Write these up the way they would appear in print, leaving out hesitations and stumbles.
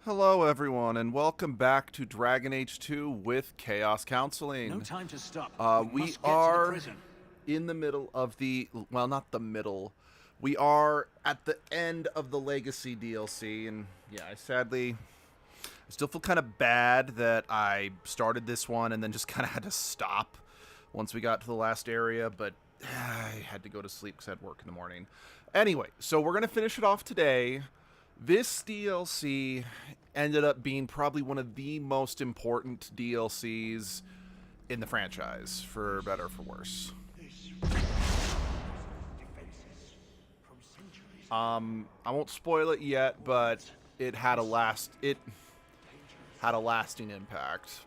Hello, everyone, and welcome back to Dragon Age 2 with Chaos Counseling. No time to stop. We must get to the are prison. in the middle of the... Well, not the middle. We are at the end of the Legacy DLC, and yeah, I still feel kind of bad that I started this one and then just kind of had to stop once we got to the last area, but I had to go to sleep because I had work in the morning. Anyway, so we're going to finish it off today. This DLC ended up being probably one of the most important DLCs in the franchise, for better or for worse. I won't spoil it yet, but it had a lasting impact.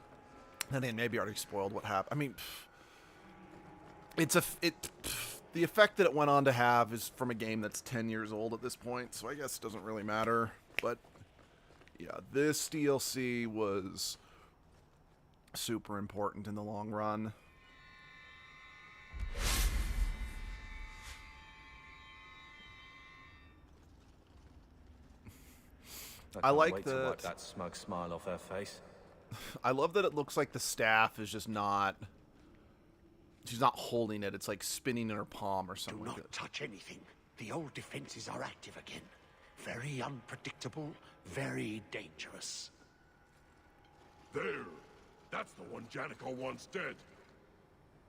And then maybe I already spoiled what happened. I mean, the effect that it went on to have is from a game that's 10 years old at this point, so I guess it doesn't really matter. But yeah, this DLC was super important in the long run. I like to wipe that smug smile off her face. I love that it looks like the staff is just not... She's not holding it. It's like spinning in her palm or something. Do not touch anything. The old defenses are active again. Very unpredictable, very dangerous. There! That's the one Janica wants dead.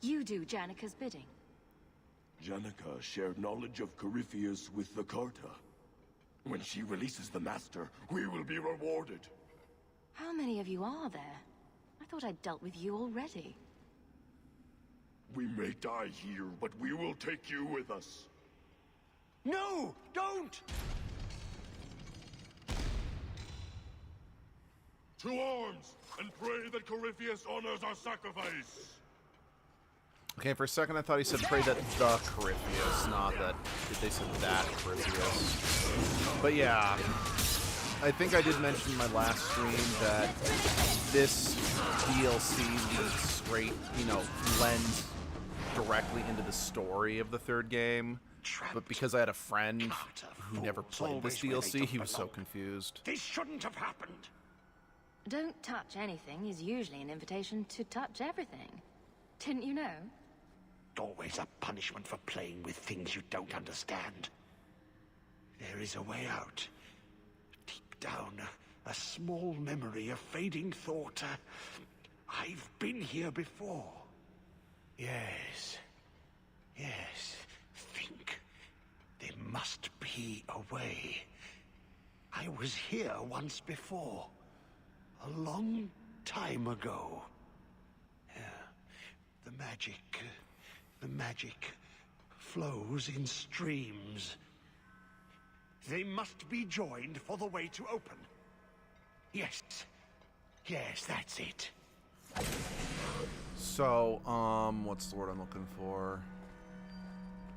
You do Janica's bidding. Janica shared knowledge of Corypheus with the Carta. When she releases the Master, we will be rewarded. How many of you are there? I thought I'd dealt with you already. We may die here, but we will take you with us. No! Don't! To arms, and pray that Corypheus honors our sacrifice! Okay, for a second I thought he said pray that the Corypheus, not that they said that Corypheus. But yeah, I think I did mention in my last stream that this DLC leads straight, blends directly into the story of the third game. But because I had a friend who never played this DLC, he was so confused. This shouldn't have happened. Don't touch anything is usually an invitation to touch everything. Didn't you know? Always a punishment for playing with things you don't understand. There is a way out. Deep down, a small memory, a fading thought. I've been here before. Yes. Yes. Think. There must be a way. I was here once before. A long time ago. Yeah. The magic flows in streams. They must be joined for the way to open. Yes. Yes, that's it. So, what's the word I'm looking for?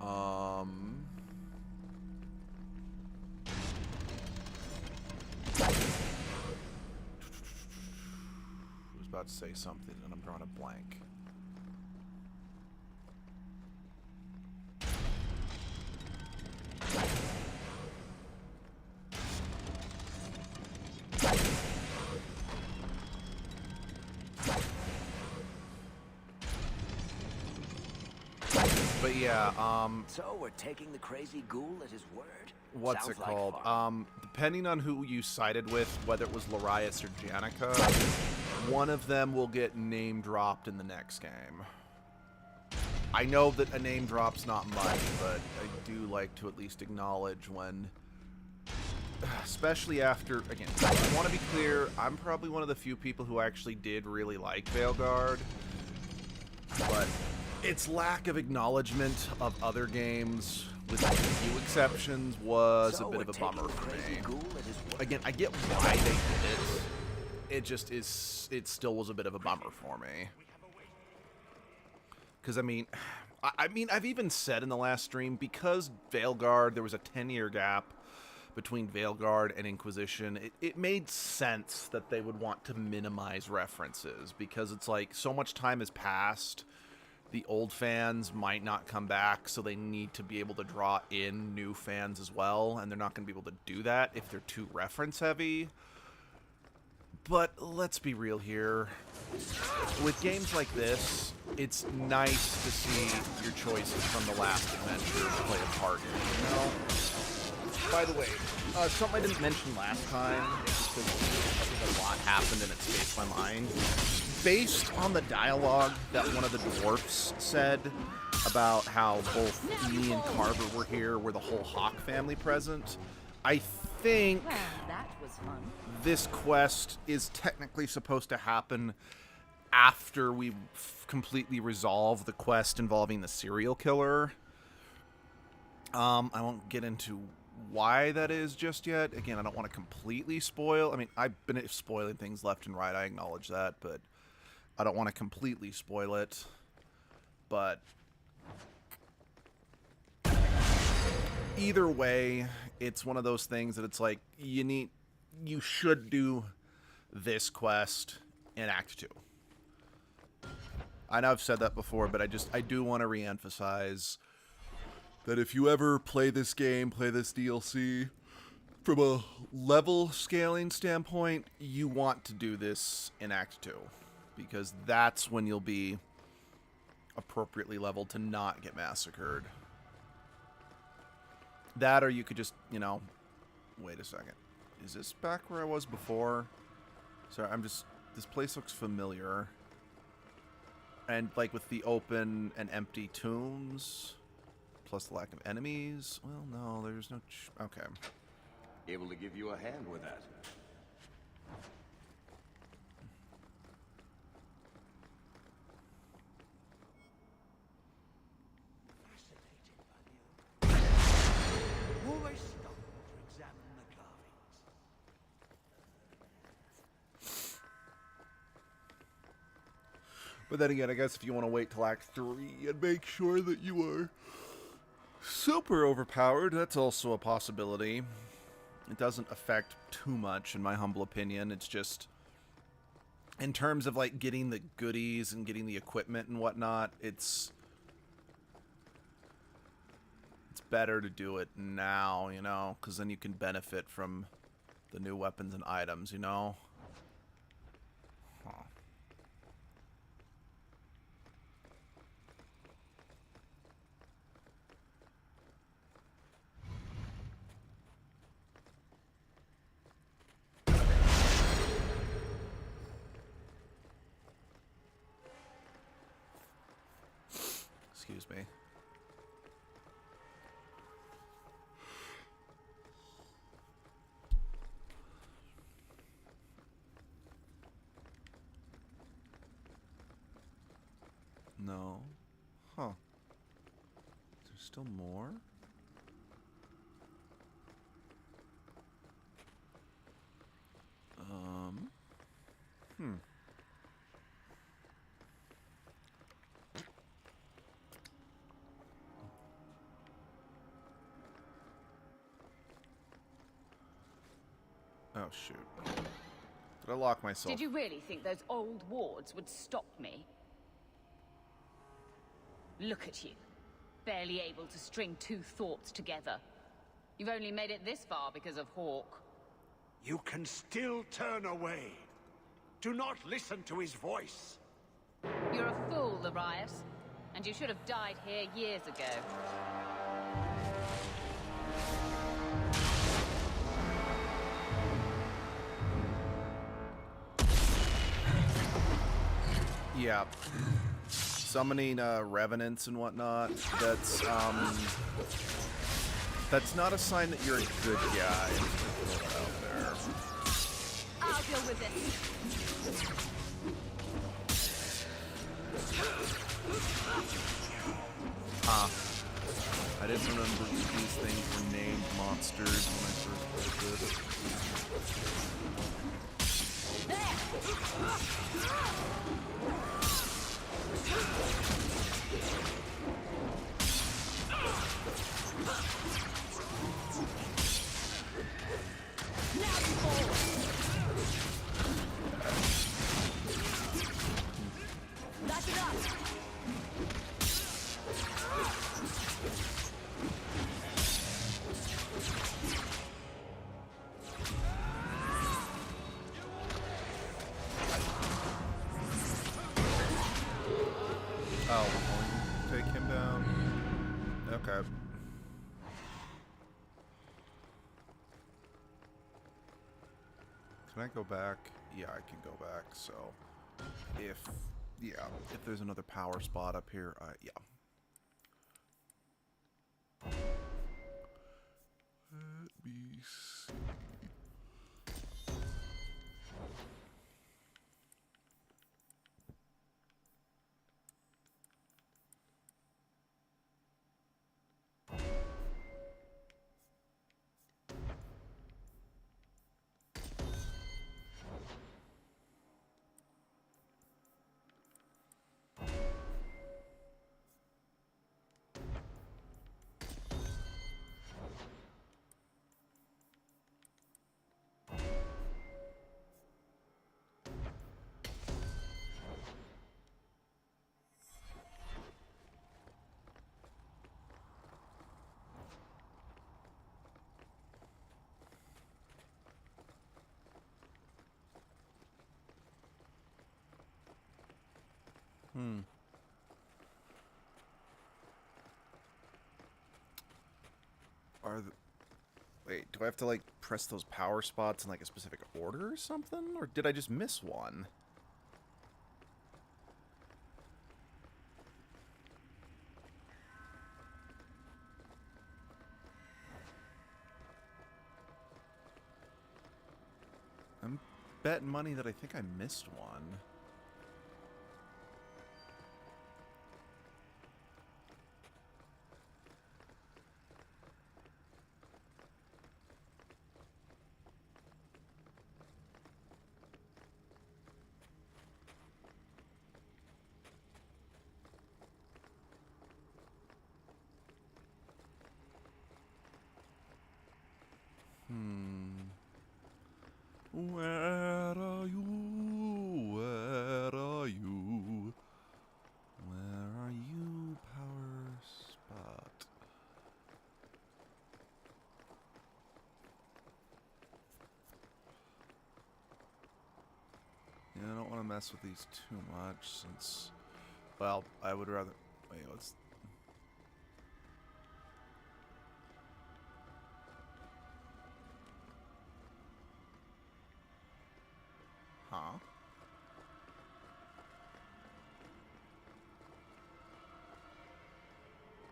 I was about to say something and I'm drawing a blank. But yeah, So we're taking the crazy ghoul at his word? what's Sounds it like called? fun. Depending on who you sided with, whether it was Larius or Janica, one of them will get name dropped in the next game. I know that a name drop's not much, but I do like to at least acknowledge when... Especially after, again, I want to be clear, I'm probably one of the few people who actually did really like Veilguard, but its lack of acknowledgement of other games, with a few exceptions, was a bit of a bummer for me. Again, I get why they did it. It just is, it still was a bit of a bummer for me. Because, I mean, I've even said in the last stream, because Veilguard, there was a 10-year gap between Veilguard and Inquisition, it made sense that they would want to minimize references, because it's like, so much time has passed, the old fans might not come back, so they need to be able to draw in new fans as well, and they're not going to be able to do that if they're too reference heavy. But let's be real here. With games like this, it's nice to see your choices from the last adventure play a part in, you know? By the way, something I didn't mention last time, just because I think a lot happened and it escaped my mind. Based on the dialogue that one of the dwarfs said about how both me and Carver were here, were the whole Hawk family present, I think Well, that was fun. this quest is technically supposed to happen after we completely resolve the quest involving the serial killer. I won't get into why that is just yet. Again, I don't want to completely spoil. I mean, I've been spoiling things left and right, I acknowledge that, but I don't want to completely spoil it. But either way, it's one of those things that it's like, you should do this quest in Act 2. I know I've said that before, but I do want to re-emphasize that if you ever play this game, play this DLC, from a level scaling standpoint, you want to do this in Act 2. Because that's when you'll be appropriately leveled to not get massacred. That, or you could just, wait a second. Is this back where I was before? Sorry, this place looks familiar. And, like, with the open and empty tombs, plus the lack of enemies. Well, no, there's no... okay. Able to give you a hand with that. Always stop to examine the carvings. But then again, I guess if you want to wait till Act 3 and make sure that you are super overpowered, that's also a possibility. It doesn't affect too much, in my humble opinion. It's just, in terms of, like, getting the goodies and getting the equipment and whatnot, it's better to do it now, because then you can benefit from the new weapons and items, Huh. Excuse me. No. Huh. Is there still more? Hmm. Oh, shoot. Did I lock myself? Did you really think those old wards would stop me? Look at you. Barely able to string two thoughts together. You've only made it this far because of Hawk. You can still turn away. Do not listen to his voice. You're a fool, Arias. And you should have died here years ago. Yeah. Summoning revenants and whatnot, that's not a sign that you're a good guy. Out there. I'll deal with this. I didn't remember these things were named monsters when I first played this. Can I go back? Yeah, I can go back. So, if there's another power spot up here, yeah. Let me see. Wait, do I have to, like, press those power spots in, like, a specific order or something? Or did I just miss one? I'm betting money that I think I missed one. Where are you? Where are you? Where are you, power spot? Yeah, I don't want to mess with these too much since, well, I would rather, wait, let's, huh?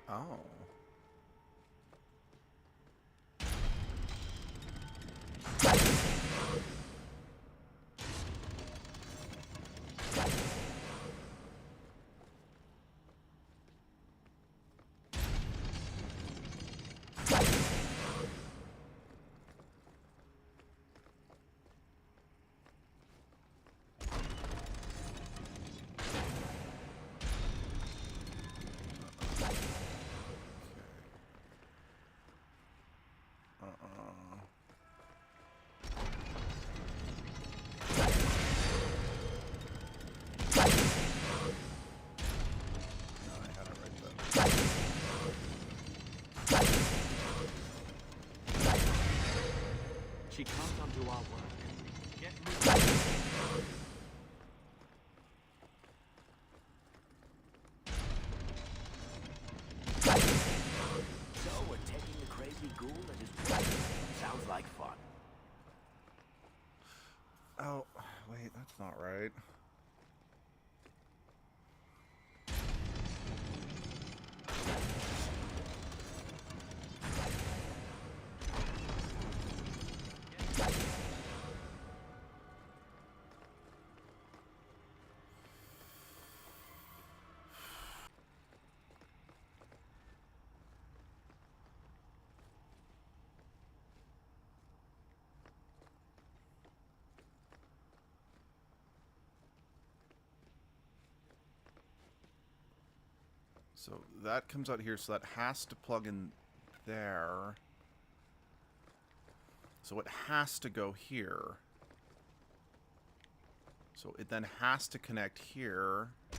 Oh. She can't undo our work. Get moving. So we're taking the crazy ghoul at his word. Sounds like fun. Oh, wait, that's not right. So that comes out here, so that has to plug in there. So it has to go here. So it then has to connect here. So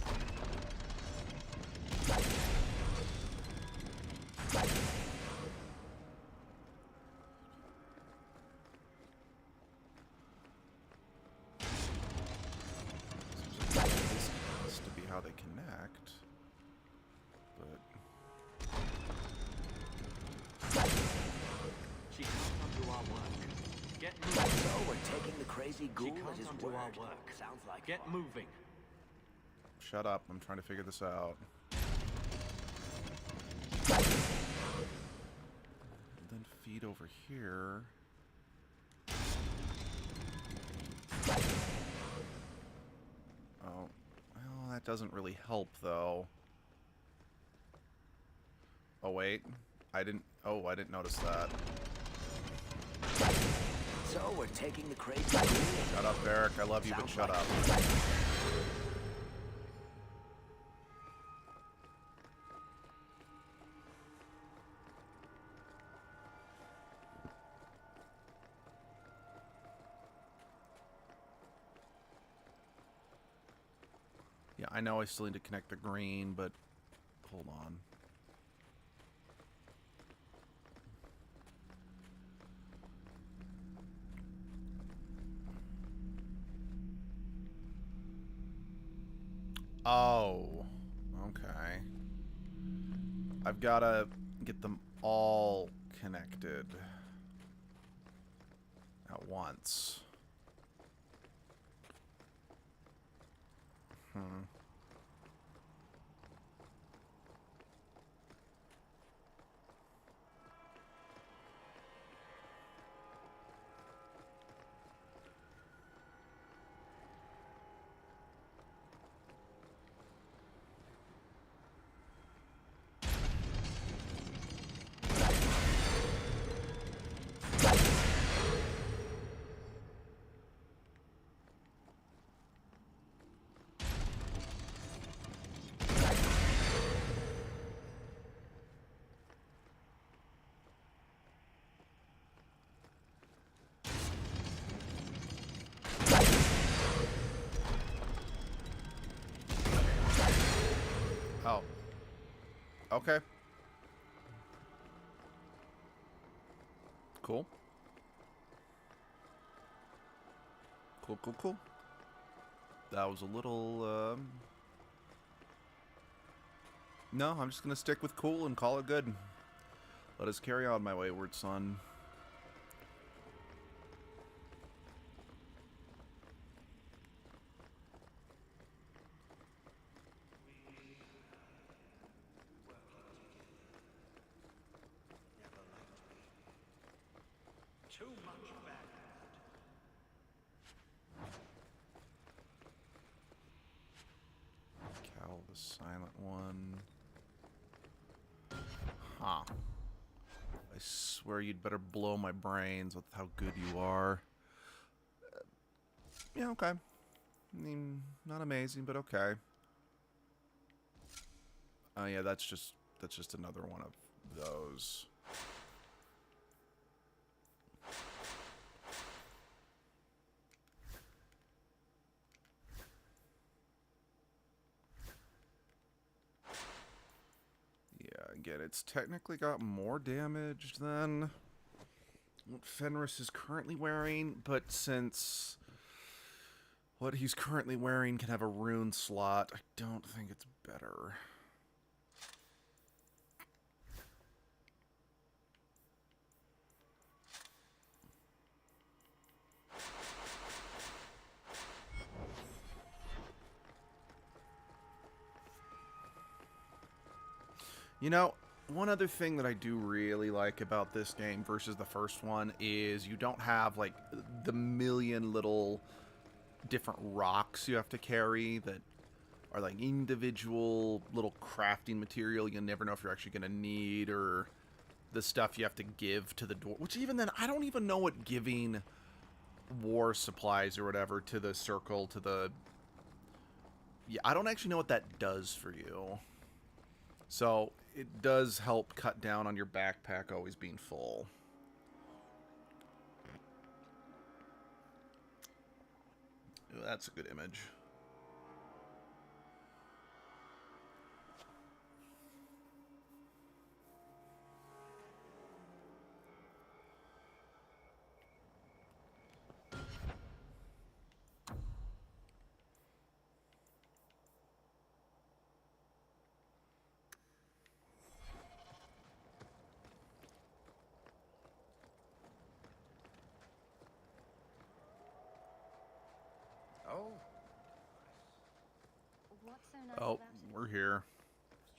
this has to be how they connect. But She can't undo our work. Get moving. So we're taking the crazy She ghoul can't at his undo word. our work. Sounds like Get fun. moving. Shut up. I'm trying to figure this out. Then feed over here. Oh, well, that doesn't really help, though. Oh, wait. I didn't notice that. So we're taking the crazy ghoul. Shut up, Eric. I love you, but shut up. Yeah, I know I still need to connect the green, but hold on. Oh, okay. I've got to get them all connected at once. Oh. Okay. Cool. Cool, cool, cool. That was a little, No, I'm just gonna stick with cool and call it good. Let us carry on, my wayward son. Too much bad. Cal, the silent one. Huh. I swear you'd better blow my brains with how good you are. Yeah, okay. I mean, not amazing, but okay. Oh yeah, that's just another one of those. Yeah, again, it's technically got more damage than what Fenris is currently wearing, but since what he's currently wearing can have a rune slot, I don't think it's better. You know, one other thing that I do really like about this game versus the first one is you don't have, like, the million little different rocks you have to carry that are, like, individual little crafting material you never know if you're actually going to need, or the stuff you have to give to the door. Which even then, I don't even know what giving war supplies or whatever to the circle, to the... Yeah, I don't actually know what that does for you. So, it does help cut down on your backpack always being full. Ooh, that's a good image. so nice Oh, about it? we're here.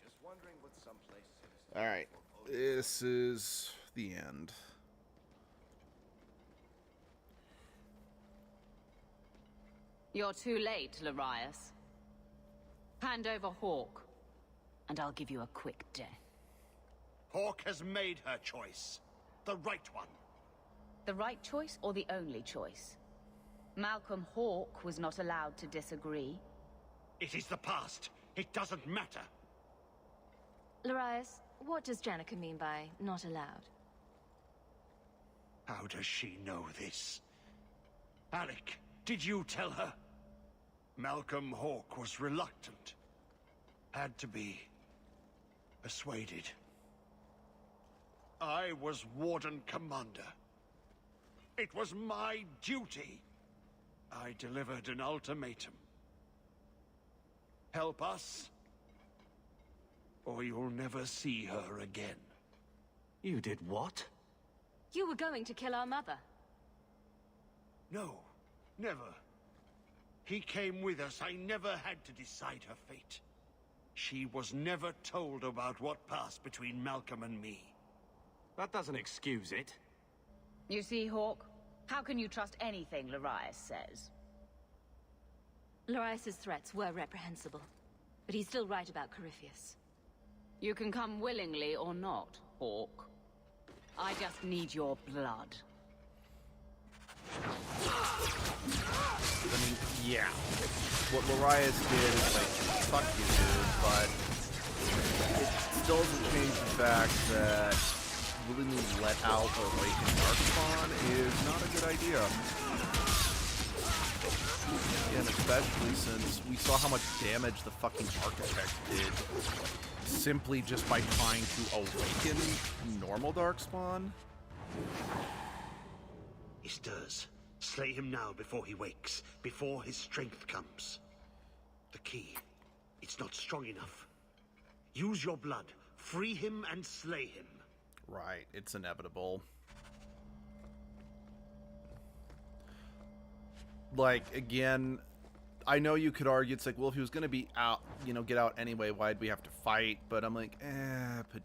Just wondering what someplace sinister. All right. This is the end. You're too late, Larius. Hand over Hawk, and I'll give you a quick death. Hawk has made her choice. The right one. The right choice or the only choice? Malcolm Hawk was not allowed to disagree. It is the past. It doesn't matter. Larius, what does Janica mean by not allowed? How does she know this? Alec, did you tell her? Malcolm Hawk was reluctant. Had to be persuaded. I was Warden Commander. It was my duty. I delivered an ultimatum. Help us, or you'll never see her again. You did what? You were going to kill our mother. No, never. He came with us. I never had to decide her fate. She was never told about what passed between Malcolm and me. That doesn't excuse it. You see, Hawk? How can you trust anything Larius says? Larius's threats were reprehensible, but he's still right about Corypheus. You can come willingly or not, Hawk. I just need your blood. I mean, yeah. What Larius did is like, fuck you, dude, but it still doesn't change the fact that willingly let out or awaken Darkspawn is not a good idea. And especially since we saw how much damage the fucking Architect did simply just by trying to awaken normal Darkspawn. He stirs. Slay him now before he wakes, before his strength comes. The key. It's not strong enough. Use your blood. Free him and slay him. Right, it's inevitable. Like, again, I know you could argue, it's like, well, if he was going to be out, you know, get out anyway, why'd we have to fight? But I'm like, but...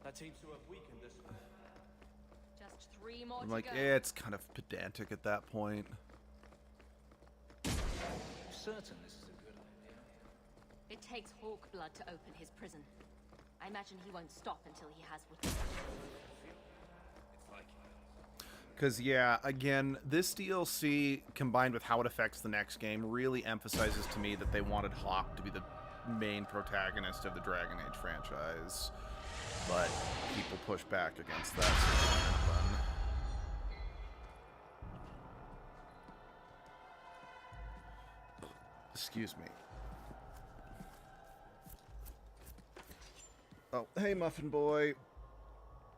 That seems to have weakened us. Just 3 more I'm to like, go. it's kind of pedantic at that point. Certain this is a good idea. It takes Hawk blood to open his prison. I imagine he won't stop until he has what. Because, yeah, again, this DLC, combined with how it affects the next game, really emphasizes to me that they wanted Hawk to be the main protagonist of the Dragon Age franchise. But people push back against that, so it didn't happen. Excuse me. Oh, hey, Muffin Boy.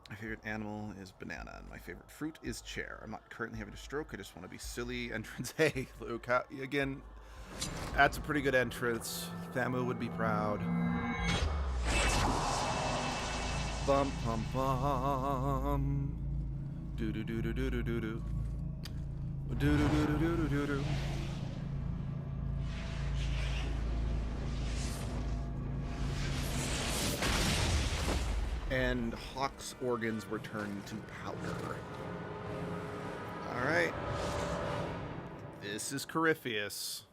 My favorite animal is banana, and my favorite fruit is chair. I'm not currently having a stroke. I just want to be silly. Entrance. Hey, Luke. Again, that's a pretty good entrance. Thamu would be proud. Bum, bum, bum. Do do do do do do do do. Do do do do do do do. And Hawk's organs were turned to powder. Alright. This is Corypheus.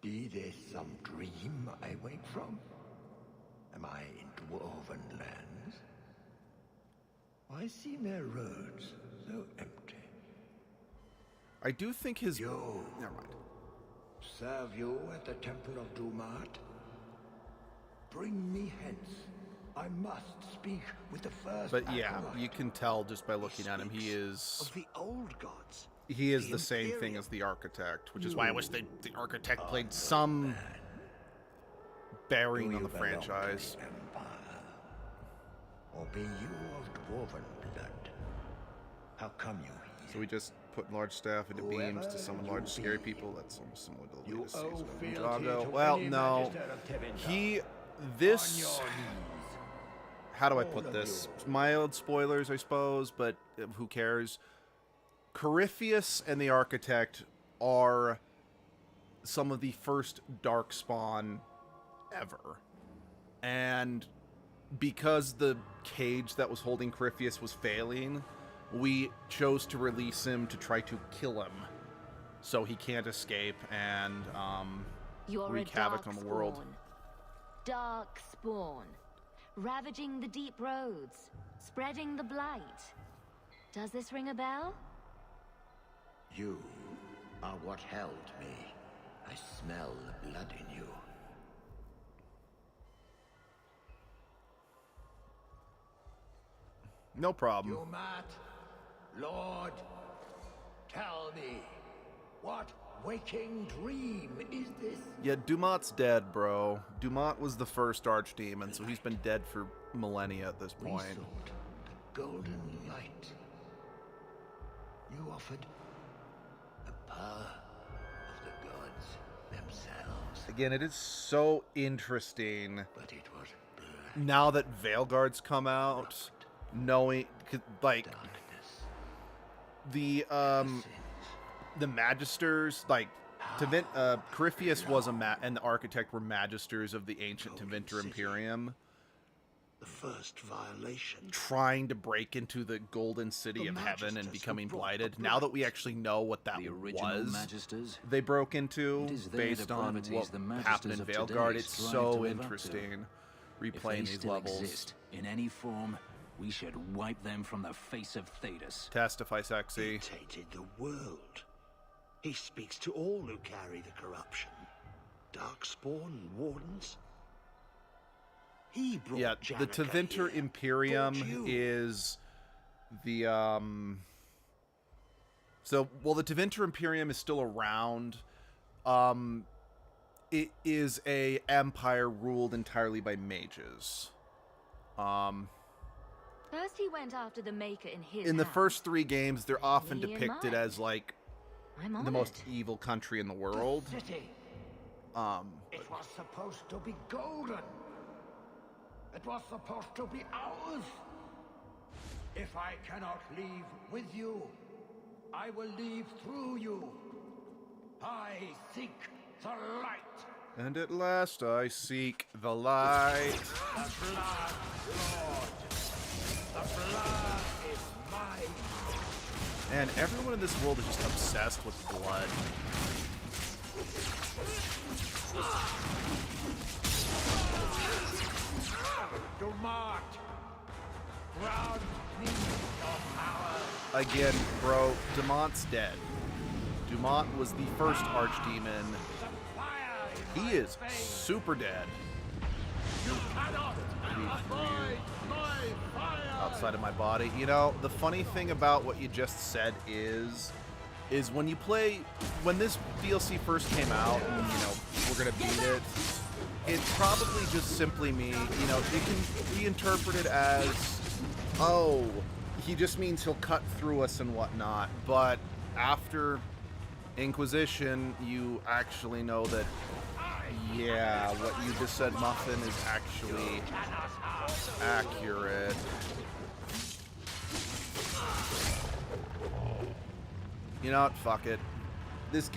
Be this some dream I wake from? Am I in dwarven lands? Why seem their roads so empty? I do think his... You. Never mind. Serve you at the Temple of Dumat? Bring me hence. I must speak with the first. But yeah, acolyte. you can tell just by looking at him, he is... Of the old gods. He is The the same thing Imperium. as the Architect, which is why I wish the Architect played some bearing Do on you the belong to franchise. the Empire? Or be you of dwarven blood? How come you here? So we just put large staff into beams Whoever to summon you large scary be, people. That's almost similar to the You latest owe season of fealty Ninjago. to Well, any no. magister of Tevinter. He... On This... your knees. How do I All put of this? you. Mild spoilers, I suppose, but who cares? Corypheus and the Architect are some of the first Darkspawn ever. And because the cage that was holding Corypheus was failing, we chose to release him to try to kill him so he can't escape and wreak havoc on the world. Dark spawn, ravaging the deep roads, spreading the blight. Does this ring a bell? You are what held me. I smell the blood in you. No problem. Dumat, Lord, tell me, what waking dream is this? Yeah, Dumat's dead, bro. Dumat was the first archdemon, so he's been dead for millennia at this point. We sought the golden light. You offered the power of the gods themselves. Again, it is so interesting. But it was black Now that Veilguard's come out, knowing, like, darkness. the Magisters, like, Corypheus was and the Architect were Magisters of the ancient Tevinter Imperium, The first violation. trying to break into the Golden City of Heaven and becoming blighted. Now that we actually know what that The original was, Magisters. they broke into, It is their based on depravities what the Magisters happened in of Veilguard. today It's strive so to live up to. interesting If replaying they these still levels. exist in any form, we should wipe them from the face of Thedas. Testify, sexy. He tainted the world. He speaks to all who carry the corruption. Darkspawn and Wardens. He brought Yeah, the Janica Tevinter here. Imperium Brought you. is the so while the Tevinter Imperium is still around, it is a empire ruled entirely by mages. First he went after the Maker in his In the hand. first 3 games, they're often Me in depicted mine. as like I'm on the most it. evil country in the world. City. It was supposed to be golden. It was supposed to be ours. If I cannot leave with you, I will leave through you. I seek the light. And at last I seek the light. The blood, Lord. The blood is mine. And everyone in this world is just obsessed with blood. Dumat, ground me your power. Again, bro, Dumat's dead. Dumat was the first archdemon. He is super dead. You cannot avoid my fire. Outside of my body. You know, the funny thing about what you just said is when you play, when this DLC first came out and, you know, we're gonna beat it, it's probably just simply me, you know, it can be interpreted as, oh, he just means he'll cut through us and whatnot, but after Inquisition, you actually know that, yeah, what you just said, Muffin, is actually accurate. You know what? Fuck it. This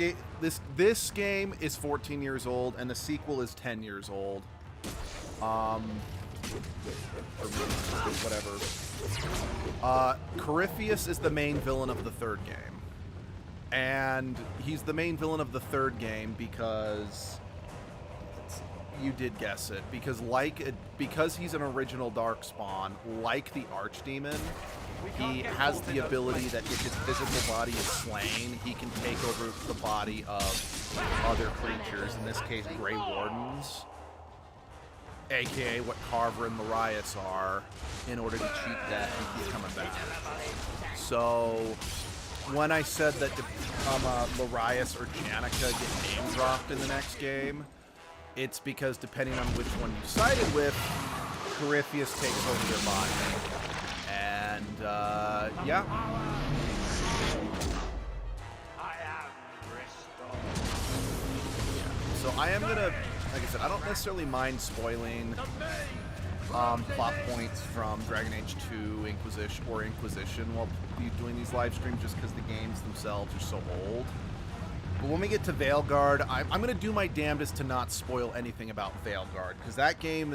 game is 14 years old, and the sequel is 10 years old. Or whatever. Corypheus is the main villain of the 3rd game, and he's the main villain of the 3rd game because you did guess it. Because he's an original Darkspawn, like the Archdemon. He has the ability that if his physical body is slain, he can take over the body of other creatures, in this case, Grey Wardens, aka what Carver and Larius are, in order to cheat death and keep coming back. So, when I said that Larius or Janica get name dropped in the next game, it's because depending on which one you sided with, Corypheus takes over their body. And, yeah. So I am gonna, like I said, I don't necessarily mind spoiling plot points from Dragon Age 2, Inquisition while doing these live streams, just because the games themselves are so old. But when we get to Veilguard, I'm going to do my damnedest to not spoil anything about Veilguard, because that game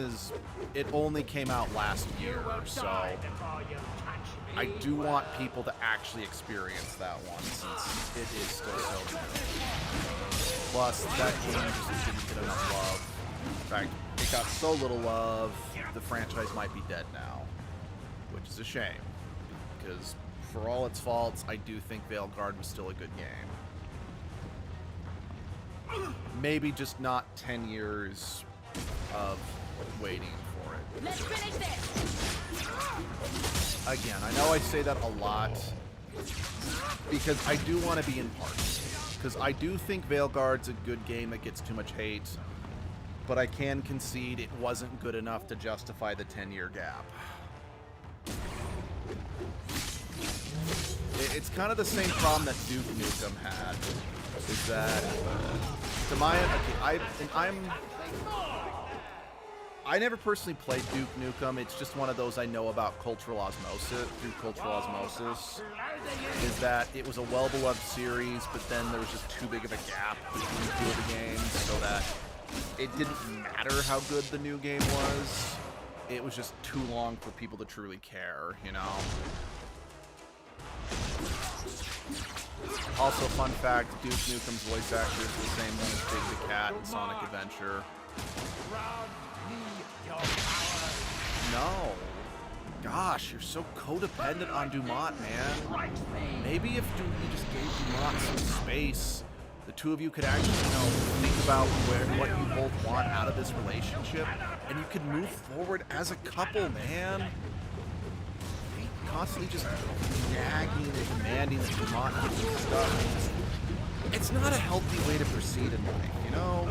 it only came out last year, so I do want people to actually experience that one, since it is still so new. Plus, that game just didn't get enough love. In fact, it got so little love, the franchise might be dead now, which is a shame, because for all its faults, I do think Veilguard was still a good game. Maybe just not 10 years of waiting for it. Let's finish this! Again, I know I say that a lot because I do want to be impartial. Because I do think Veilguard's a good game that gets too much hate, but I can concede it wasn't good enough to justify the 10-year gap. It's kind of the same problem that Duke Nukem had. Is that to my I never personally played Duke Nukem. It's just one of those I know about cultural osmosis through cultural osmosis. Is that it was a well-beloved series, but then there was just too big of a gap between two of the games, so that it didn't matter how good the new game was. It was just too long for people to truly care, you know. Also, fun fact, Duke Nukem's voice actor is the same one as Big the Cat in Sonic Adventure. No. Gosh, you're so codependent on Dumont, man. Maybe if you just gave Dumont some space, the two of you could actually, you know, think about what you both want out of this relationship, and you could move forward as a couple, man. Constantly just nagging and demanding that Dumont do stuff. It's not a healthy way to proceed in life, you know?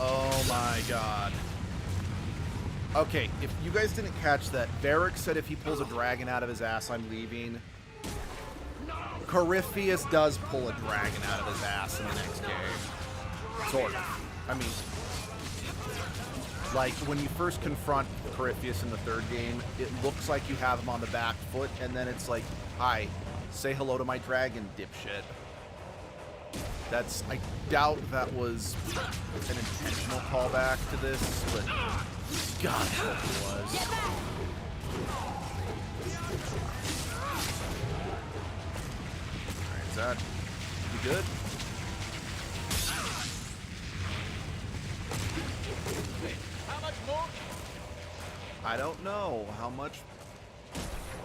Oh my god. Okay, if you guys didn't catch that, Varric said if he pulls a dragon out of his ass, I'm leaving. Corypheus does pull a dragon out of his ass in the next game. Sort of. I mean, like, when you first confront Corypheus in the third game, it looks like you have him on the back foot, and then it's like, hi, say hello to my dragon, dipshit. I doubt that was an intentional callback to this, but God, I hope it was. Alright, is that you good? I don't know how much.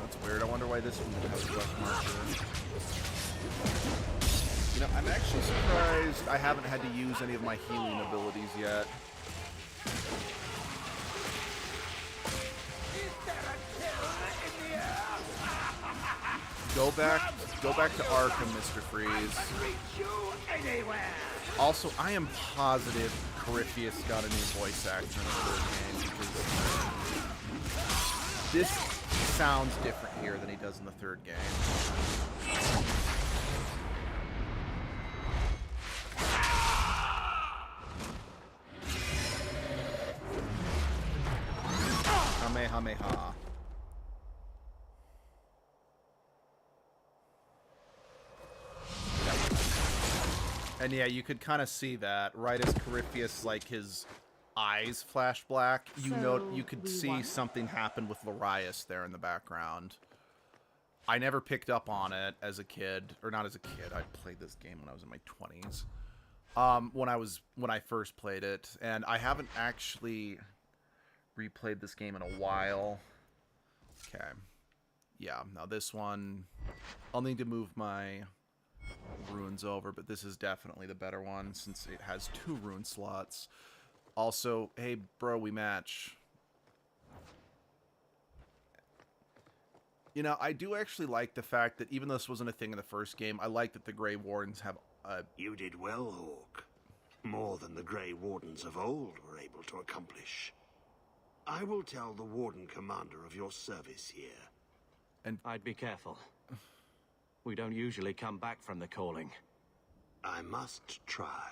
That's weird. I wonder why this one has a question mark here. You know, I'm actually surprised I haven't had to use any of my healing abilities yet. Go back to Arkham, Mr. Freeze. Also, I am positive Corypheus got a new voice actor in the third game, because this sounds different here than he does in the third game. Kamehameha. And yeah, you could kind of see that right as Corypheus, like, his eyes flash black. You could see something happened with Larius there in the background. I never picked up on it as a kid, or not as a kid. I played this game when I was in my 20s. When I first played it, and I haven't actually replayed this game in a while. Okay. Yeah, now this one, I'll need to move my runes over, but this is definitely the better one since it has 2 rune slots. Also, hey bro, we match. You know, I do actually like the fact that even though this wasn't a thing in the first game, I like that the Grey Wardens have a... You did well, Hawk. More than the Grey Wardens of old were able to accomplish. I will tell the Warden Commander of your service here. And I'd be careful. We don't usually come back from the calling. I must try.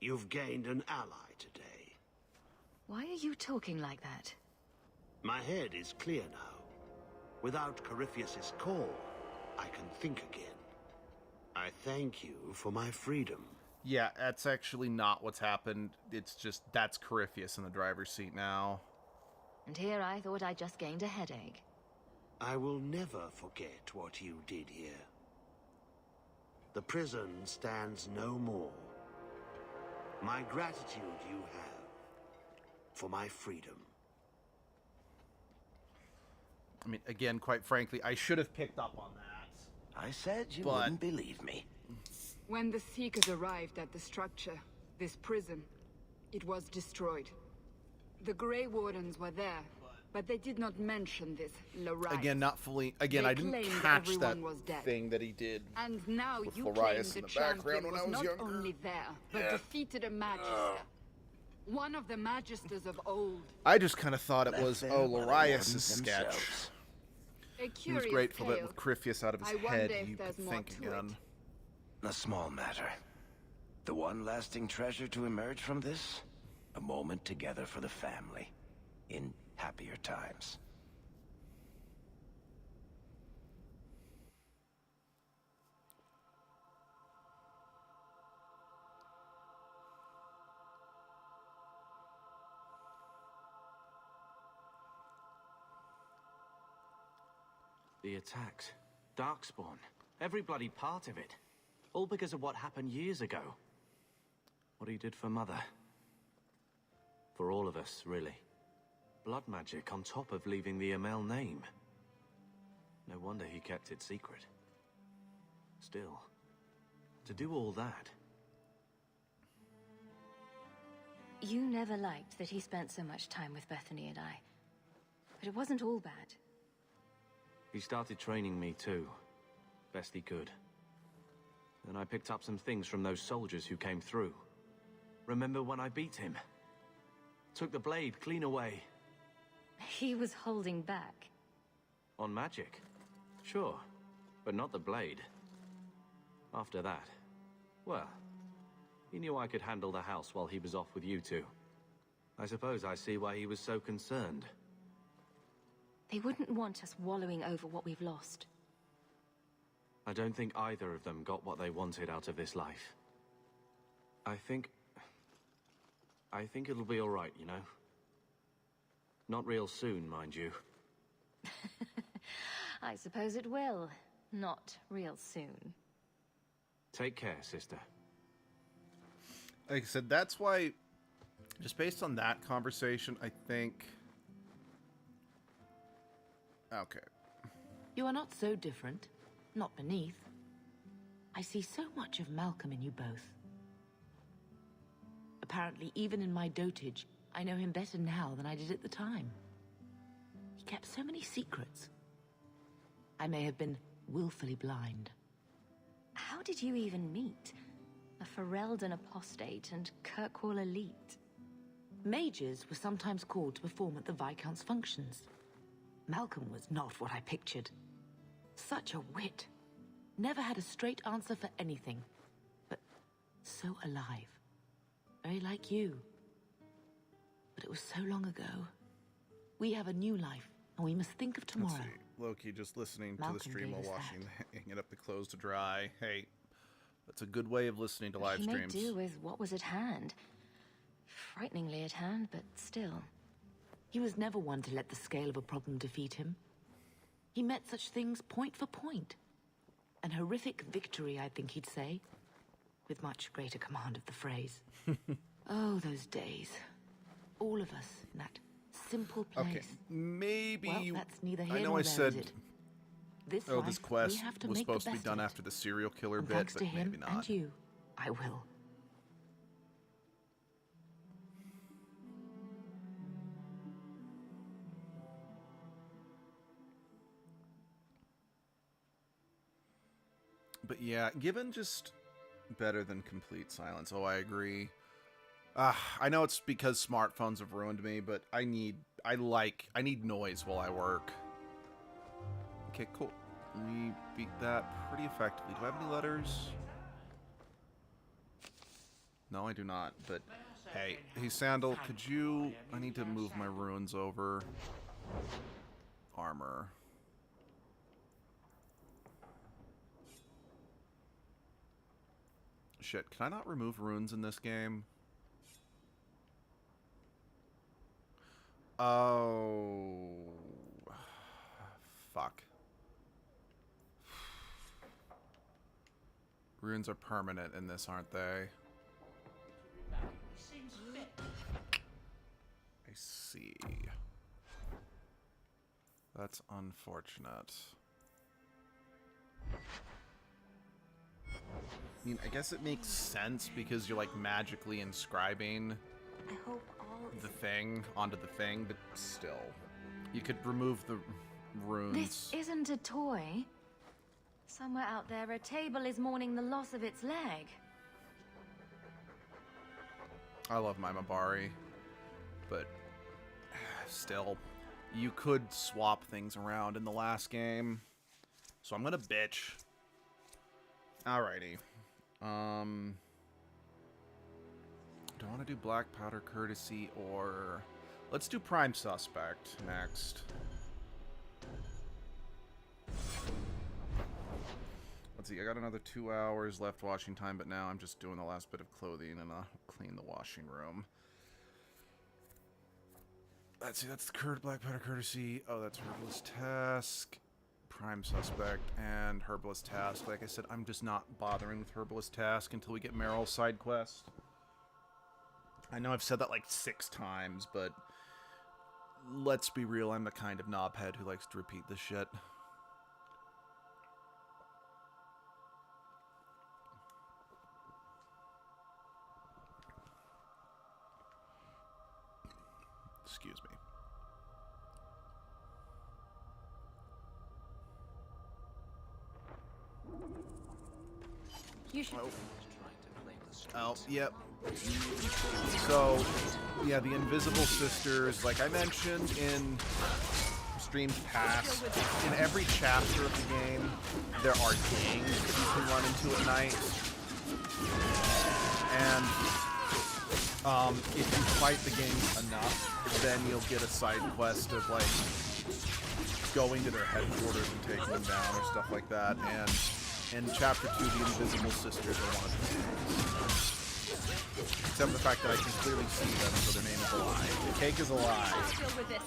You've gained an ally today. Why are you talking like that? My head is clear now. Without Corypheus's call, I can think again. I thank you for my freedom. Yeah, that's actually not what's happened. It's just, that's Corypheus in the driver's seat now. And here I thought I just gained a headache. I will never forget what you did here. The prison stands no more. My gratitude you have for my freedom. I mean, again, quite frankly, I should have picked up on that. I said you But- wouldn't believe me. When the Seekers arrived at the structure, this prison, it was destroyed. The Grey Wardens were there, but they did not mention this Larius. Again, not fully. Again, They I didn't claimed catch that everyone was dead. thing that he did. And now with you Larius claim in the the background champion when was I was not younger. only there, but Yeah. defeated a Magister. One of the Magisters of old. I just kind of thought it Left was, there oh, by the Larius' Wardens sketch. themselves. A He was curious grateful that tale. with Corypheus out of his I wonder head, if he could there's more think to again. A small matter. The one lasting treasure to emerge from this? A moment together for the family. In happier times. The attacks. Darkspawn. Every bloody part of it. All because of what happened years ago. What he did for Mother. For all of us, really. Blood magic on top of leaving the Amel name. No wonder he kept it secret. Still, to do all that... You never liked that he spent so much time with Bethany and I. But it wasn't all bad. He started training me too. Best he could. Then I picked up some things from those soldiers who came through. Remember when I beat him? Took the blade clean away. He was holding back. On magic? Sure. But not the blade. After that, well, he knew I could handle the house while he was off with you two. I suppose I see why he was so concerned. They wouldn't want us wallowing over what we've lost. I don't think either of them got what they wanted out of this life. I think it'll be all right, you know? Not real soon, mind you. I suppose it will. Not real soon. Take care, sister. Like I said, that's why, just based on that conversation, I think... Okay. You are not so different. Not beneath. I see so much of Malcolm in you both. Apparently, even in my dotage, I know him better now than I did at the time. He kept so many secrets. I may have been willfully blind. How did you even meet? A Ferelden apostate and Kirkwall elite. Mages were sometimes called to perform at the Viscount's functions. Malcolm was not what I pictured. Such a wit. Never had a straight answer for anything. But so alive. Very like you. But it was so long ago. We have a new life, and we must think of tomorrow. Let's see. Loki just listening to Malcolm the stream gave while us washing, hanging up the clothes to dry. Hey, that's a good way of listening to live He streams. made do with what was at hand. Frighteningly at hand, but still. He was never one to let the scale of a problem defeat him. He met such things point for point. An horrific victory, I think he'd say. With much greater command of the phrase. Oh, those days. All of us in that simple place. Okay, maybe... Well, that's neither here I know nor I there, said... is it? This Oh, life, this quest we have to was make the supposed to be best done of it. after the serial killer And bit, thanks but to him maybe not. and you, I will. But yeah, given just better than complete silence. Oh, I agree. I know it's because smartphones have ruined me, but I need noise while I work. Okay, cool. We beat that pretty effectively. Do I have any letters? No, I do not, but hey, Sandal, could you... I need to move my runes over. Armor. Shit, can I not remove runes in this game? Oh. Fuck. Runes are permanent in this, aren't they? I see. That's unfortunate. I mean, I guess it makes sense because you're like magically inscribing the thing onto the thing, but still. You could remove the runes. This isn't a toy. Somewhere out there, a table is mourning the loss of its leg. I love my Mabari, but still, you could swap things around in the last game. So I'm gonna bitch. Alrighty. Do I want to do Black Powder Courtesy or... Let's do Prime Suspect next. Let's see, I got another 2 hours left washing time, but now I'm just doing the last bit of clothing and I'll clean the washing room. Let's see, that's the Black Powder Courtesy. Oh, that's Herbalist Task. Prime Suspect and Herbalist Task. Like I said, I'm just not bothering with Herbalist Task until we get Meryl's side quest. I know I've said that like 6 times, but let's be real, I'm the kind of knobhead who likes to repeat this shit. Excuse me. You should. Oh, yep. So, yeah, the Invisible Sisters, like I mentioned in streams past, in every chapter of the game, there are gangs that you can run into at night. And if you fight the gangs enough, then you'll get a side quest of like going to their headquarters and taking them down or stuff like that. And in Chapter 2, the Invisible Sisters are one of the gangs. Except for the fact that I can clearly see them, so their name is a lie. The cake is a lie. Deal with this.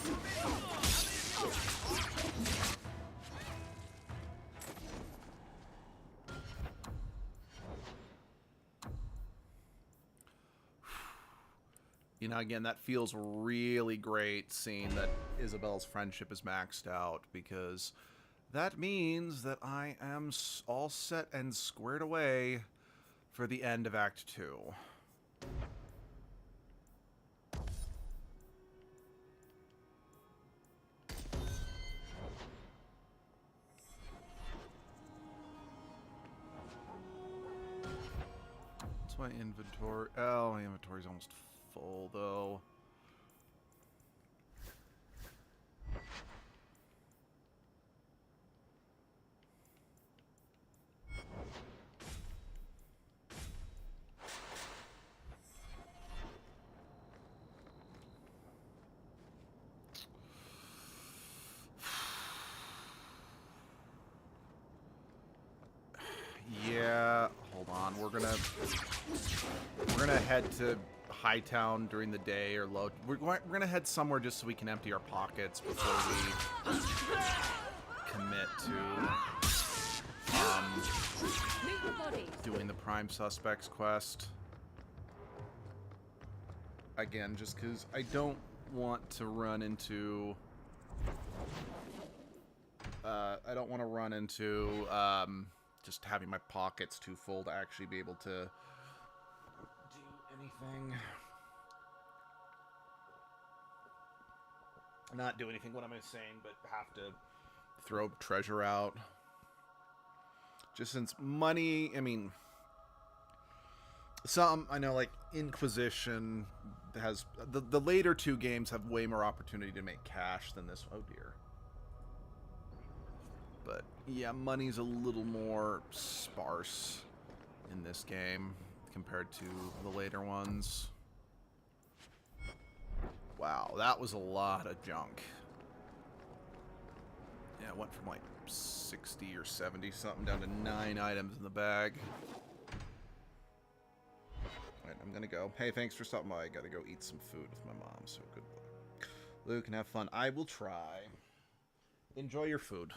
You know, again, that feels really great seeing that Isabel's friendship is maxed out, because that means that I am all set and squared away for the end of Act 2. What's my inventory? Oh, my inventory's almost full, though. Yeah, hold on. We're gonna head to Hightown during the day or low. We're gonna head somewhere just so we can empty our pockets before we commit to doing the Prime Suspects quest. Again, just because I don't want to run into. I don't want to run into just having my pockets too full to actually be able to do anything. Not do anything, what am I saying, but have to throw treasure out. Just since money, I mean, some, I know, like, Inquisition has, the later 2 games have way more opportunity to make cash than this. Oh dear. But yeah, money's a little more sparse in this game compared to the later ones. Wow, that was a lot of junk. Yeah, it went from like 60 or 70 something down to 9 items in the bag. Alright, I'm gonna go. Hey, thanks for stopping by. I gotta go eat some food with my mom, so good luck. Luke, and have fun. I will try. Enjoy your food.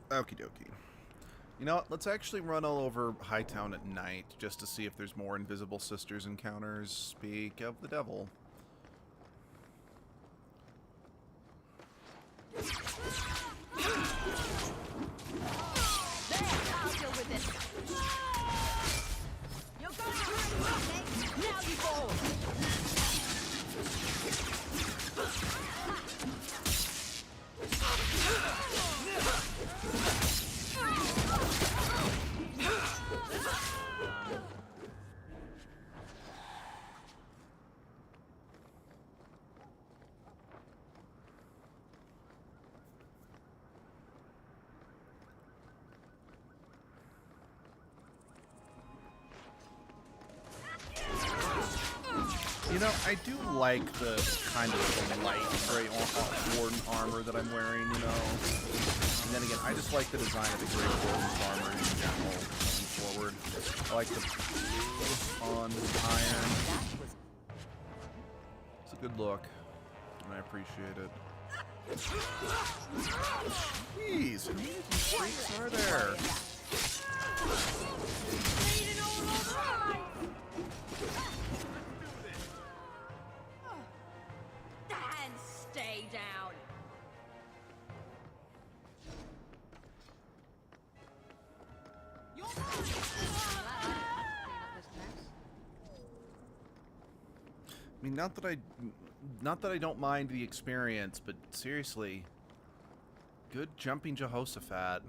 Okie dokie. You know what? Let's actually run all over Hightown at night just to see if there's more Invisible Sisters encounters. Speak of the devil. There, I'll deal with this. You're going to okay? Now you fall. You know, I do like the kind of light gray warden armor that I'm wearing, you know. And then again, I just like the design of the gray warden's armor in general going forward. I like the blue on iron. It's a good look, and I appreciate it. Jeez, how many freaks are there? And stay down. I mean, not that I don't mind the experience, but seriously, good jumping Jehoshaphat.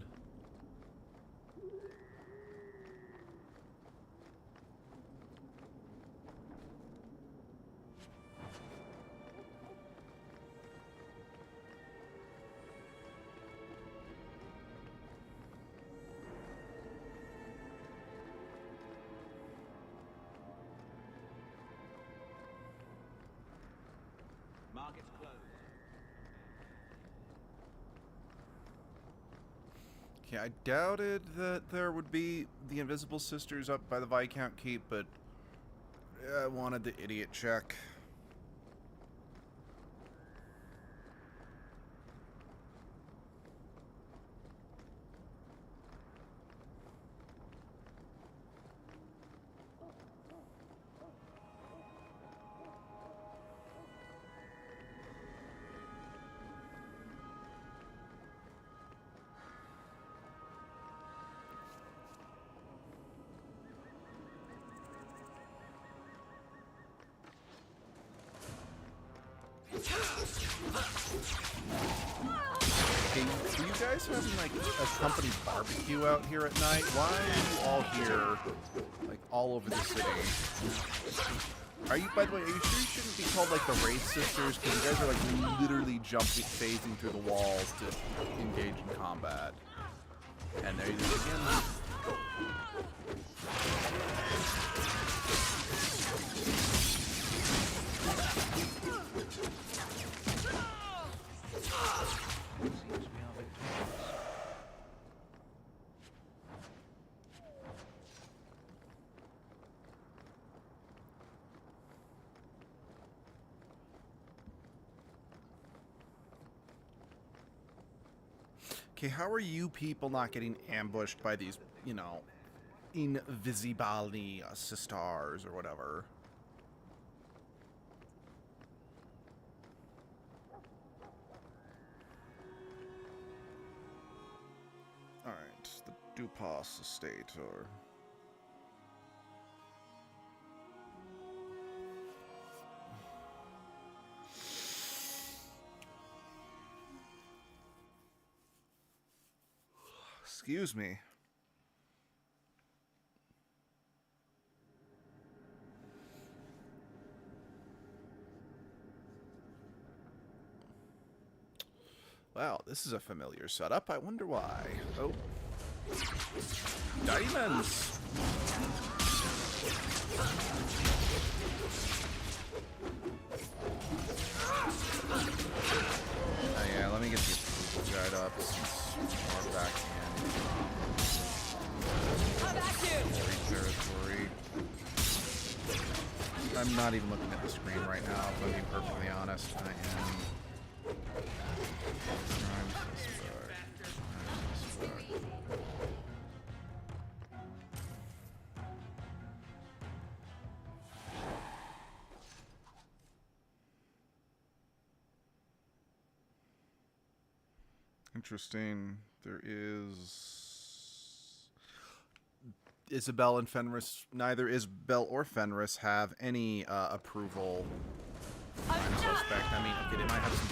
Market's closed. Okay, I doubted that there would be the Invisible Sisters up by the Viscount Keep, but I wanted the idiot check. Okay, do you guys having like a company barbecue out here at night? Why are you all here, like all over the city? Are you, by the way, are you sure you shouldn't be called like the Wraith Sisters? Because you guys are like literally jumping, phasing through the walls to engage in combat. And there you go again. Okay, how are you people not getting ambushed by these, you know, Invisibali sisters or whatever? Alright, the Dupas estate, or... Excuse me. Wow, this is a familiar setup. I wonder why. Oh. Diamonds! Oh yeah, let me get the approval guide up since we're back in territory. I'm not even looking at the screen right now, if I'm being perfectly honest. I am. Interesting. There is Isabel and Fenris. Neither Isabel or Fenris have any approval. I suspect. I mean, okay, they might have some.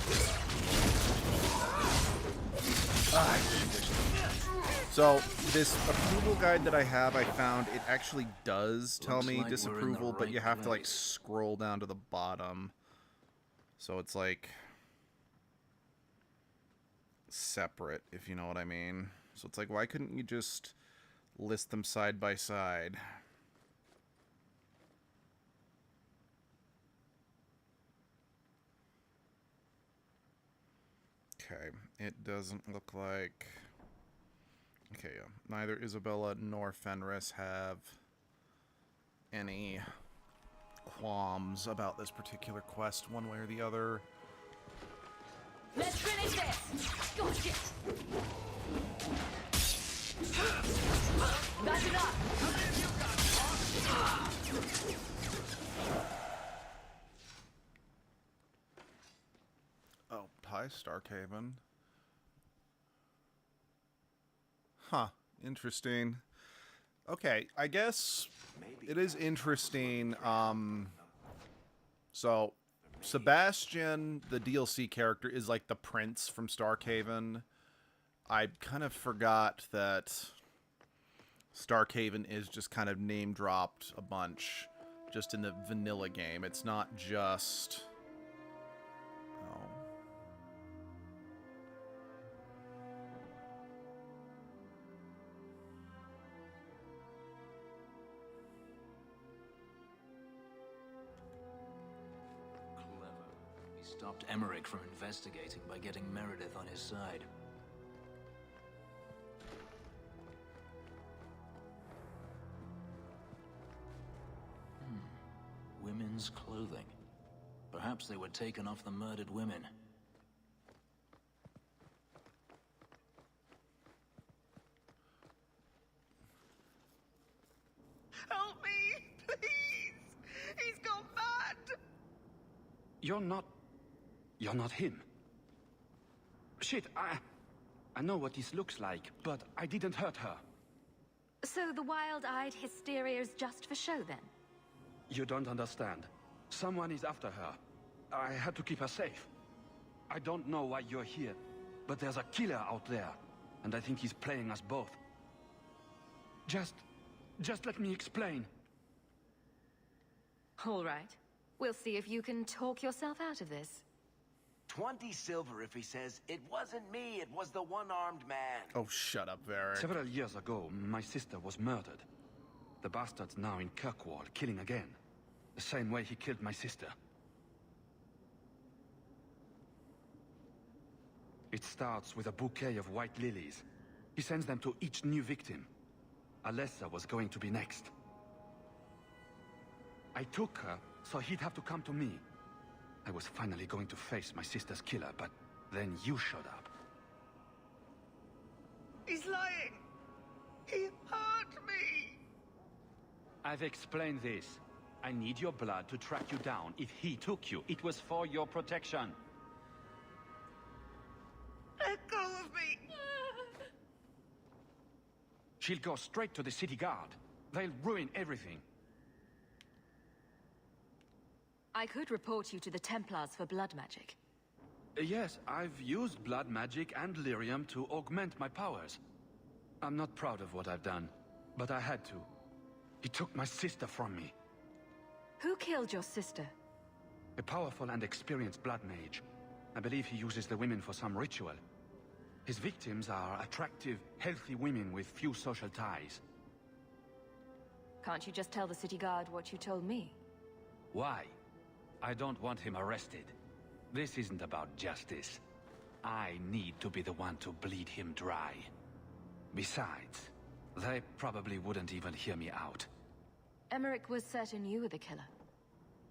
So this approval guide that I have, I found it actually does tell me disapproval, but you have to like scroll down to the bottom. So it's like separate, if you know what I mean. So it's like, why couldn't you just list them side by side? Okay, it doesn't look like... Okay, yeah. Neither Isabella nor Fenris have any qualms about this particular quest one way or the other. Let's finish this! Gotcha! That's enough! Oh, hi, Starkhaven. Huh, interesting. Okay, I guess it is interesting. So Sebastian, the DLC character, is like the prince from Starkhaven. I kind of forgot that Starkhaven is just kind of name dropped a bunch just in the vanilla game. It's not just... Oh. He stopped Emmerich from investigating by getting Meredith on his side. Women's clothing. Perhaps they were taken off the murdered women. Help me, please! He's gone mad! You're not him. Shit, I know what this looks like, but I didn't hurt her. So the wild-eyed hysteria is just for show, then? You don't understand. Someone is after her. I had to keep her safe. I don't know why you're here, but there's a killer out there, and I think he's playing us both. Just let me explain. All right. We'll see if you can talk yourself out of this. 20 silver if he says, "It wasn't me, it was the one-armed man." Oh, shut up, Varric. Several years ago, my sister was murdered. The bastard's now in Kirkwall, killing again. The same way he killed my sister. It starts with a bouquet of white lilies. He sends them to each new victim. Alessa was going to be next. I took her, so he'd have to come to me. I was finally going to face my sister's killer, but then you showed up. He's lying! He hurt me! I've explained this. I need your blood to track you down. If he took you, it was for your protection. Let go of me! She'll go straight to the city guard. They'll ruin everything. I could report you to the Templars for blood magic. Yes, I've used blood magic and lyrium to augment my powers. I'm not proud of what I've done, but I had to. He took my sister from me. Who killed your sister? A powerful and experienced blood mage. I believe he uses the women for some ritual. His victims are attractive, healthy women with few social ties. Can't you just tell the city guard what you told me? Why? I don't want him arrested. This isn't about justice. I need to be the one to bleed him dry. Besides, they probably wouldn't even hear me out. Emmerich was certain you were the killer.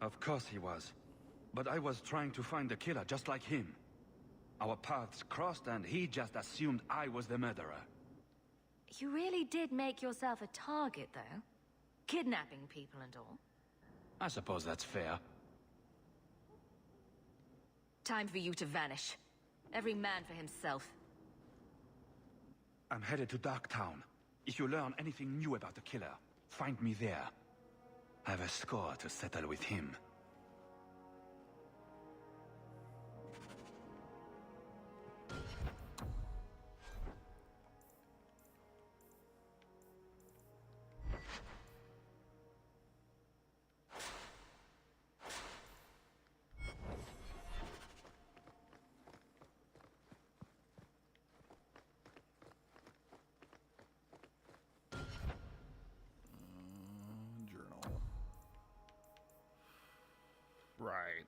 Of course he was. But I was trying to find the killer just like him. Our paths crossed and he just assumed I was the murderer. You really did make yourself a target, though. Kidnapping people and all. I suppose that's fair. Time for you to vanish. Every man for himself. I'm headed to Darktown. If you learn anything new about the killer, find me there. I have a score to settle with him. Journal. Right.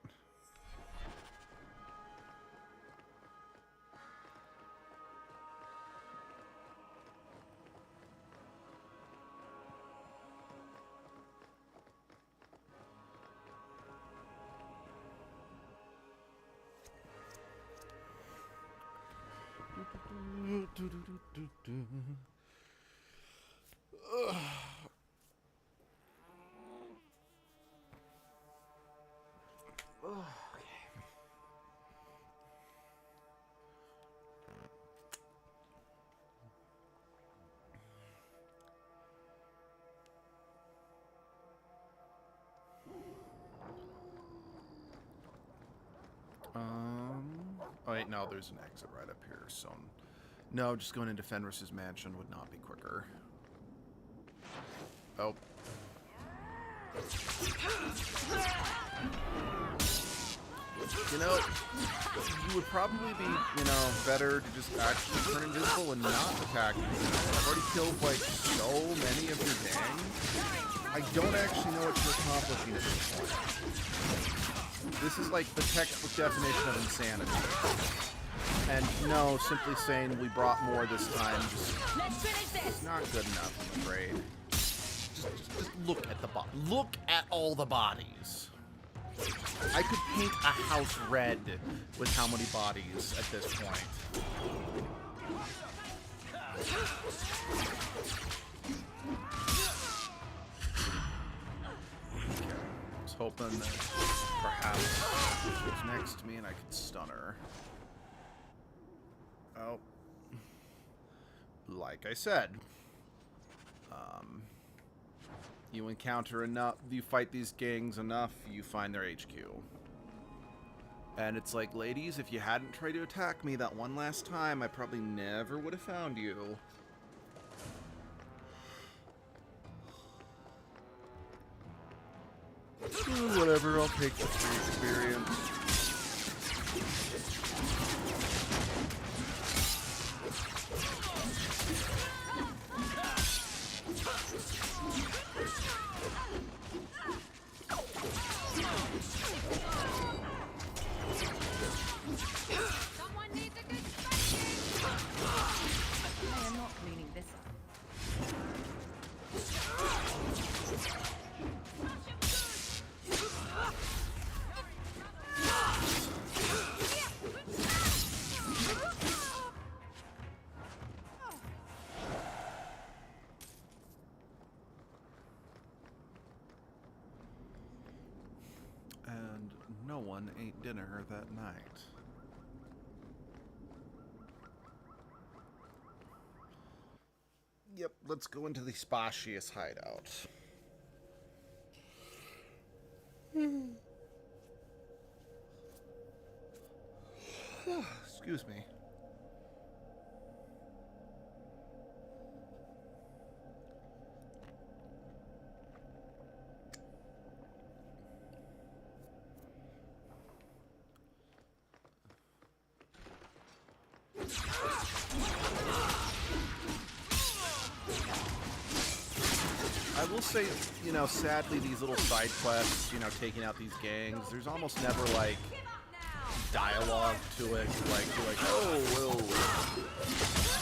Ugh. Oh wait, no, there's an exit right up here, so... No, just going into Fenris's mansion would not be quicker. Oh. You know, you would probably be, better to just actually turn invisible and not attack me. I've already killed, like, so many of your gang. I don't actually know what you're accomplishing at this point. This is like the textbook definition of insanity. And no, simply saying we brought more this time is not good enough, I'm afraid. Just look at the look at all the bodies. I could paint a house red with how many bodies at this point. Okay. I was hoping that perhaps she was next to me and I could stun her. Oh. Like I said. You encounter enough, you fight these gangs enough, you find their HQ. And it's like, ladies, if you hadn't tried to attack me that one last time, I probably never would have found you. Whatever, I'll take the free experience. And no one ate dinner that night. Yep, let's go into the Spashius hideout. Excuse me. I will say, you know, sadly, these little side quests, you know, taking out these gangs, there's almost never, like, dialogue to it. Like, you're like, oh, well,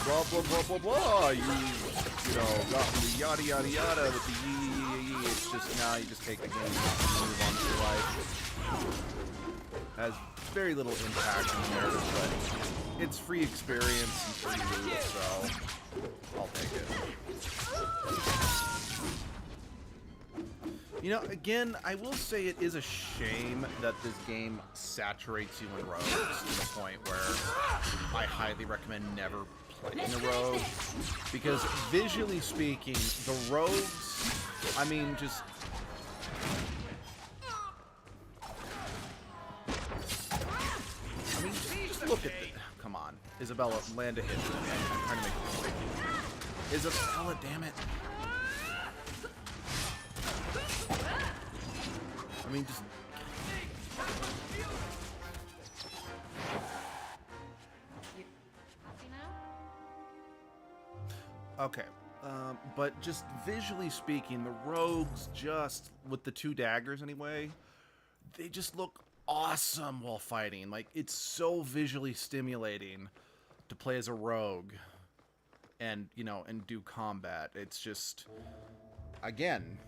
blah, blah, blah, blah, blah, you know, got me yada, yada, yada with the yee. It's just, now you just take the game and move on to your life. Has very little impact in the narrative, but it's free experience and free loot, so I'll take it. You know, again, I will say it is a shame that this game saturates you in rogues to the point where I highly recommend never playing a rogue. Because visually speaking, the rogues, I mean, just... I mean, just look at the... Come on. Isabella, land a hit. I'm trying to make this big. Isabella, damn it. I mean, just... Okay, but just visually speaking, the rogues just, with the 2 daggers anyway, they just look awesome while fighting. Like, it's so visually stimulating to play as a rogue and, you know, and do combat. It's just, again...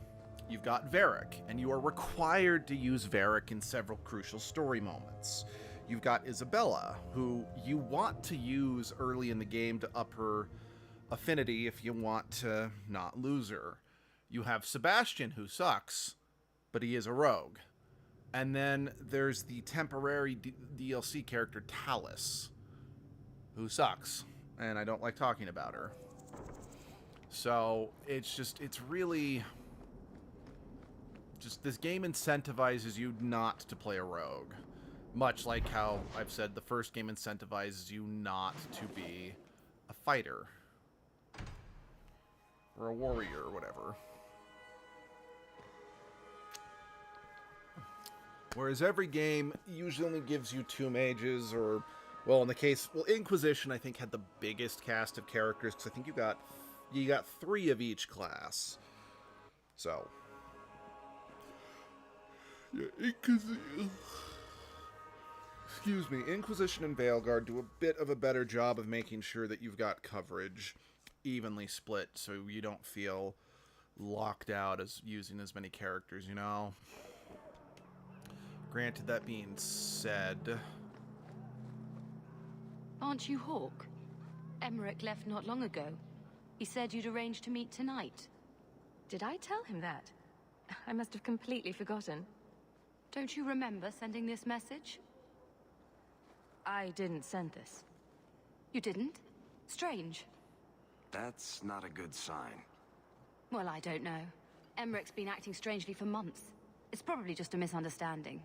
You've got Varric, and you are required to use Varric in several crucial story moments. You've got Isabella, who you want to use early in the game to up her affinity if you want to not lose her. You have Sebastian, who sucks, but he is a rogue. And then there's the temporary DLC character Talus, who sucks, and I don't like talking about her. So, it's just, it's really... Just this game incentivizes you not to play a rogue. Much like how I've said the first game incentivizes you not to be a fighter. Or a warrior, or whatever. Whereas every game usually only gives you 2 mages, or... Well, in the case... Well, Inquisition, I think, had the biggest cast of characters, because I think you got 3 of each class. So... Yeah, excuse me, Inquisition and Veilguard do a bit of a better job of making sure that you've got coverage evenly split, so you don't feel locked out as using as many characters, you know? Granted, that being said... Aren't you Hawk? Emmerich left not long ago. He said you'd arranged to meet tonight. Did I tell him that? I must have completely forgotten. Don't you remember sending this message? I didn't send this. You didn't? Strange. That's not a good sign. Well, I don't know. Emmerich's been acting strangely for months. It's probably just a misunderstanding.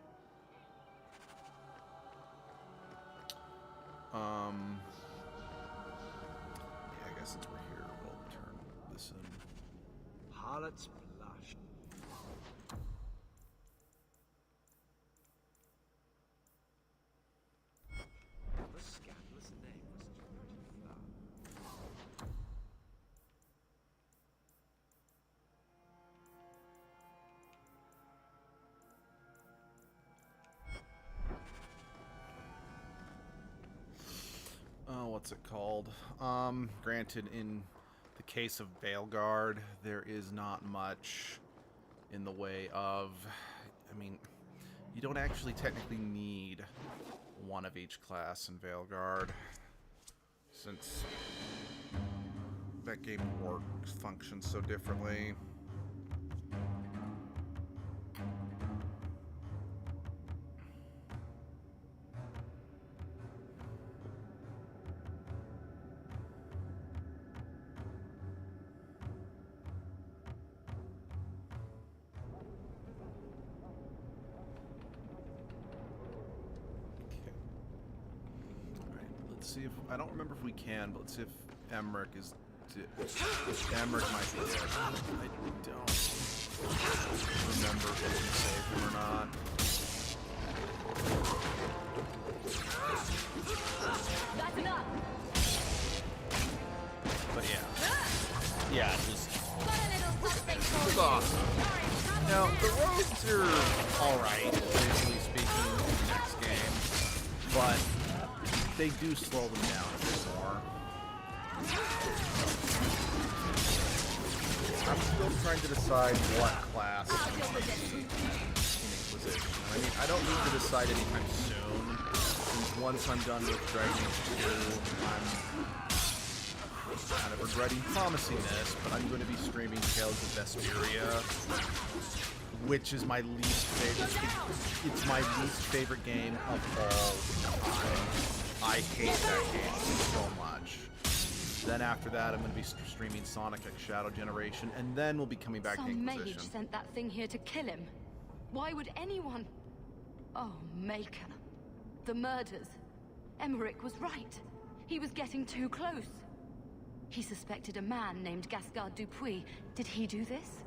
Yeah, I guess since we're here, we'll turn this in. Harlot's blush. The scandalous name was such a pretty flower. What's it called? Granted, in the case of Veilguard, there is not much in the way of... I mean, you don't actually technically need 1 of each class in Veilguard, since that game functions so differently. See if I don't remember if we can, but let's see if Emmerich is. Emmerich might be dead. I don't remember if we can save him or not. That's enough. sprites are alright, visually speaking, in the next game, but they do slow them down a bit more. I'm still trying to decide what class I'm going to be in Inquisition. I mean, I don't need to decide anytime soon, since once I'm done with Dragon Age 2, I'm kind of regretting promising this, but I'm going to be streaming Tales of Vesperia, which is my least favorite. It's my least favorite game of all time. I hate that game so much. Then after that, I'm going to be streaming Sonic X Shadow Generation, and then we'll be coming back to Some Inquisition. mage sent that thing here to kill him. Why would anyone... Oh, Maker. The murders. Emmerich was right. He was getting too close. He suspected a man named Gascard Dupuis. Did he do this?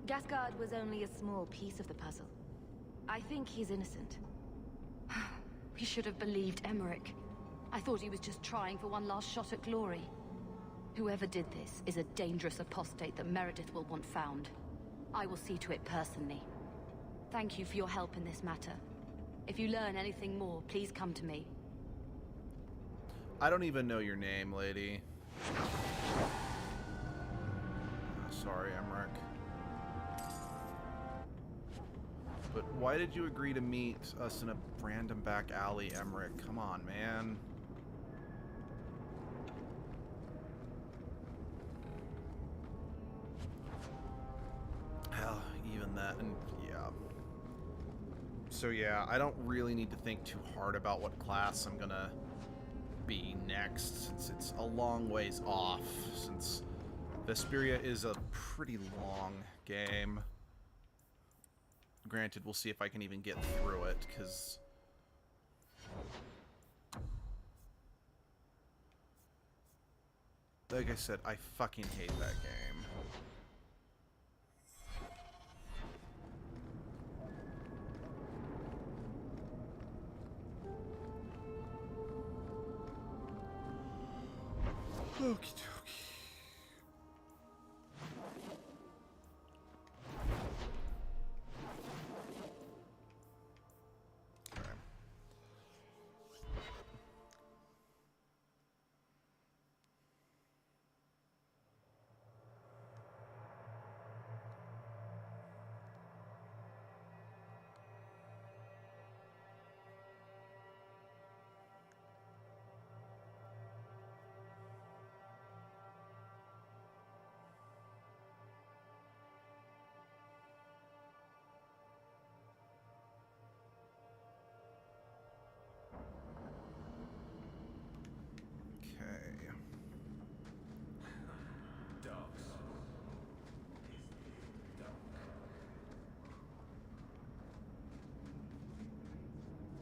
Gascard was only a small piece of the puzzle. I think he's innocent. We should have believed Emmerich. I thought he was just trying for one last shot at glory. Whoever did this is a dangerous apostate that Meredith will want found. I will see to it personally. Thank you for your help in this matter. If you learn anything more, please come to me. I don't even know your name, lady. Sorry, Emmerich. But why did you agree to meet us in a random back alley, Emmerich? Come on, man. Hell, even that, and yeah. So yeah, I don't really need to think too hard about what class I'm gonna be next, since it's a long ways off, since Vesperia is a pretty long game. Granted, we'll see if I can even get through it, because... like I said, I fucking hate that game. Okie dokie.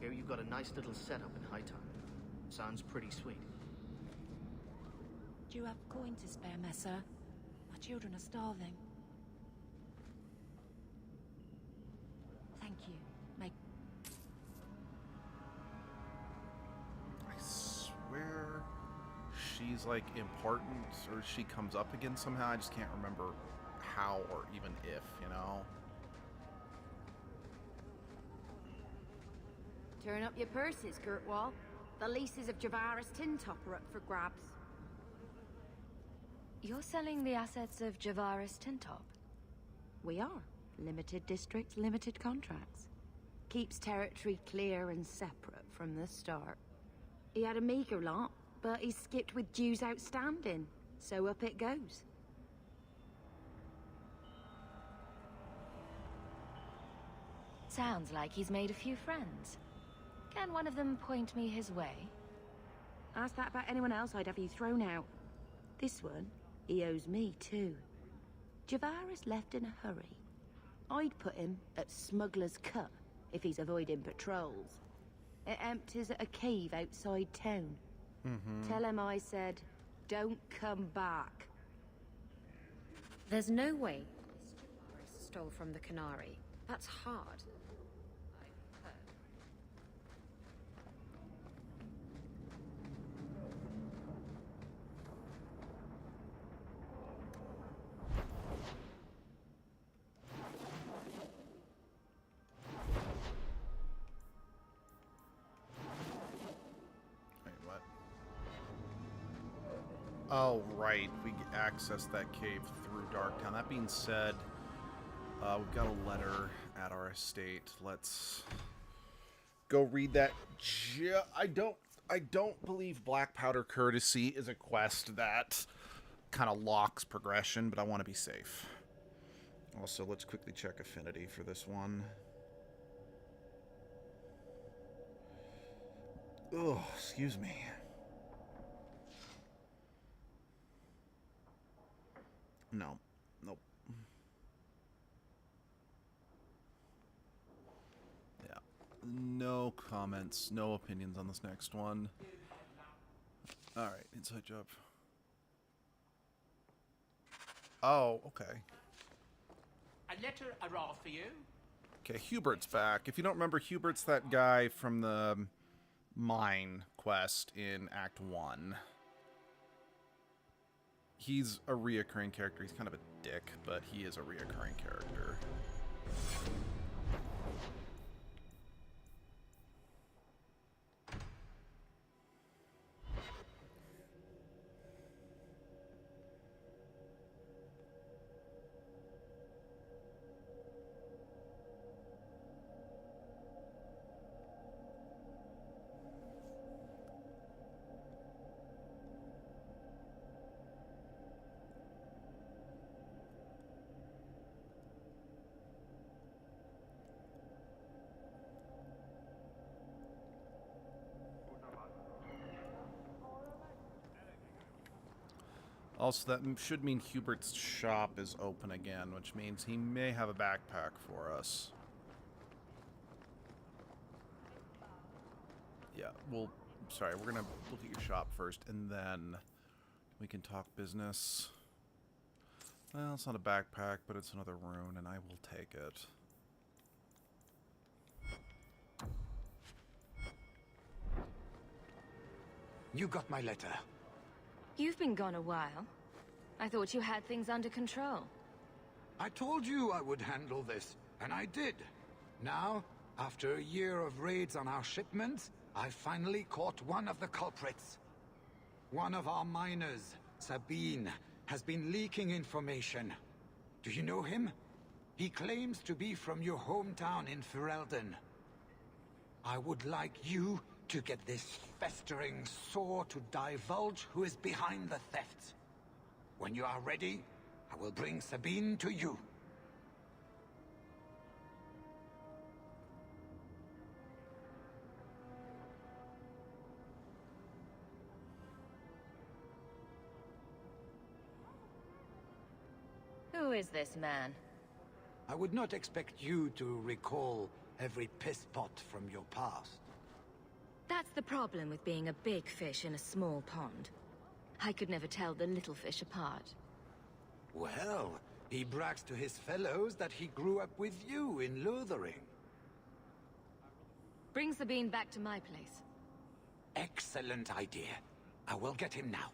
Here you've got a nice little setup in Hightown. Sounds pretty sweet. Do you have coin to spare, Messer? My children are starving. Thank you. Make... I swear she's like important, or she comes up again somehow. I just can't remember how or even if, you know? Turn up your purses, Kurtwall. The leases of Javaris Tintop are up for grabs. You're selling the assets of Javaris Tintop? We are. Limited districts, limited contracts. Keeps territory clear and separate from the start. He had a meager lot, but he skipped with dues outstanding. So up it goes. Sounds like he's made a few friends. Can one of them point me his way? Ask that about anyone else, I'd have you thrown out. This one, he owes me too. Javaris left in a hurry. I'd put him at Smuggler's Cut if he's avoiding patrols. It empties at a cave outside town. Tell him I said, don't come back. There's no way Javaris stole from the Canary. That's hard. Oh, right. We accessed that cave through Darktown. That being said, we've got a letter at our estate. Let's go read that. I don't believe Black Powder Courtesy is a quest that kind of locks progression, but I want to be safe. Also, let's quickly check affinity for this one. Oh, excuse me. No. Nope. Yeah. No comments, no opinions on this next one. Alright, inside job. Oh, okay. A letter arrived for you. Okay, Hubert's back. If you don't remember, Hubert's that guy from the mine quest in Act 1. He's a reoccurring character. He's kind of a dick, but he is a reoccurring character. Also, that should mean Hubert's shop is open again, which means he may have a backpack for us. Yeah, well, sorry, we're gonna look at your shop first, and then we can talk business. Well, it's not a backpack, but it's another rune, and I will take it. You got my letter. You've been gone a while. I thought you had things under control. I told you I would handle this, and I did. Now, after a year of raids on our shipments, I finally caught one of the culprits. One of our miners, Sabine, has been leaking information. Do you know him? He claims to be from your hometown in Ferelden. I would like you to get this festering sore to divulge who is behind the thefts. When you are ready, I will bring Sabine to you. Who is this man? I would not expect you to recall every piss pot from your past. That's the problem with being a big fish in a small pond. I could never tell the little fish apart. Well, he brags to his fellows that he grew up with you in Lothering. Bring Sabine back to my place. Excellent idea. I will get him now.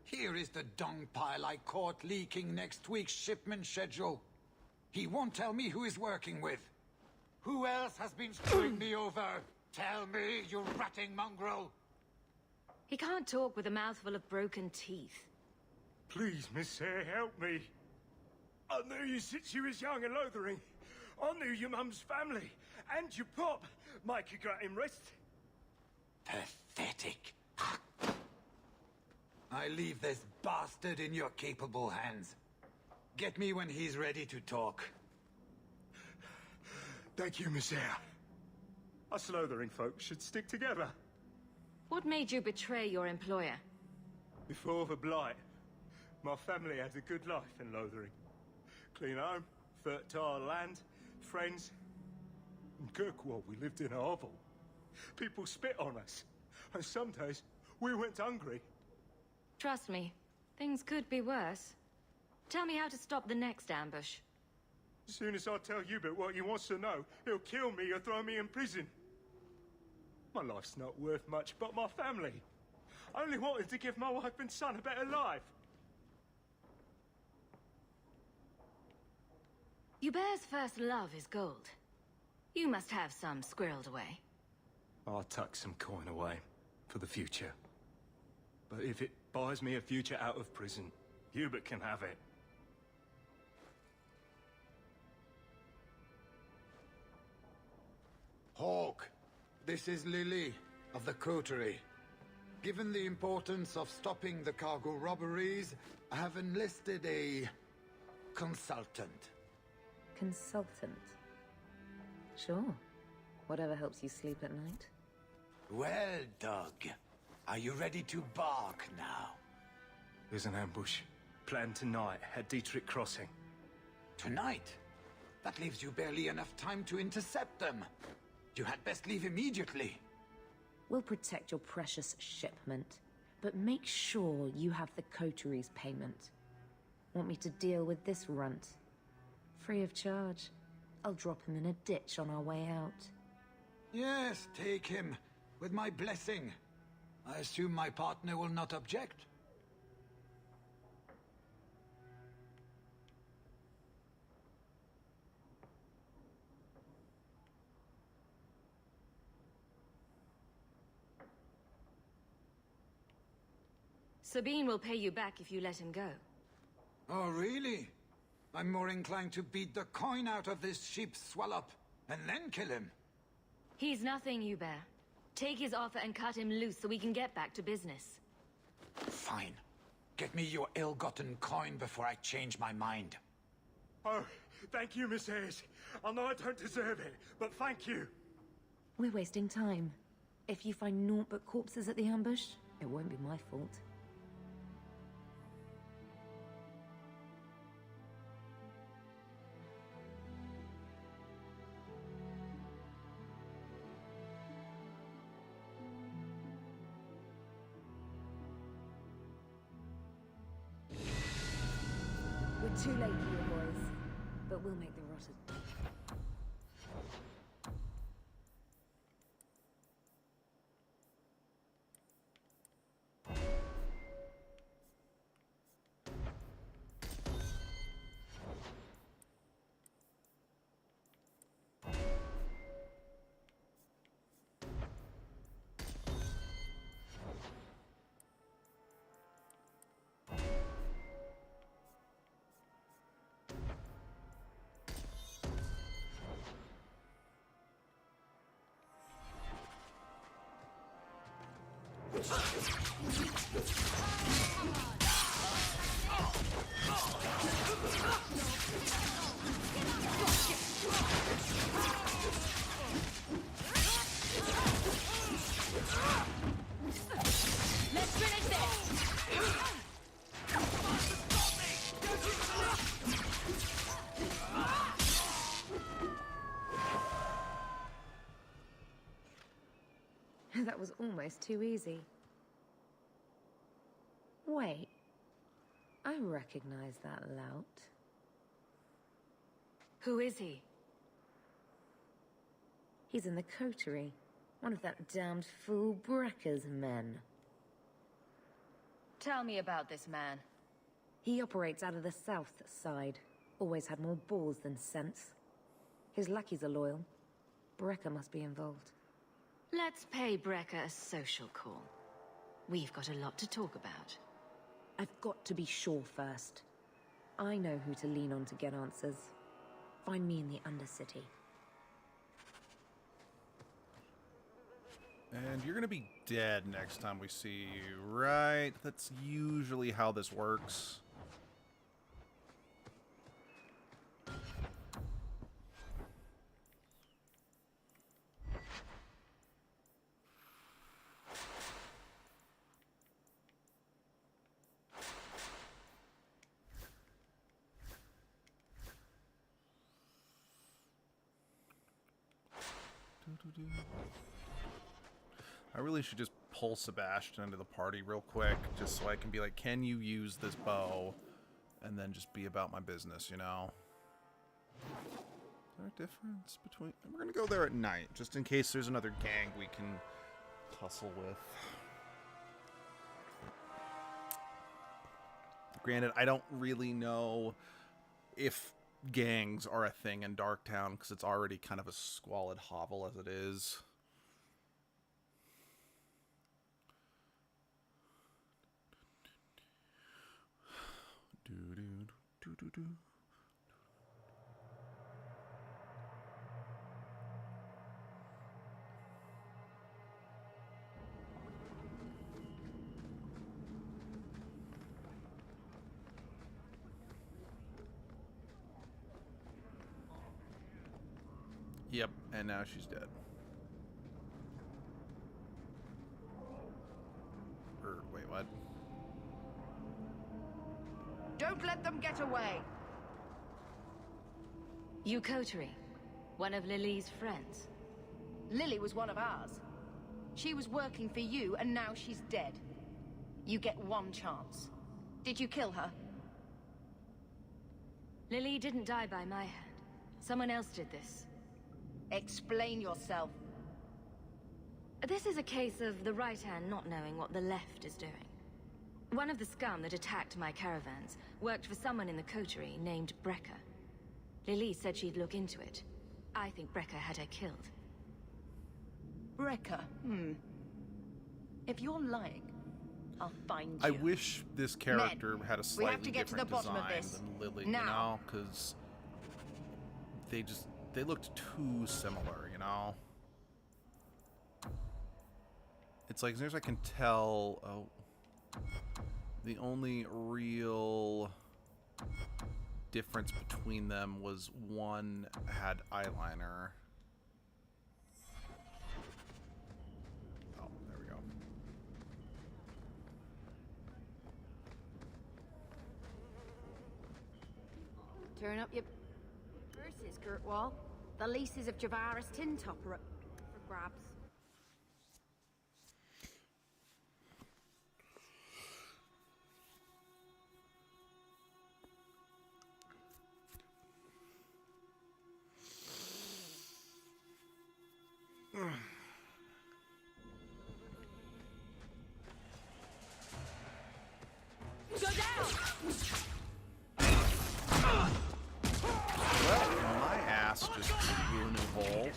Here is the dung pile I caught leaking next week's shipment schedule. He won't tell me who he's working with. Who else has been screwing me over? Tell me, you ratting mongrel! He can't talk with a mouthful of broken teeth. Please, Miss Sayre, help me. I knew you since you was young and Lothering. I knew your mum's family, and your pop. Mike, you got him rest. Pathetic. I leave this bastard in your capable hands. Get me when he's ready to talk. Thank you, Miss Sayre. Us Lothering folks should stick together. What made you betray your employer? Before the Blight, my family had a good life in Lothering. Clean home, fertile land, friends. In Kirkwall, we lived in a hovel. People spit on us, and some days we went hungry. Trust me, things could be worse. Tell me how to stop the next ambush. As soon as I tell Hubert what he wants to know, he'll kill me or throw me in prison. My life's not worth much but my family. I only wanted to give my wife and son a better life. Hubert's first love is gold. You must have some squirreled away. I'll tuck some coin away for the future. But if it buys me a future out of prison, Hubert can have it. Hawk, this is Lily of the Coterie. Given the importance of stopping the cargo robberies, I have enlisted a consultant. Consultant? Sure. Whatever helps you sleep at night. Well, Doug, are you ready to bark now? There's an ambush planned tonight at Dietrich Crossing. Tonight? That leaves you barely enough time to intercept them. You had best leave immediately. We'll protect your precious shipment, but make sure you have the coterie's payment. Want me to deal with this runt? Free of charge. I'll drop him in a ditch on our way out. Yes, take him, with my blessing. I assume my partner will not object? Sabine will pay you back if you let him go. Oh, really? I'm more inclined to beat the coin out of this sheep swallow-up, and then kill him. He's nothing, Hubert. Take his offer and cut him loose so we can get back to business. Fine. Get me your ill-gotten coin before I change my mind. Oh, thank you, Miss Ayres. I know I don't deserve it, but thank you. We're wasting time. If you find naught but corpses at the ambush, it won't be my fault. We're too late for you boys, but we'll make the rotters. Let's finish this! That was almost too easy. Wait. I recognize that lout. Who is he? He's in the coterie. One of that damned fool Brecker's men. Tell me about this man. He operates out of the south side. Always had more balls than sense. His lackeys are loyal. Brecker must be involved. Let's pay Brecker a social call. We've got a lot to talk about. I've got to be sure first. I know who to lean on to get answers. Find me in the Undercity. And you're gonna be dead next time we see you, right? That's usually how this works. I really should just pull Sebastian into the party real quick, just so I can be like, can you use this bow? And then just be about my business, you know? Is there a difference between... We're gonna go there at night, just in case there's another gang we can tussle with. Granted, I don't really know if gangs are a thing in Darktown because it's already kind of a squalid hovel as it is. Yep, and now she's dead. Wait, what? Don't let them get away! You Coterie, one of Lily's friends. Lily was one of ours. She was working for you, and now she's dead. You get one chance. Did you kill her? Lily didn't die by my hand. Someone else did this. Explain yourself. This is a case of the right hand not knowing what the left is doing. One of the scum that attacked my caravans worked for someone in the coterie named Brecker. Lily said she'd look into it. I think Brecker had her killed. Brecker? If you're lying, I'll find you. I wish this character had a slightly different design than Lily, now. you know, because they looked too similar, you know. It's like, as near as I can tell, the only real difference between them was one had eyeliner. Oh, there we go. Turn up your purses, Kurtwall. The leases of Javaris Tin Top are up for grabs. Go down! Well, my ass just blew a new hole.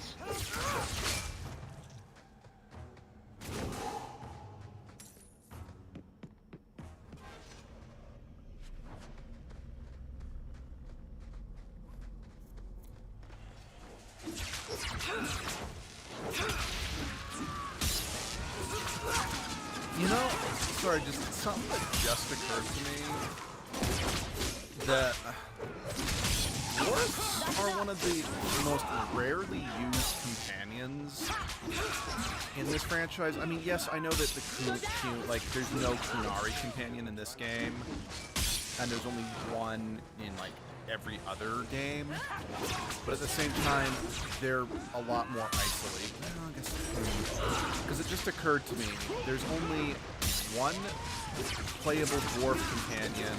You know, sorry, just something that just occurred to me, that dwarves are one of the most rarely used companions in this franchise. I mean, yes, I know that there's no Kunari companion in this game, and there's only one in, like, every other game, but at the same time, they're a lot more isolated. Well, I guess, because it just occurred to me, there's only one playable dwarf companion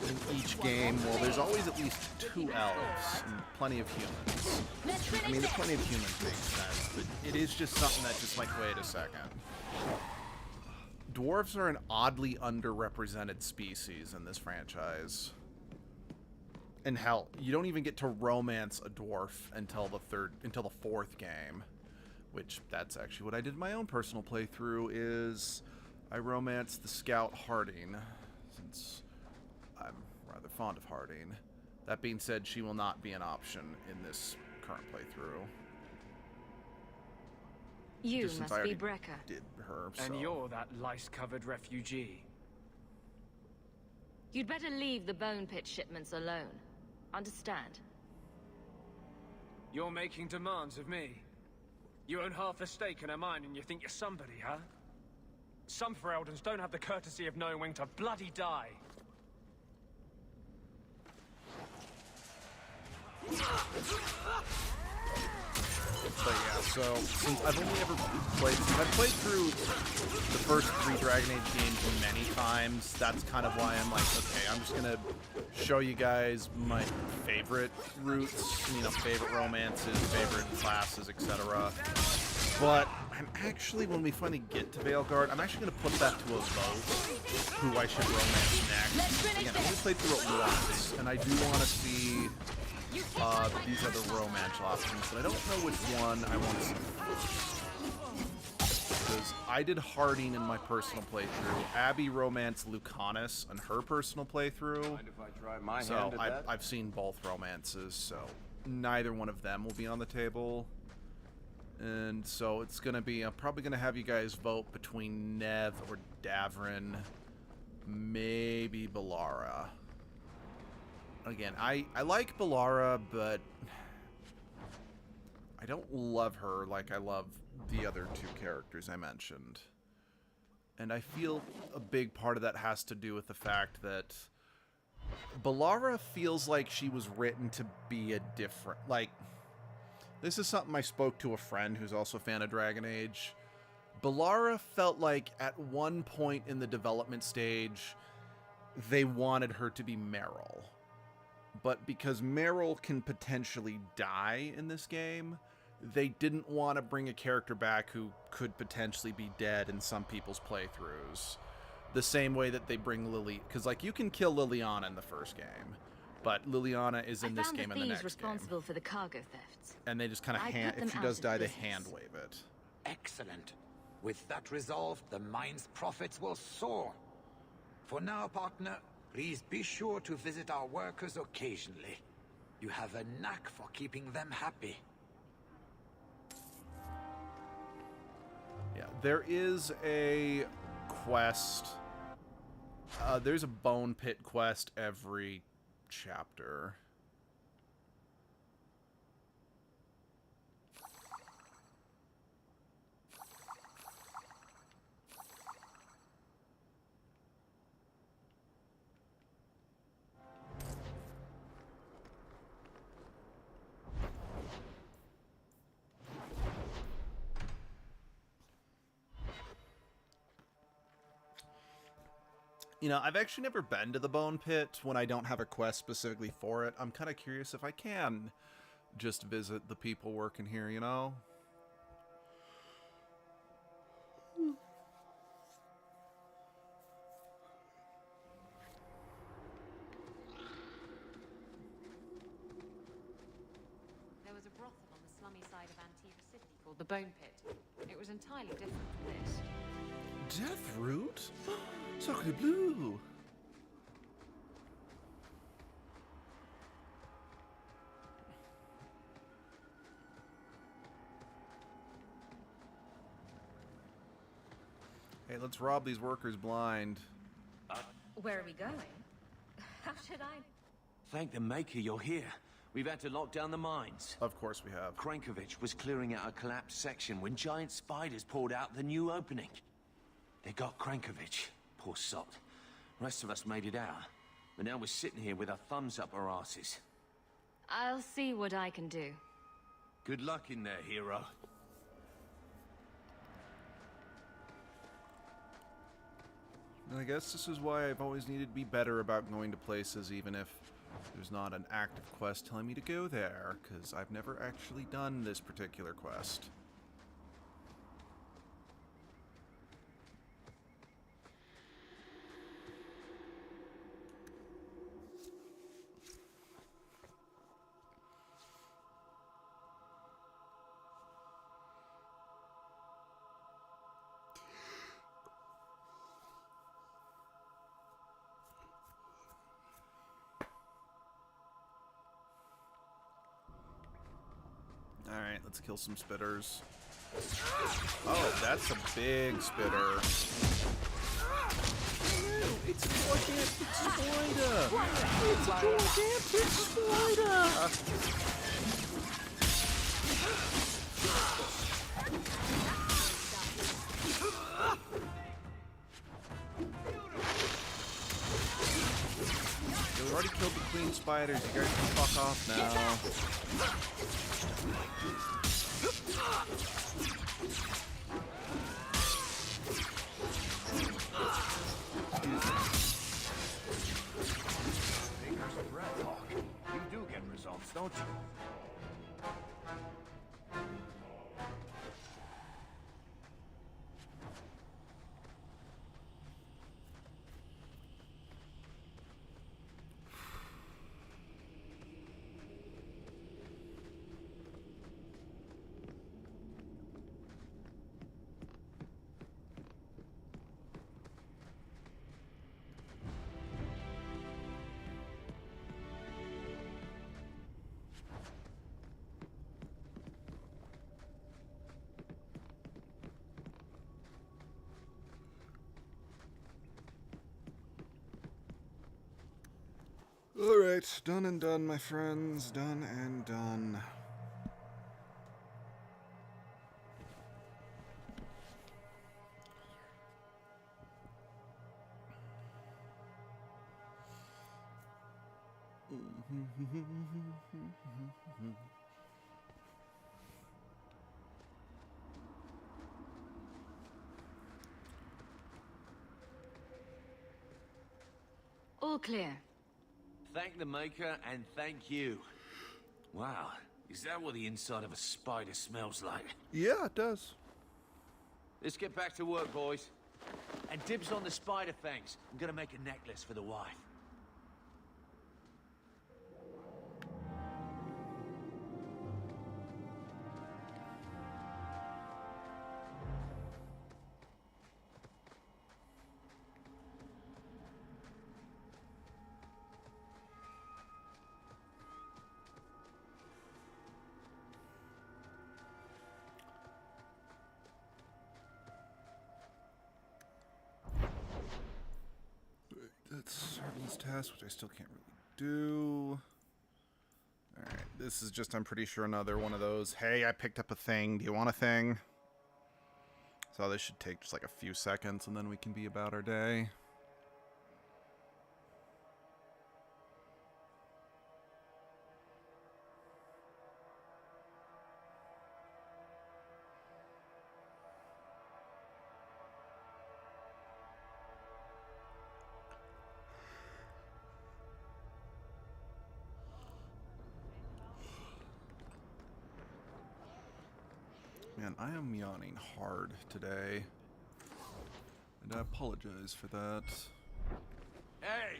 in each game. Well, there's always at least 2 elves and plenty of humans. I mean, the plenty of humans makes sense, but it is just something that just like, wait a second. Dwarves are an oddly underrepresented species in this franchise. And hell, you don't even get to romance a dwarf until the 4th game, which that's actually what I did in my own personal playthrough. Is I romanced the scout Harding, since I'm rather fond of Harding. That being said, she will not be an option in this current playthrough. You Just since must I be already Brecker. did her, so. And you're that lice-covered refugee. You'd better leave the bone pit shipments alone. Understand? You're making demands of me. You own half a stake in a mine and you think you're somebody, huh? Some Fereldans don't have the courtesy of knowing when to bloody die. But yeah, so since I've only ever I've played through the first 3 Dragon Age games many times, that's kind of why I'm like, okay, I'm just gonna show you guys my favorite routes, you know, favorite romances, favorite classes, etc. But I'm actually, when we finally get to Veilguard, I'm actually going to put that to a vote, who I should romance next. Again, I've only played through it once, and I do want to see these other romance options, but I don't know which one I want to see first. Because I did Harding in my personal playthrough, Abby romanced Lucanus in her personal playthrough, Mind if I try my so hand at that? I've seen both romances, so neither one of them will be on the table. And so it's going to be, I'm probably going to have you guys vote between Nev or Davrin, maybe Ballara. Again, I like Ballara, but I don't love her like I love the other two characters I mentioned. And I feel a big part of that has to do with the fact that Ballara feels like she was written to be a different, like, this is something I spoke to a friend who's also a fan of Dragon Age. Ballara felt like at one point in the development stage, they wanted her to be Meryl. But because Meryl can potentially die in this game, they didn't want to bring a character back who could potentially be dead in some people's playthroughs. The same way that they bring Lily, because like you can kill Liliana in the first game, but Liliana is in this game and the next responsible game. for the cargo thefts. And they just kind of hand, if she does die, they hand wave it. Excellent. With that resolved, the mine's profits will soar. For now, partner, please be sure to visit our workers occasionally. You have a knack for keeping them happy. Yeah, there is a quest. There's a bone pit quest every chapter. You know, I've actually never been to the Bone Pit when I don't have a quest specifically for it. I'm kind of curious if I can just visit the people working here, you know? There was a brothel on the slummy side of Antifa City called the Bone Pit. It was entirely different from this. Deathroot? Sacre bleu! Hey, let's rob these workers blind. Where are we going? How should I? Thank the Maker you're here. We've had to lock down the mines. Of course we have. Krankovich was clearing out a collapsed section when giant spiders poured out the new opening. They got Krankovich. Poor sod. Rest of us made it out. But now we're sitting here with our thumbs up our asses. I'll see what I can do. Good luck in there, hero. And I guess this is why I've always needed to be better about going to places, even if there's not an active quest telling me to go there, because I've never actually done this particular quest. Alright, let's kill some spitters. Oh, that's a big spitter. It's a gigantic spider! It's a gigantic spider! We already killed the queen spiders. You guys can fuck off now. Fingers of Red Hawk. You do get results, don't you? Alright, done and done, my friends. Done and done. All clear. Thank the Maker and thank you. Wow, is that what the inside of a spider smells like? Yeah, it does. Let's get back to work, boys. And dibs on the spider fangs. I'm gonna make a necklace for the wife. That's Harden's task, which I still can't really do. Alright, this is just, I'm pretty sure, another one of those, hey, I picked up a thing, do you want a thing? So this should take just like a few seconds, and then we can be about our day. Man, I am yawning hard today, and I apologize for that. Hey!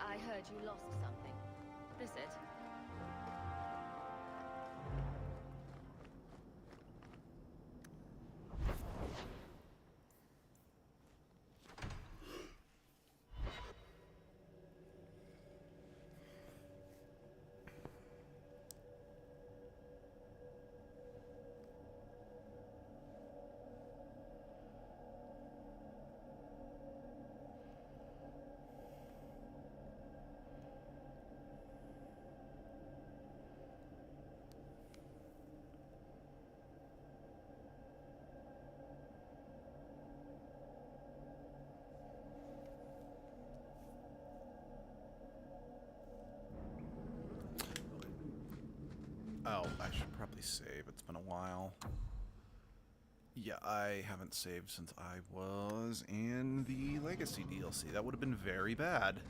I heard you lost something. This it? Oh, I should probably save. It's been a while. Yeah, I haven't saved since I was in the Legacy DLC. That would have been very bad.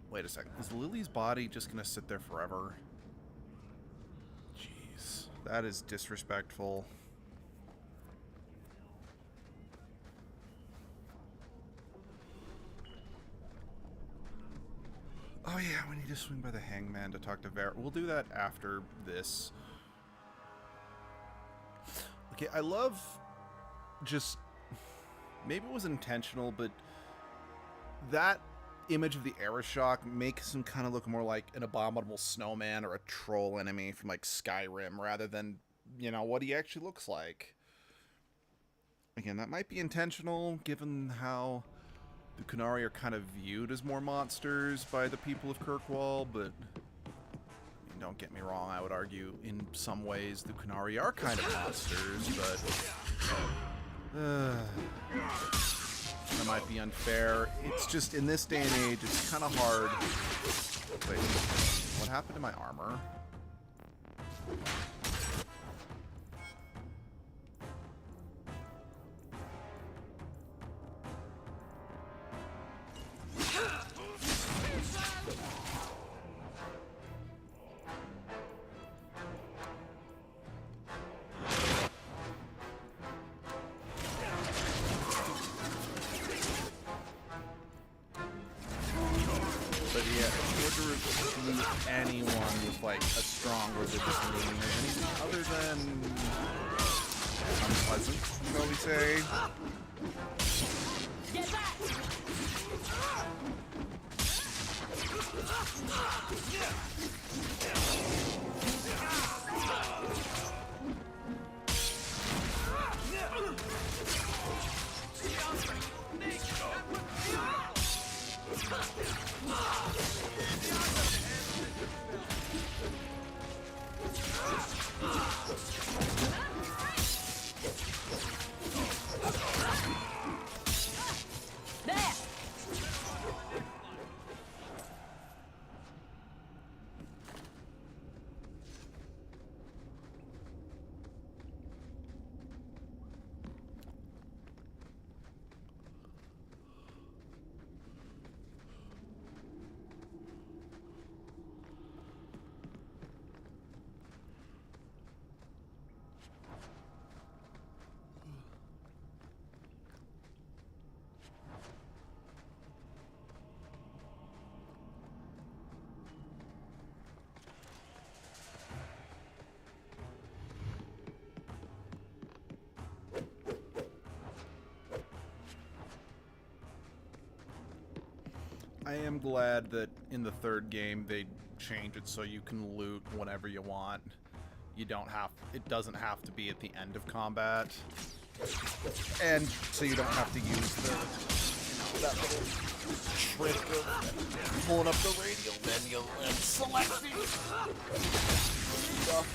Wait a second. Is Lily's body just going to sit there forever? Jeez. That is disrespectful. Oh yeah, we need to swing by the Hangman to talk to Vera. We'll do that after this. Okay, I love just... Maybe it was intentional, but that image of the Aeroshock makes him kind of look more like an abominable snowman or a troll enemy from, like, Skyrim, rather than, you know, what he actually looks like. Again, that might be intentional, given how the Qunari are kind of viewed as more monsters by the people of Kirkwall, but don't get me wrong, I would argue in some ways the Qunari are kind of monsters, but that might be unfair. It's just, in this day and age, it's kind of hard. Wait, what happened to my armor? But yeah, in order to anyone with like a strong religious leaning or anything other than unpleasant, shall we say. Get back! I am glad that in the third game they changed it so you can loot whenever you want. You don't have, it doesn't have to be at the end of combat. And so you don't have to use the, that little trick of pulling up the radial menu and selecting stuff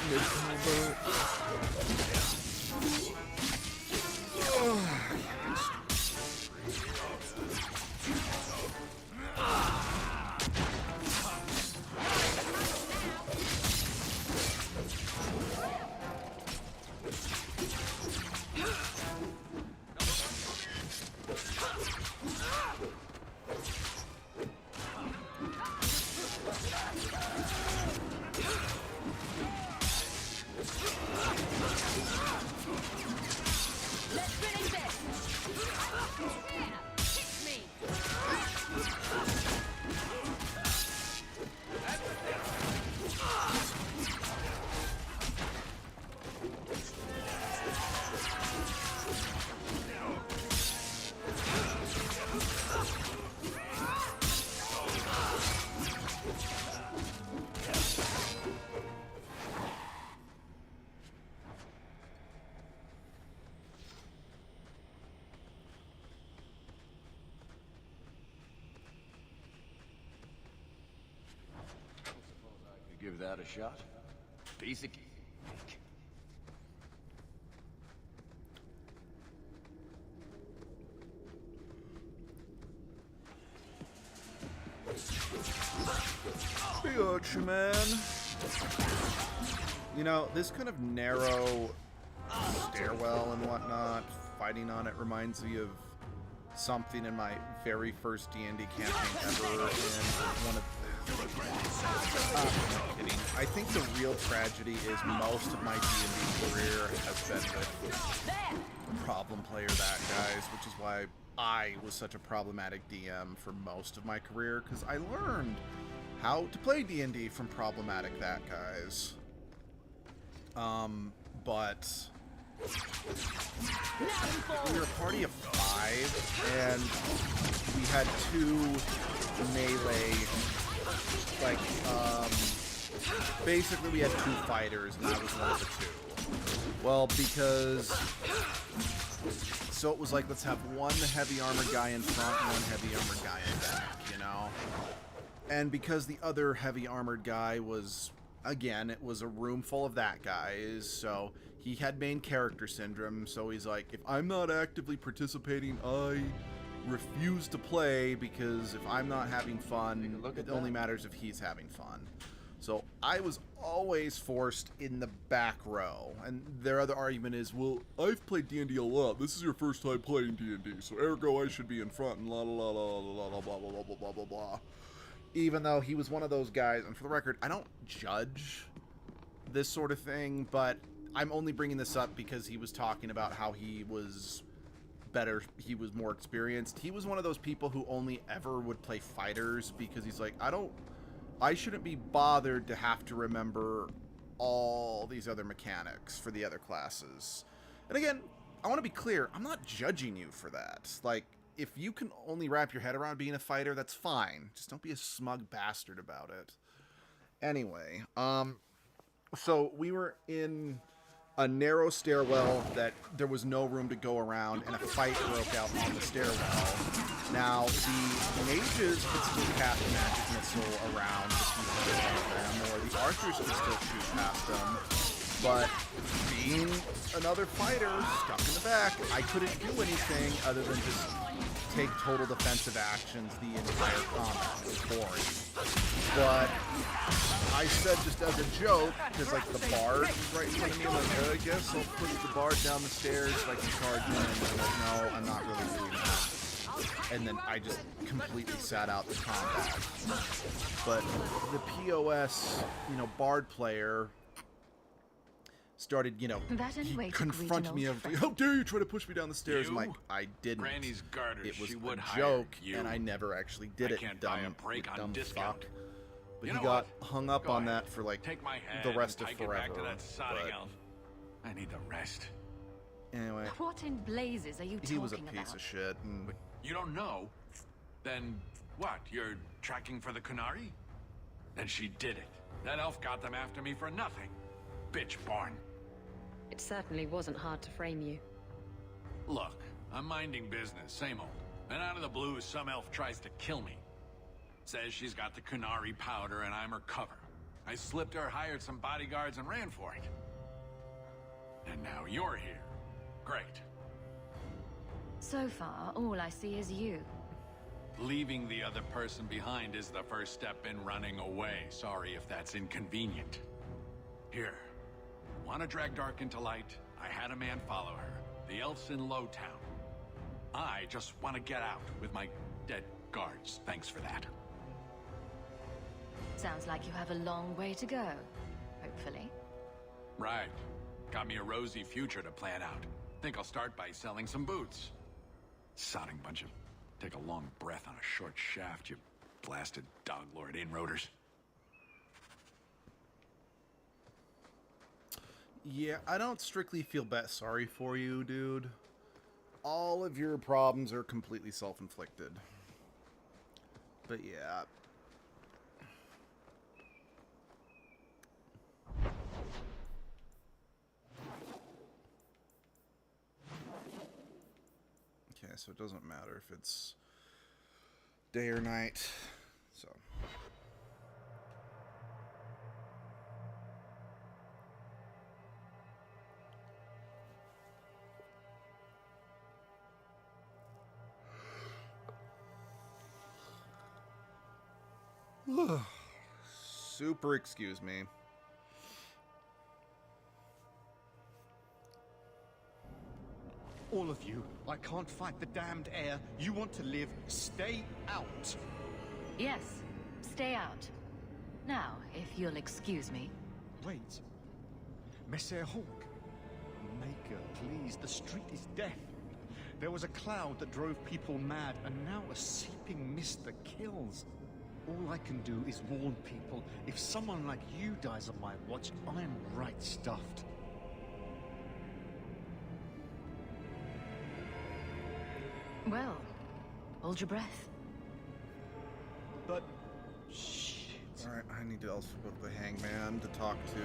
Give that a shot. Piece of cake. Gotcha, man. You know, this kind of narrow stairwell and whatnot, fighting on it reminds me of something in my very first D&D campaign ever, and one of I'm kidding. I think the real tragedy is most of my D&D career has been with problem player that guys, which is why I was such a problematic DM for most of my career, because I learned how to play D&D from problematic that guys. But we were a party of 5, and we had 2 melee, like, basically we had 2 fighters, and I was one of the 2. Well, because, so it was like, let's have 1 heavy armored guy in front, 1 heavy armored guy in back, you know? And because the other heavy armored guy was, again, it was a room full of that guys, so he had main character syndrome, so he's like, if I'm not actively participating, I refuse to play, because if I'm not having fun, it only matters if he's having fun. So I was always forced in the back row, and their other argument is, well, I've played D&D a lot, this is your first time playing D&D, so ergo I should be in front, and la la la la la la blah blah blah blah blah blah blah. Even though he was one of those guys, and for the record, I don't judge this sort of thing, but I'm only bringing this up because he was talking about how he was better, he was more experienced. He was one of those people who only ever would play fighters because he's like, I don't I shouldn't be bothered to have to remember all these other mechanics for the other classes. And again, I want to be clear, I'm not judging you for that. Like, if you can only wrap your head around being a fighter, that's fine. Just don't be a smug bastard about it. Anyway, so we were in a narrow stairwell that there was no room to go around, and a fight broke out on the stairwell. Now, the mages could still cast magic missile around to keep them, or the archers could still shoot past them, but being another fighter stuck in the back, I couldn't do anything other than just take total defensive actions the entire combat. It was boring. But I said, just as a joke, because like the bard was right in front of me, I'm like, I guess I'll push the bard down the stairs so I can charge in, and they're like, no, I'm not really doing that. And then I just completely sat out the combat. But the POS, bard player started, he confronted me of, how dare you try to push me down the stairs? I'm like, I didn't. Granny's garters, it was she would a joke, hire you. and I never actually did it. Can't buy a break on discount. Fuck. But You he know got what? hung up Go on ahead. that for like Take my hand the rest and of take it back forever. to that sodding but elf. I need the rest. anyway, What in blazes are you he was a talking piece about? of shit. And You don't know? Then what? You're tracking for the Kunari? Then she did it. That elf got them after me for nothing. Bitch born. It certainly wasn't hard to frame you. Look, I'm minding business, same old. And out of the blue, some elf tries to kill me. Says she's got the Kunari powder and I'm her cover. I slipped her, hired some bodyguards, and ran for it. And now you're here. Great. So far, all I see is you. Leaving the other person behind is the first step in running away. Sorry if that's inconvenient. Here. Want to drag Dark into light? I had a man follow her. The elf's in Lowtown. I just want to get out with my dead guards. Thanks for that. Sounds like you have a long way to go, hopefully. Right. Got me a rosy future to plan out. Think I'll start by selling some boots. Sodding bunch of... Take a long breath on a short shaft, you blasted dog lord inroaders. yeah, I don't strictly feel sorry for you, dude. All of your problems are completely self-inflicted. But yeah. Okay, so it doesn't matter if it's day or night. So. Super excuse me. All of you, I can't fight the damned air. You want to live, stay out. Yes, stay out. Now, if you'll excuse me. Wait. Messer Hawk. Maker, please, the street is death. There was a cloud that drove people mad, and now a seeping mist that kills. All I can do is warn people. If someone like you dies on my watch, I am right stuffed. Well, hold your breath. But... shit. Alright, I need to also go to the hangman to talk to...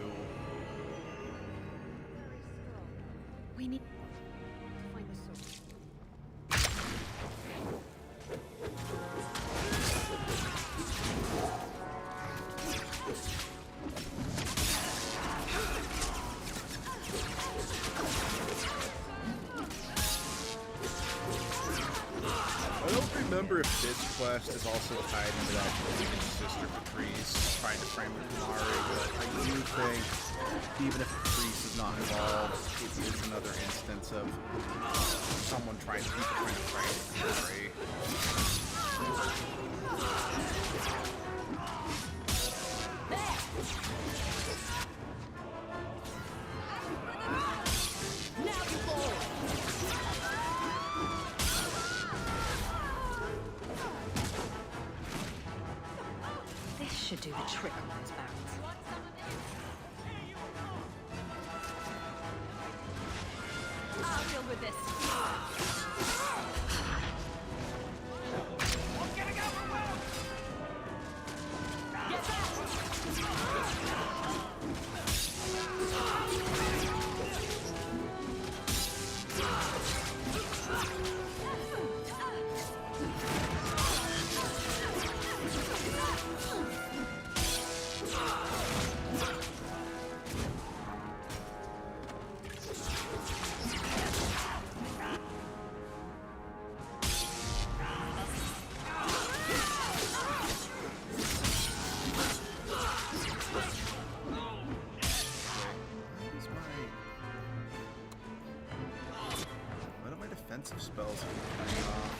We need to find the source. I don't remember if this quest is also tied into that sister Patrice trying to frame the Kunari, but I do think even if Patrice is not involved, it is another instance of someone trying to frame the Kunari. This should do the trick on those barrels. I'll deal with this. None of my defensive spells are paying off.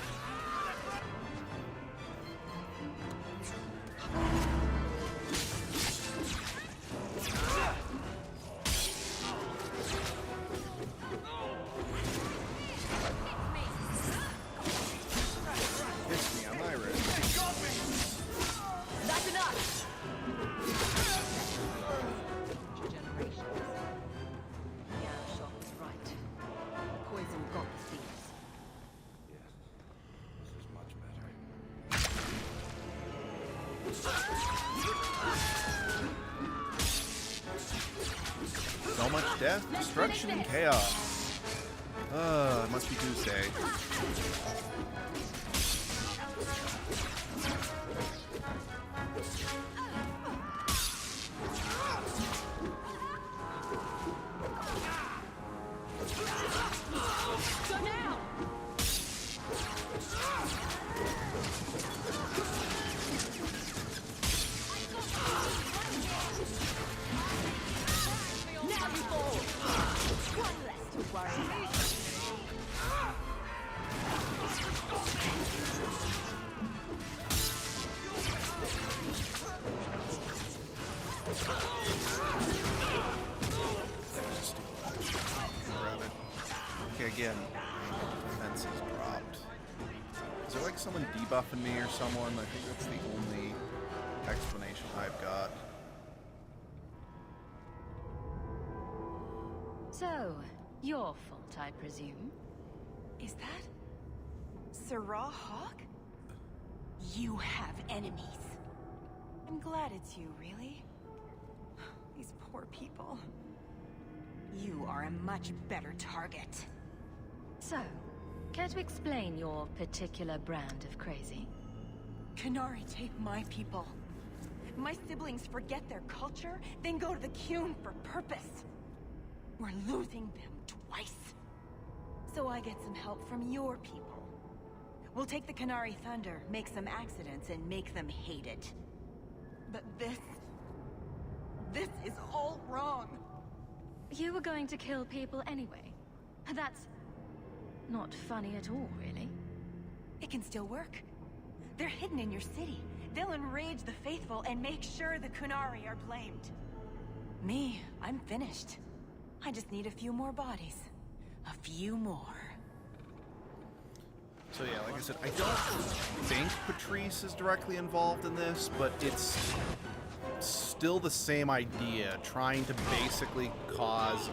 Hits me on my wrist. That's enough! Yeah, Shot was right. Poison got the thieves. This is much better. So much death, destruction, and chaos. It must be Tuesday. Go now! Now you fall! One less to worry about. Okay, again, defense is dropped. Is there like someone debuffing me or someone? I think that's the only explanation I've got. So, your fault, I presume? Is that Sirrah Hawk? You have enemies. I'm glad it's you, really. These poor people. You are a much better target. So, care to explain your particular brand of crazy? Qunari take my people. My siblings forget their culture, then go to the Qun for purpose. We're losing them twice. So I get some help from your people. We'll take the Qunari Thunder, make some accidents, and make them hate it. But this is all wrong. You were going to kill people anyway. That's not funny at all, really. It can still work. They're hidden in your city. They'll enrage the faithful and make sure the Qunari are blamed. Me, I'm finished. I just need a few more bodies. A few more. So yeah, like I said, I don't think Patrice is directly involved in this, but it's still the same idea, trying to basically cause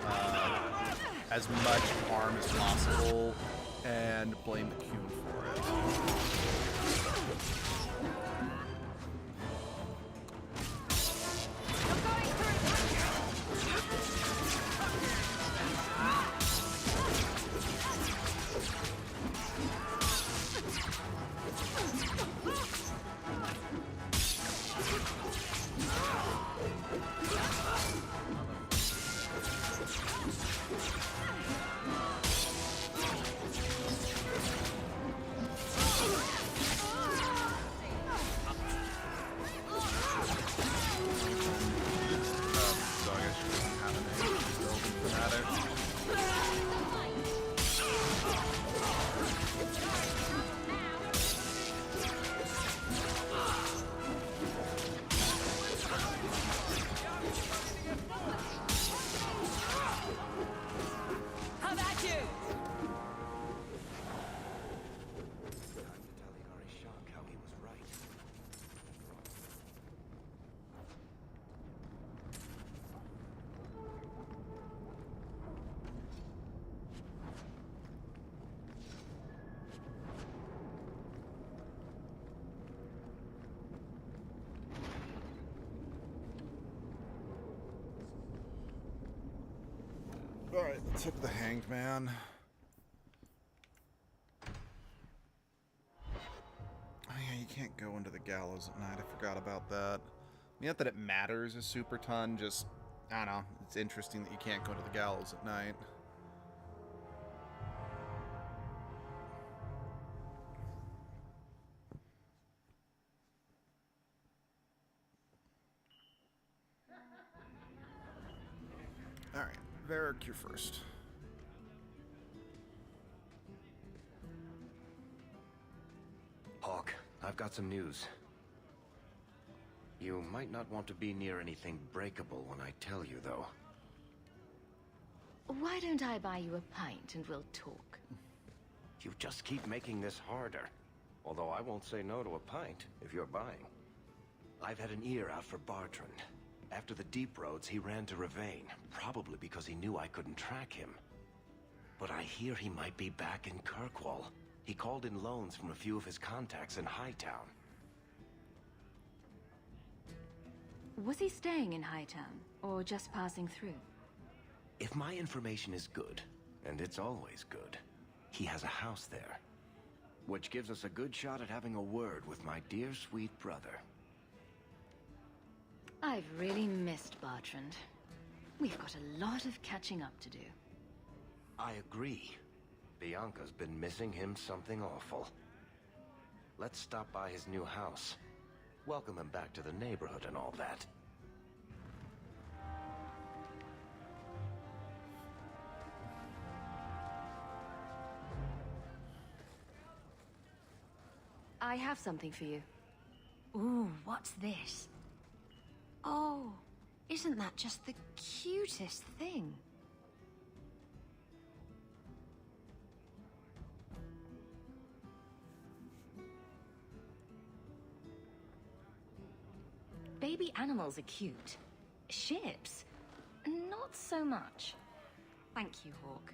as much harm as possible and blame the Qun for it. Alright, let's hit the Hanged Man. Oh yeah, you can't go into the gallows at night. I forgot about that. Not that it matters a super ton, just, I don't know, it's interesting that you can't go to the gallows at night. Alright, Varric, you're first. Hawk, I've got some news. You might not want to be near anything breakable when I tell you, though. Why don't I buy you a pint and we'll talk? You just keep making this harder. Although I won't say no to a pint, if you're buying. I've had an ear out for Bartrand. After the Deep Roads, he ran to Ravane, probably because he knew I couldn't track him. But I hear he might be back in Kirkwall. He called in loans from a few of his contacts in Hightown. Was he staying in Hightown, or just passing through? If my information is good, and it's always good, he has a house there. Which gives us a good shot at having a word with my dear sweet brother. I've really missed Bartrand. We've got a lot of catching up to do. I agree. Bianca's been missing him something awful. Let's stop by his new house. Welcome him back to the neighborhood and all that. I have something for you. Ooh, what's this? Oh, isn't that just the cutest thing? Baby animals are cute. Ships, not so much. Thank you, Hawk.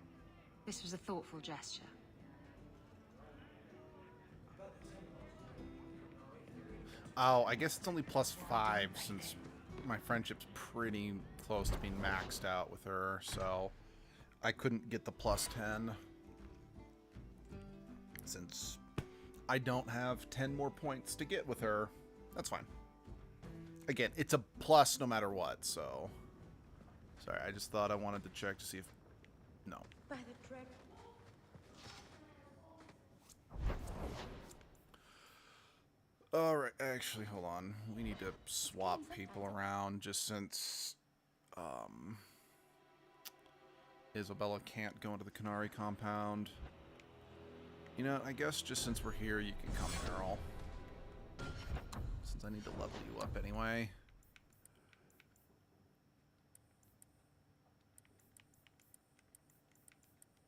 This was a thoughtful gesture. Oh, I guess it's only +5 since my friendship's pretty close to being maxed out with her, so I couldn't get the +10 since I don't have 10 more points to get with her. That's fine. Again, it's a plus no matter what, so... Sorry, I just thought I wanted to check to see if... No. By the trek. Alright, actually, hold on. We need to swap people around just since... Isabella can't go into the Canary compound. You know, I guess just since we're here, you can come, Meryl. Since I need to level you up anyway.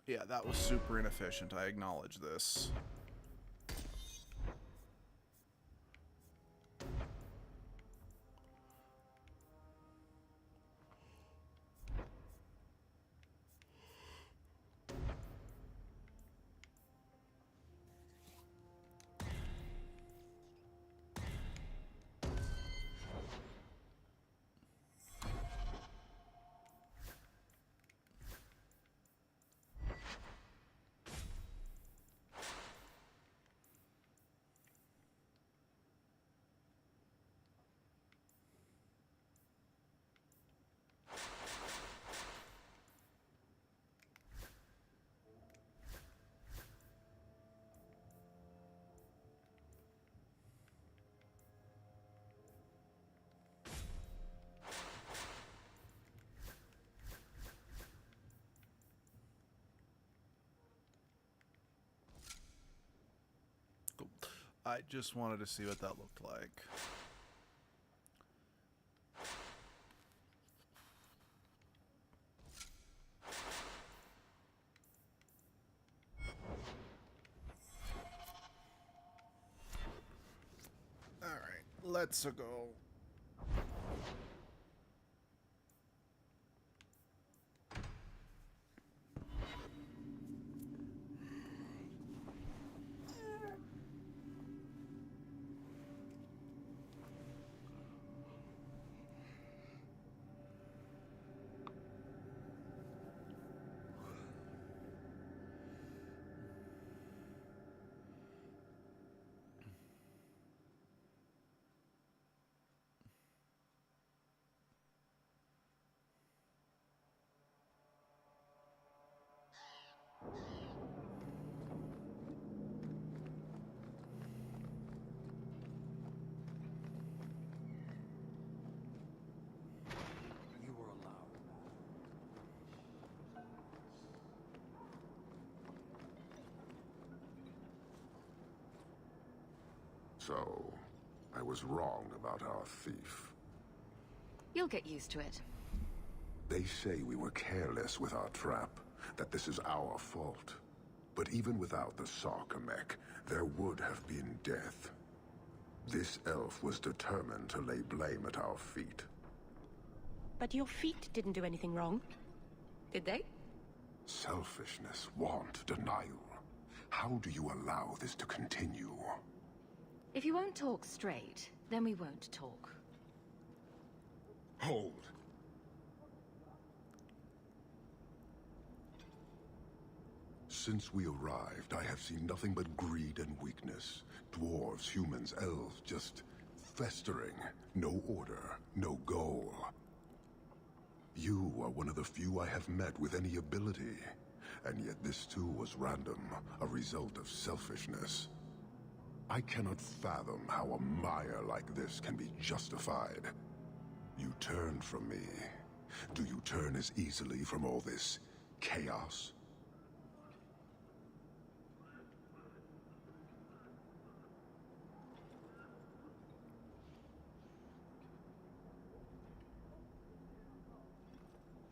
Yeah, that was super inefficient. I acknowledge this. I just wanted to see what that looked like. All right, let's go. So, I was wrong about our thief. You'll get used to it. They say we were careless with our trap, that this is our fault. But even without the sarcomech, there would have been death. This elf was determined to lay blame at our feet. But your feet didn't do anything wrong, did they? Selfishness, want, denial. How do you allow this to continue? If you won't talk straight, then we won't talk. Hold. Since we arrived, I have seen nothing but greed and weakness. Dwarves, humans, elves, just festering. No order, no goal. You are one of the few I have met with any ability. And yet this too was random, a result of selfishness. I cannot fathom how a mire like this can be justified. You turn from me. Do you turn as easily from all this chaos?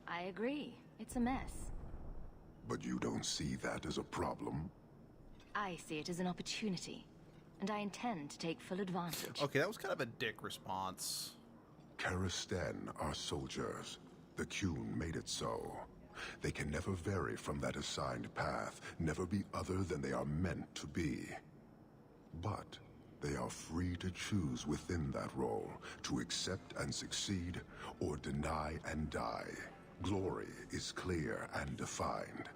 I agree. It's a mess. But you don't see that as a problem? I see it as an opportunity, and I intend to take full advantage. Okay, that was kind of a dick response. Karisten are soldiers. The Qun made it so. They can never vary from that assigned path, never be other than they are meant to be. But they are free to choose within that role, to accept and succeed, or deny and die. Glory is clear and defined.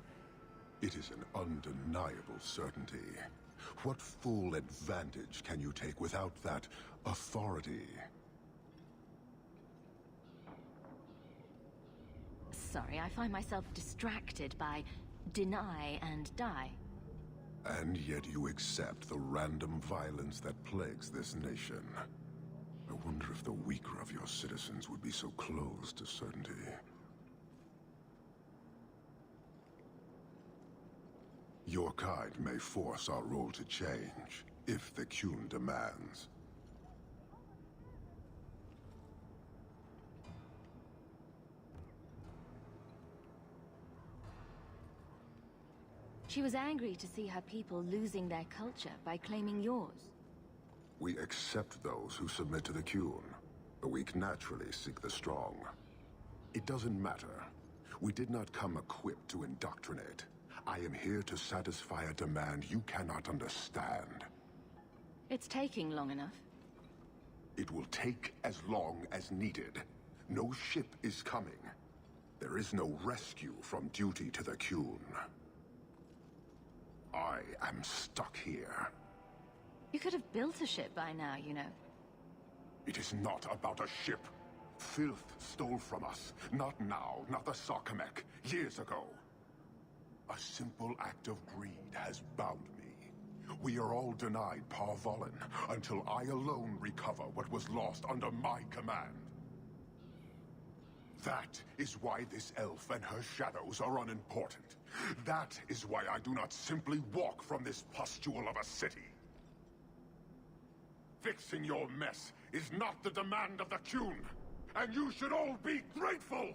It is an undeniable certainty. What full advantage can you take without that authority? Sorry, I find myself distracted by deny and die. And yet you accept the random violence that plagues this nation. I wonder if the weaker of your citizens would be so close to certainty. Your kind may force our role to change, if the Qun demands. She was angry to see her people losing their culture by claiming yours. We accept those who submit to the Qun. The weak naturally seek the strong. It doesn't matter. We did not come equipped to indoctrinate. I am here to satisfy a demand you cannot understand. It's taking long enough. It will take as long as needed. No ship is coming. There is no rescue from duty to the Qun. I am stuck here. You could have built a ship by now, you know. It is not about a ship. Filth stole from us. Not now, not the sarcomech. Years ago. A simple act of greed has bound me. We are all denied Parvolin until I alone recover what was lost under my command. That is why this elf and her shadows are unimportant. That is why I do not simply walk from this pustule of a city. Fixing your mess is not the demand of the Qun, and you should all be grateful!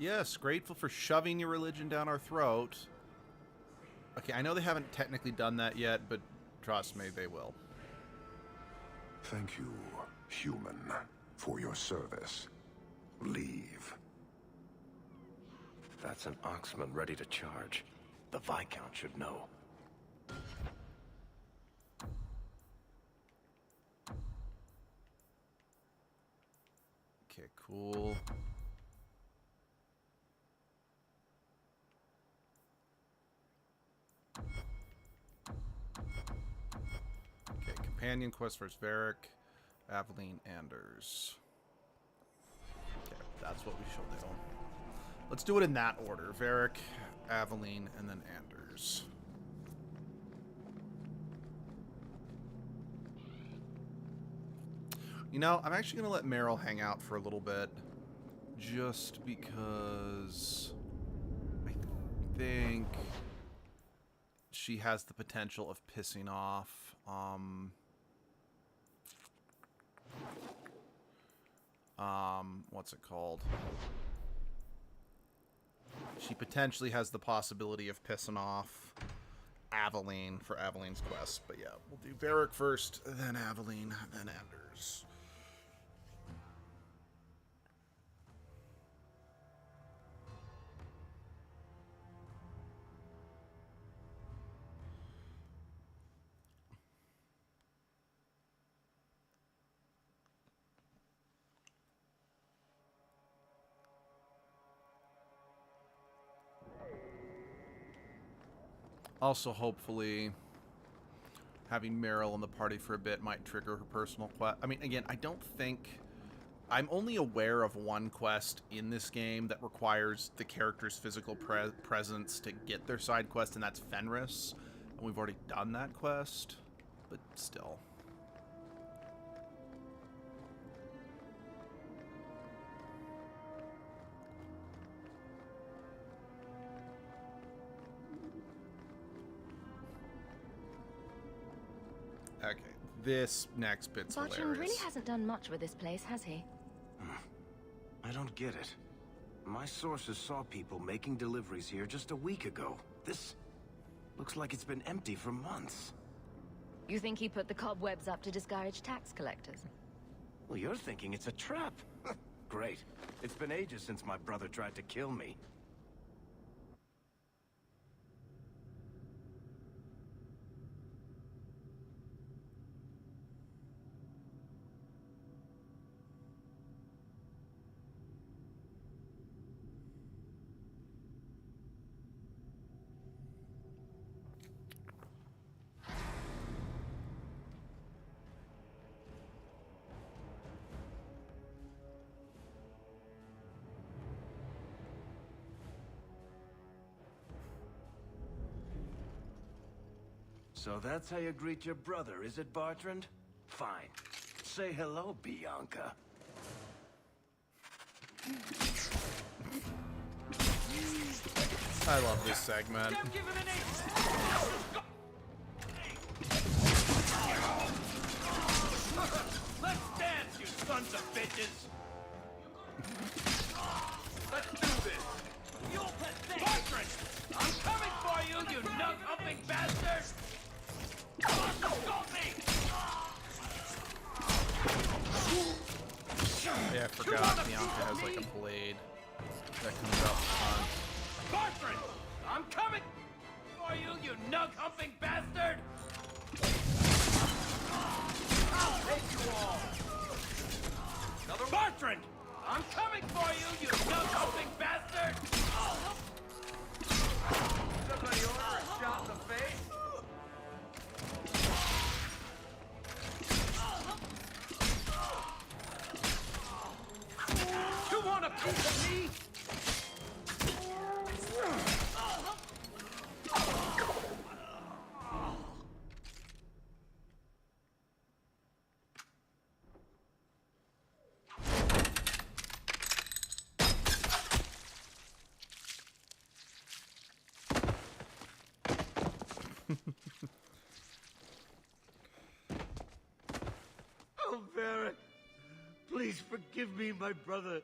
Yes, grateful for shoving your religion down our throat. Okay, I know they haven't technically done that yet, but trust me, they will. Thank you, human, for your service. Leave. That's an Oxman ready to charge. The Viscount should know. Okay, cool. Okay, companion quest versus Varric, Aveline, Anders. Okay, that's what we shall do. Let's do it in that order. Varric, Aveline, and then Anders. You know, I'm actually going to let Meryl hang out for a little bit. Just because I think she has the potential of pissing off What's it called? She potentially has the possibility of pissing off Aveline for Aveline's quest. But yeah, we'll do Varric first, then Aveline, then Anders. Also, hopefully, having Meryl in the party for a bit might trigger her personal quest. I mean, again, I don't think... I'm only aware of one quest in this game that requires the character's physical presence to get their side quest, and that's Fenris. And we've already done that quest, but still. Okay, this next bit's Bartram hilarious. really hasn't done much with this place, has he? I don't get it. My sources saw people making deliveries here just a week ago. This looks like it's been empty for months. You think he put the cobwebs up to discourage tax collectors? Well, you're thinking it's a trap. Great. It's been ages since my brother tried to kill me. So that's how you greet your brother, is it, Bartrand? Fine. Say hello, Bianca. I love this segment. Let's dance, you sons of bitches! Let's do this! You're pathetic! Bartrand! I'm coming for you, you nug-humping bastard! Got me! Yeah, I forgot Bianca has like a blade that comes out front. Bartrand! I'm coming for you, you nug-humping bastard! I'll take you all! Another Bartrand! I'm coming for you, you nug-humping bastard! Somebody order a shot in the face? You want a piece of me? Oh, Varric, please forgive me, my brother.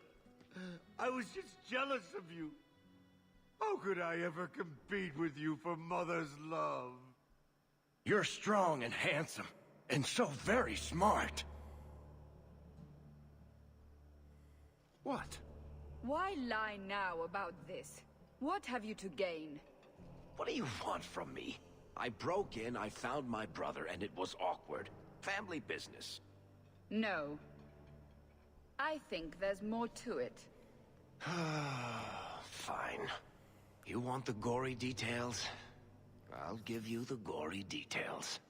I was just jealous of you. How could I ever compete with you for Mother's love? You're strong and handsome, and so very smart. What? Why lie now about this? What have you to gain? What do you want from me? I broke in, I found my brother, and it was awkward. Family business. No. I think there's more to it. Fine. You want the gory details? I'll give you the gory details.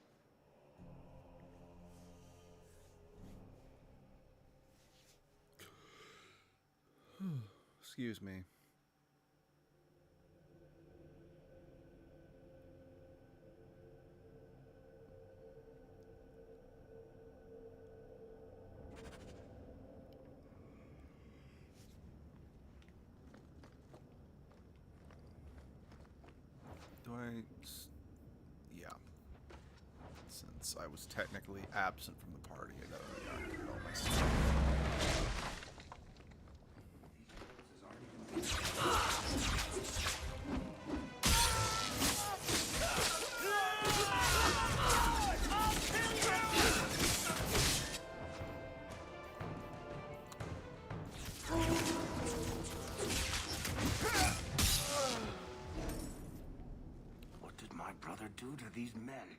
Excuse me. Yeah. Since I was technically absent from the party, I gotta reactivate all my stuff. then.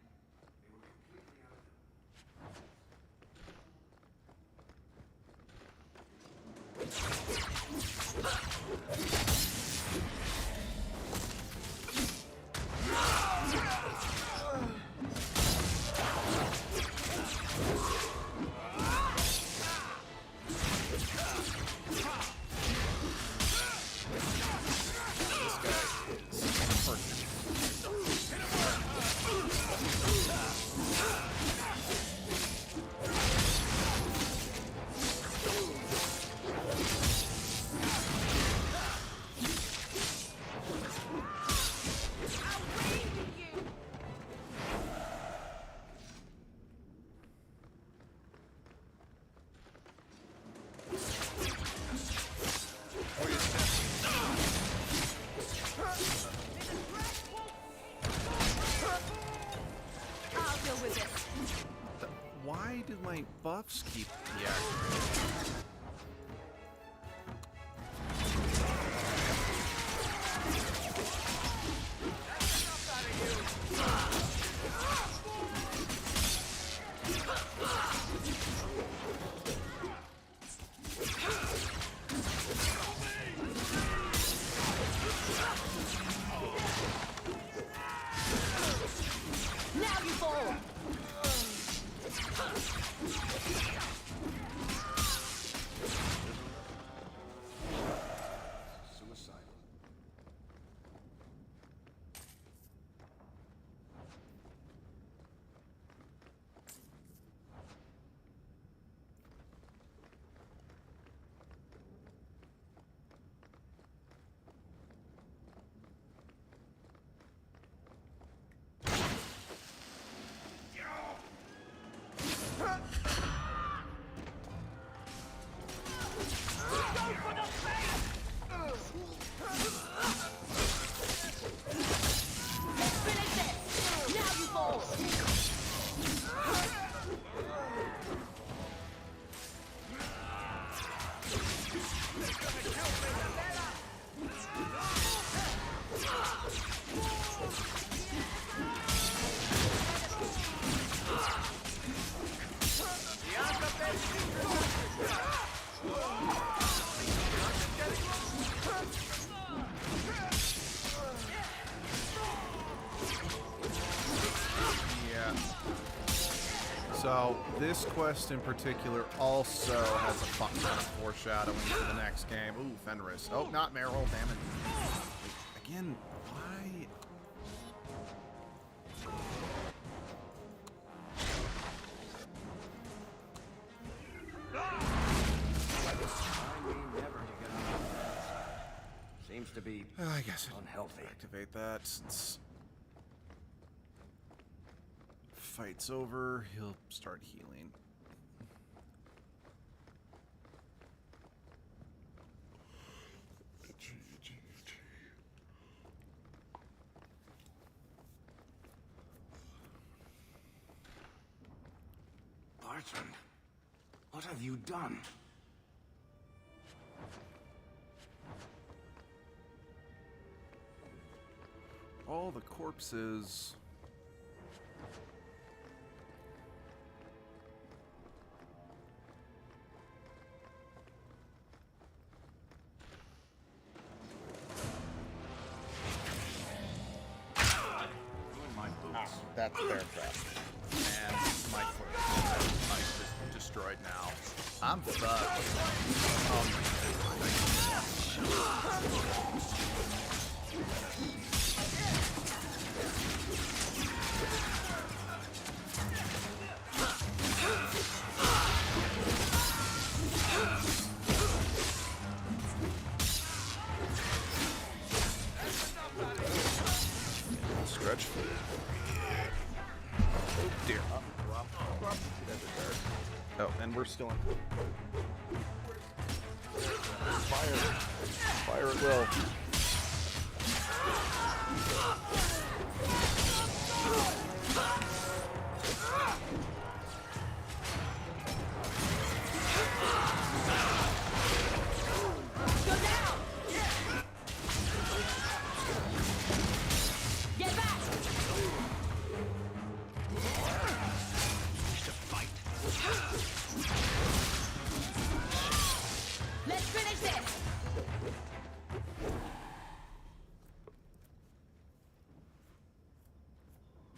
Why do my buffs keep deactivating? Now you fall! Suicidal. So, this quest in particular also has a fuck ton of foreshadowing for the next game. Ooh, Fenris. Oh, not Meryl, damn it. Again, why? Seems to be I guess unhealthy. Activate that since fight's over, he'll start healing. Bartrand, what have you done? All the corpses. That's bear trap. And my foot. My is destroyed now. I'm fucked. Stretch. Oh dear. Oh, and we're still in. Fire. Fire at will.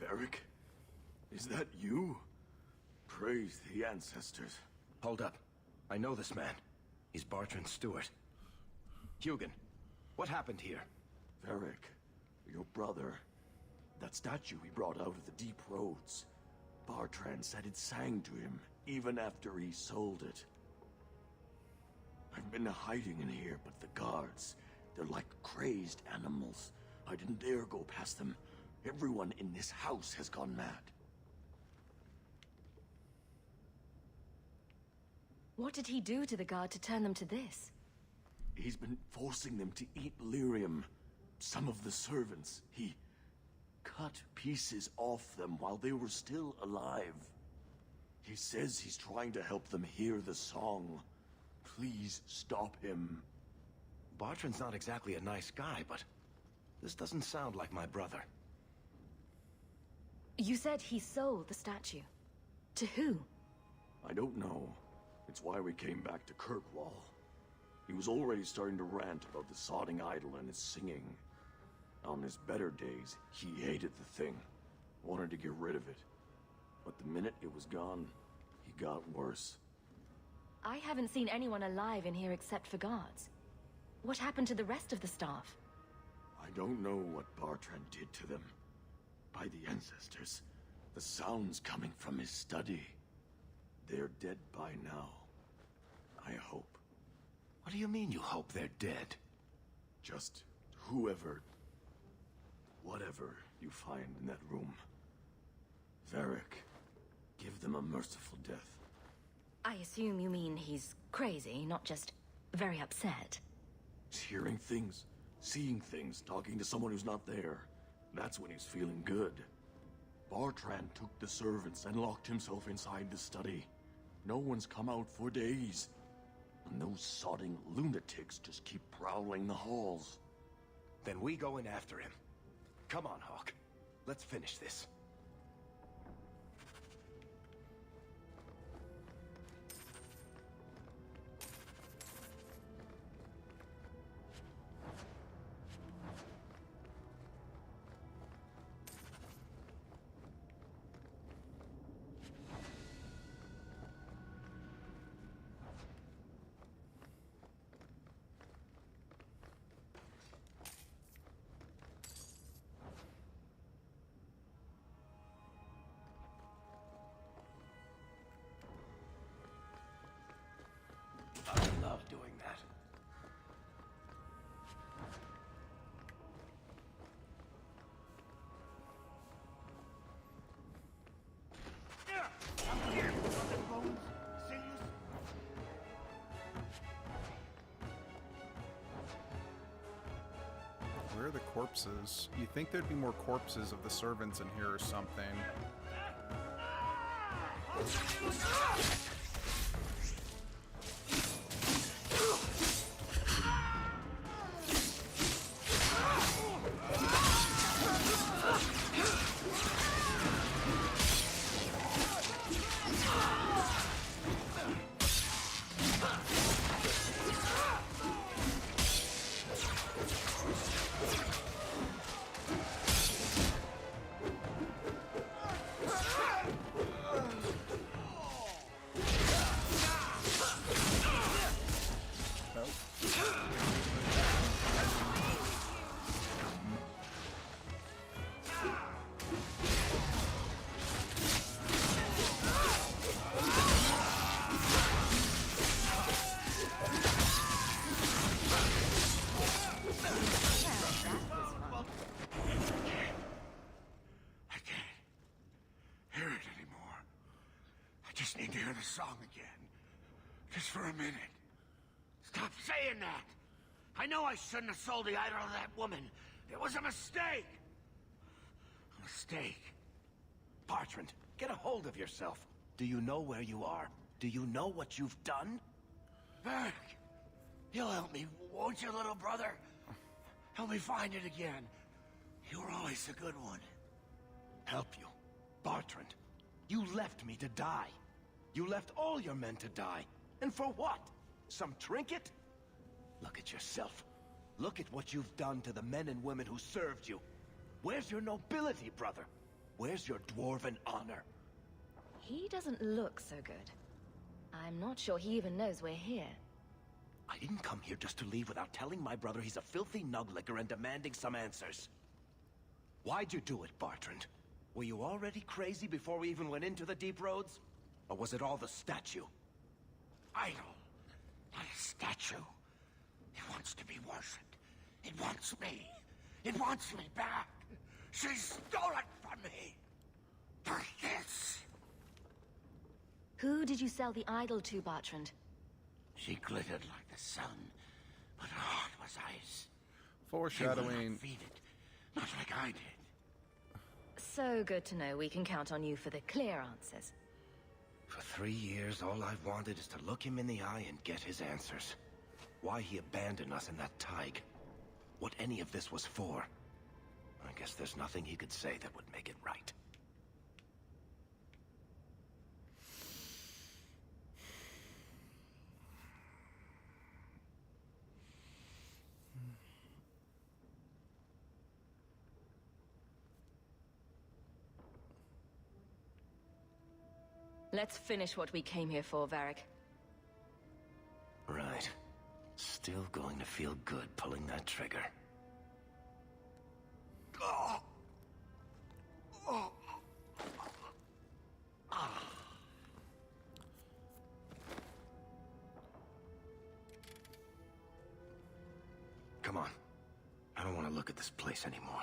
Varric? Is that you? Praise the ancestors. Hold up. I know this man. He's Bartrand Stewart. Hugin, what happened here? Varric, your brother. That statue he brought out of the deep roads. Bartrand said it sang to him, even after he sold it. I've been hiding in here, but the guards, they're like crazed animals. I didn't dare go past them. Everyone in this house has gone mad. What did he do to the guard to turn them to this? He's been forcing them to eat lyrium. Some of the servants, he cut pieces off them while they were still alive. He says he's trying to help them hear the song. Please stop him. Bartrand's not exactly a nice guy, but this doesn't sound like my brother. You said he sold the statue. To who? I don't know. It's why we came back to Kirkwall. He was already starting to rant about the sodding idol and his singing. On his better days, he hated the thing. Wanted to get rid of it. But the minute it was gone, he got worse. I haven't seen anyone alive in here except for guards. What happened to the rest of the staff? I don't know what Bartrand did to them. By the ancestors, the sound's coming from his study. They're dead by now. I hope. What do you mean you hope they're dead? Just whoever, whatever you find in that room. Varric, give them a merciful death. I assume you mean he's crazy, not just very upset. He's hearing things, seeing things, talking to someone who's not there. That's when he's feeling good. Bartrand took the servants and locked himself inside the study. No one's come out for days. And those sodding lunatics just keep prowling the halls. Then we go in after him. Come on, Hawk. Let's finish this. I love doing that. Where are the corpses? You'd think there'd be more corpses of the servants in here or something. Need to hear the song again. Just for a minute. Stop saying that! I know I shouldn't have sold the idol to that woman. It was a mistake! A mistake. Bartrand, get a hold of yourself. Do you know where you are? Do you know what you've done? Varric, you'll help me, won't you, little brother? Help me find it again. You were always a good one. Help you? Bartrand, you left me to die. You left all your men to die. And for what? Some trinket? Look at yourself. Look at what you've done to the men and women who served you. Where's your nobility, brother? Where's your dwarven honor? He doesn't look so good. I'm not sure he even knows we're here. I didn't come here just to leave without telling my brother he's a filthy nuglicker and demanding some answers. Why'd you do it, Bartrand? Were you already crazy before we even went into the deep roads? Or was it all the statue? Idol. Not a statue. It wants to be worshipped. It wants me. It wants me back. She stole it from me. For this. Who did you sell the idol to, Bartrand? She glittered like the sun, but her heart was ice. Foreshadowing. She will not feed it, not like I did. So good to know we can count on you for the clear answers. For 3 years, all I've wanted is to look him in the eye and get his answers. Why he abandoned us in that Tig. What any of this was for. I guess there's nothing he could say that would make it right. Let's finish what we came here for, Varric. Right. Still going to feel good pulling that trigger. Oh. Oh. Ah. Come on. I don't want to look at this place anymore.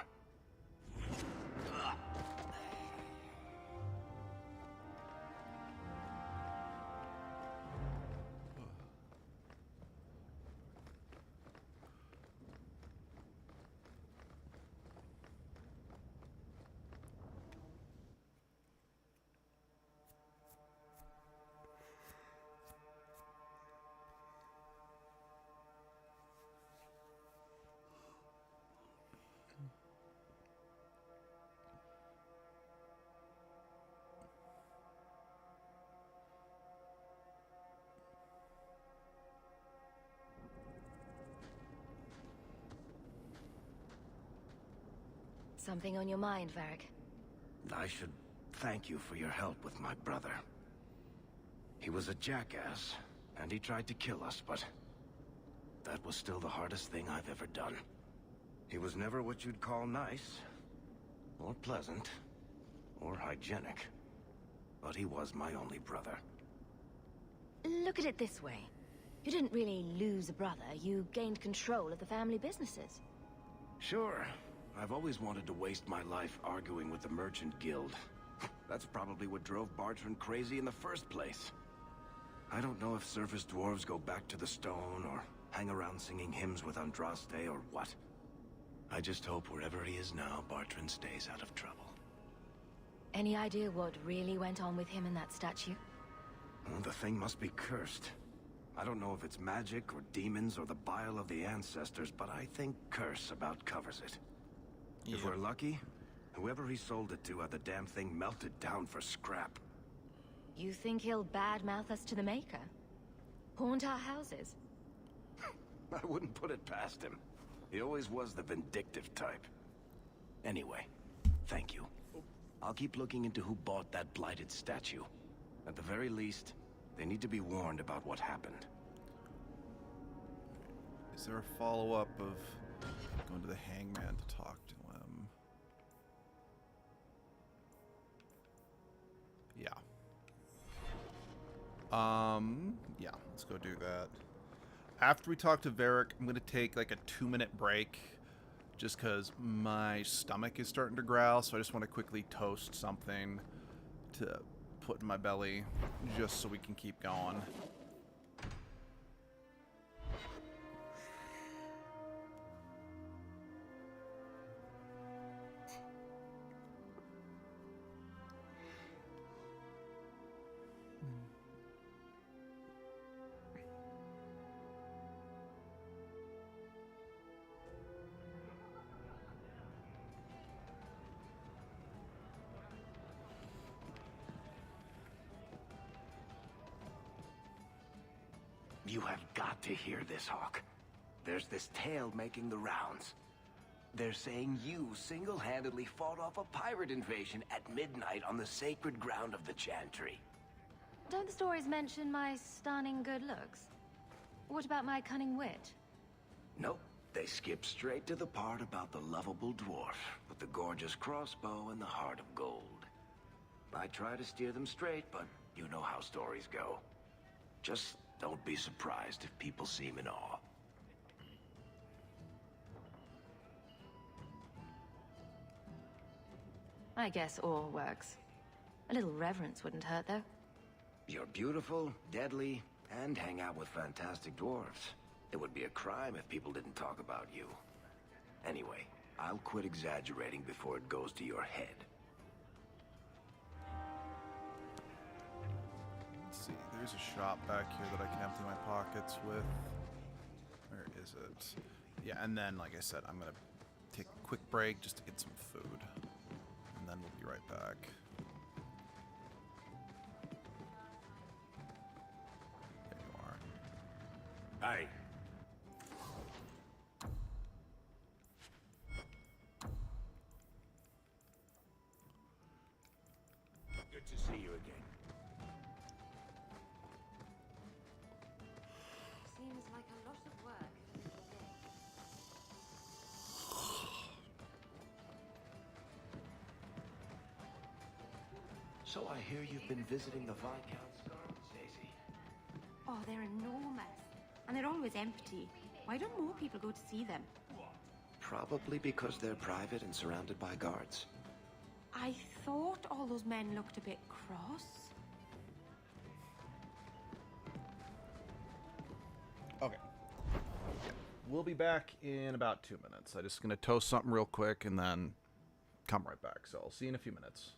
Something on your mind, Varric? I should thank you for your help with my brother. He was a jackass, and he tried to kill us, but that was still the hardest thing I've ever done. He was never what you'd call nice, or pleasant, or hygienic, but he was my only brother. Look at it this way. You didn't really lose a brother, you gained control of the family businesses. Sure. I've always wanted to waste my life arguing with the Merchant Guild. That's probably what drove Bartrand crazy in the first place. I don't know if surface dwarves go back to the stone, or hang around singing hymns with Andraste, or what. I just hope wherever he is now, Bartrand stays out of trouble. Any idea what really went on with him and that statue? Well, the thing must be cursed. I don't know if it's magic, or demons, or the bile of the ancestors, but I think curse about covers it. If we're lucky, whoever he sold it to had the damn thing melted down for scrap. You think he'll badmouth us to the Maker? Haunt our houses? I wouldn't put it past him. He always was the vindictive type. Anyway, thank you. I'll keep looking into who bought that blighted statue. At the very least, they need to be warned about what happened. Is there a follow-up of going to the hangman to talk to him? Yeah. Yeah, let's go do that. After we talk to Varric, I'm going to take like a 2-minute break just because my stomach is starting to growl, so I just want to quickly toast something to put in my belly just so we can keep going. You have got to hear this, Hawk. There's this tale making the rounds. They're saying you single-handedly fought off a pirate invasion at midnight on the sacred ground of the Chantry. Don't the stories mention my stunning good looks? What about my cunning wit? Nope. They skip straight to the part about the lovable dwarf with the gorgeous crossbow and the heart of gold. I try to steer them straight, but you know how stories go. Just don't be surprised if people seem in awe. I guess all works. A little reverence wouldn't hurt, though. You're beautiful, deadly, and hang out with fantastic dwarves. It would be a crime if people didn't talk about you. Anyway, I'll quit exaggerating before it goes to your head. Let's see, there's a shop back here that I can empty my pockets with. Where is it? Yeah, and then, like I said, I'm gonna take a quick break just to get some food. And then we'll be right back. There you are. Hey. Good to see you again. Seems like a lot of work for a little day. So I hear you've been visiting the Viscount's gardens, Daisy. Oh, they're enormous. And they're always empty. Why don't more people go to see them? Probably because they're private and surrounded by guards. I thought all those men looked a bit cross. Okay. We'll be back in about 2 minutes. I'm just going to toast something real quick and then come right back. So I'll see you in a few minutes.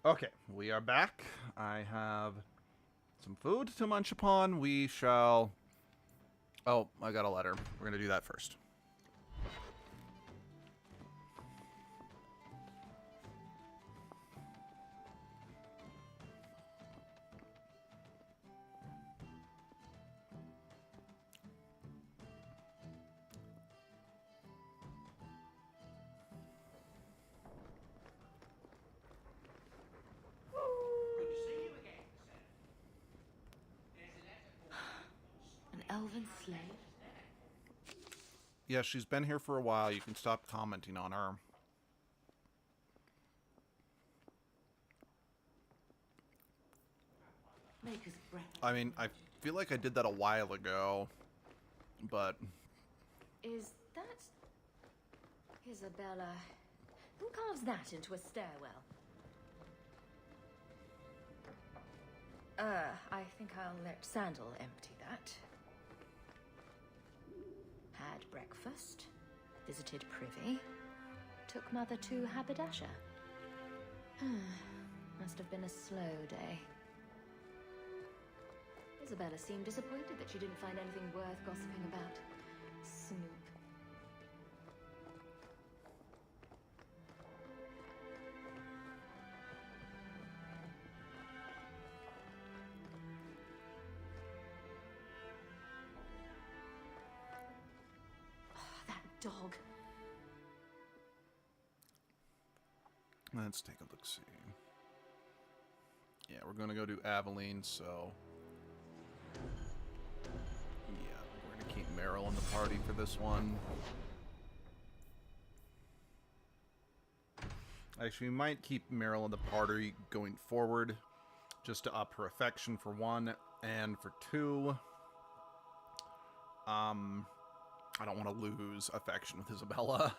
Okay, we are back. I have some food to munch upon. We shall Oh, I got a letter. We're gonna do that first. An elven slave? Yeah, she's been here for a while. You can stop commenting on her. Maker's breath. I mean, I feel like I did that a while ago, but... Is that... Isabella? Who carves that into a stairwell? I think I'll let Sandal empty that. Had breakfast, visited Privy, took Mother to Haberdasher. Must have been a slow day. Isabella seemed disappointed that she didn't find anything worth gossiping about. Snoop. Oh, that dog. Let's take a look-see. Yeah, we're gonna go to Aveline, so... Yeah, we're gonna keep Meryl in the party for this one. Actually, we might keep Meryl in the party going forward, just to up her affection for one, and for two, I don't want to lose affection with Isabella.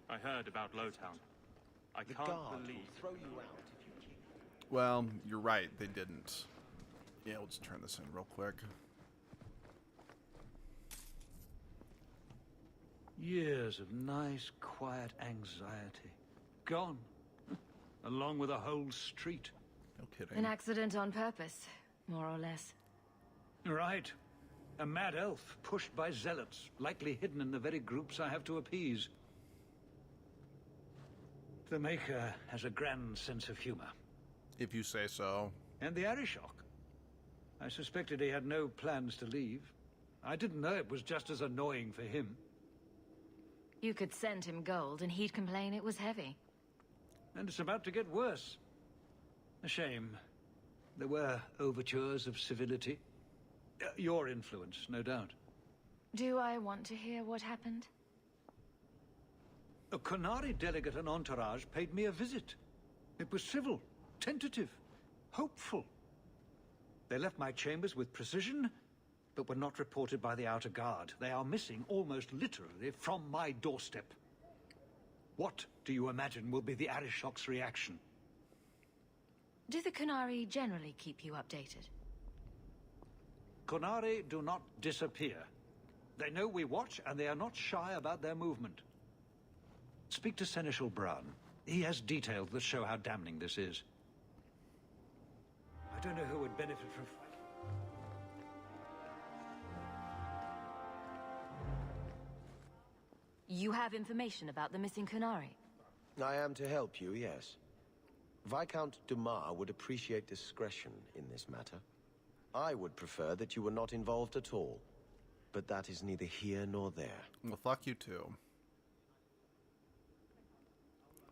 I heard about Lowtown. I The can't guard believe will throw you out if you kick. Well, you're right, they didn't. Yeah, let's turn this in real quick. Years of nice, quiet anxiety. Gone. Along with a whole street. No kidding. An accident on purpose, more or less. Right. A mad elf pushed by zealots, likely hidden in the very groups I have to appease. The Maker has a grand sense of humor. If you say so. And the Arishok. I suspected he had no plans to leave. I didn't know it was just as annoying for him. You could send him gold and he'd complain it was heavy. And it's about to get worse. A shame. There were overtures of civility. Your influence, no doubt. Do I want to hear what happened? A Qunari delegate and entourage paid me a visit. It was civil, tentative, hopeful. They left my chambers with precision, but were not reported by the outer guard. They are missing, almost literally, from my doorstep. What do you imagine will be the Arishok's reaction? Do the Qunari generally keep you updated? Qunari do not disappear. They know we watch, and they are not shy about their movement. Speak to Seneschal Bran. He has details that show how damning this is. I don't know who would benefit from... You have information about the missing Qunari? I am to help you, yes. Viscount Dumas would appreciate discretion in this matter. I would prefer that you were not involved at all. But that is neither here nor there. Well, fuck you too.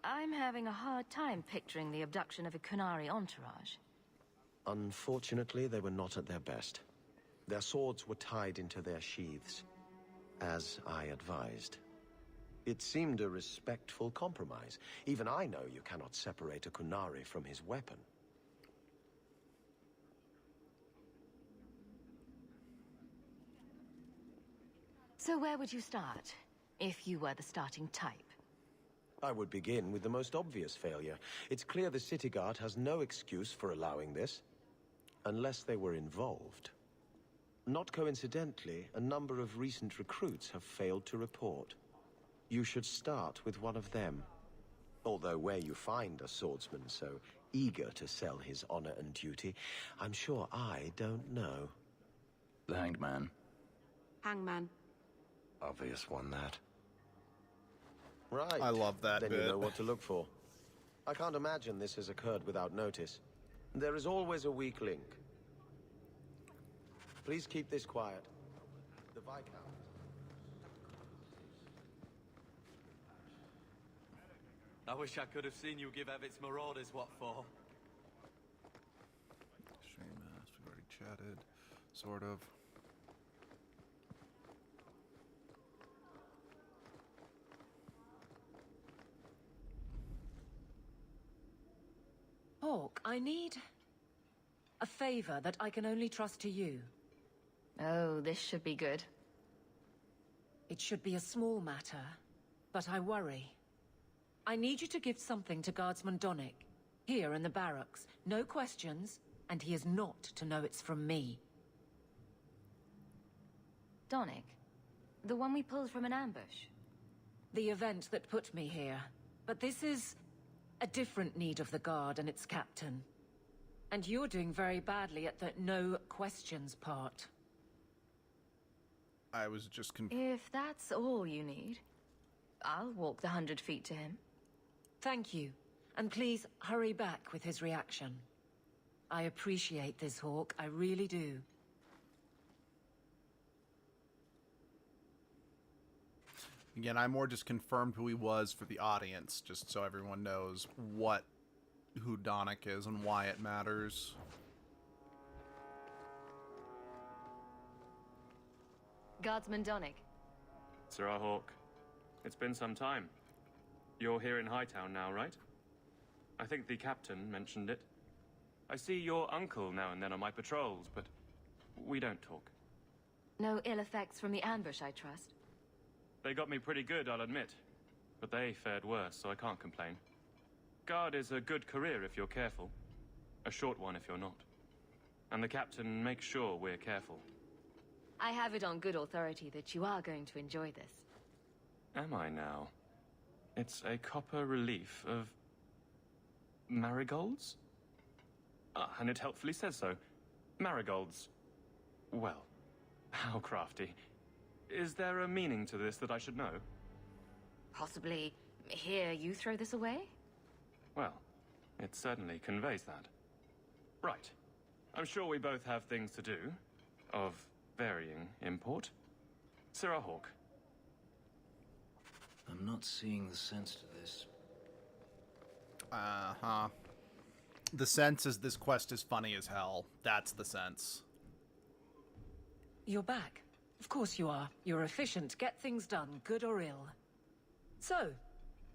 I'm having a hard time picturing the abduction of a Qunari entourage. Unfortunately, they were not at their best. Their swords were tied into their sheaths, as I advised. It seemed a respectful compromise. Even I know you cannot separate a Qunari from his weapon. So where would you start, if you were the starting type? I would begin with the most obvious failure. It's clear the city guard has no excuse for allowing this, unless they were involved. Not coincidentally, a number of recent recruits have failed to report. You should start with one of them. Although where you find a swordsman so eager to sell his honor and duty, I'm sure I don't know. The Hanged Man. Hangman. Obvious one, that. Right. I love that then bit. You know what to look for. I can't imagine this has occurred without notice. There is always a weak link. Please keep this quiet. The Viscount. I wish I could have seen you give Evitz Marauders what for. Seamus, we've already chatted. Sort of. Hawk, I need a favor that I can only trust to you. Oh, this should be good. It should be a small matter, but I worry. I need you to give something to Guardsman Donick, here in the barracks. No questions, and he is not to know it's from me. Donick? The one we pulled from an ambush? The event that put me here. But this is a different need of the Guard and its captain. And you're doing very badly at the no questions part. I was just If that's all you need, I'll walk the 100 feet to him. Thank you. And please, hurry back with his reaction. I appreciate this, Hawk. I really do. Again, I more just confirmed who he was for the audience, just so everyone knows who Donick is and why it matters. Guardsman Donick. Sirrah Hawk, it's been some time. You're here in Hightown now, right? I think the captain mentioned it. I see your uncle now and then on my patrols, but we don't talk. No ill effects from the ambush, I trust. They got me pretty good, I'll admit. But they fared worse, so I can't complain. Guard is a good career if you're careful. A short one if you're not. And the captain makes sure we're careful. I have it on good authority that you are going to enjoy this. Am I now? It's a copper relief of marigolds? And it helpfully says so. Marigolds. Well, how crafty. Is there a meaning to this that I should know? Possibly hear you throw this away? Well, it certainly conveys that. Right. I'm sure we both have things to do, of varying import. Sirrah Hawk. I'm not seeing the sense to this. Uh-huh. The sense is this quest is funny as hell. That's the sense. You're back. Of course you are. You're efficient. Get things done, good or ill. So,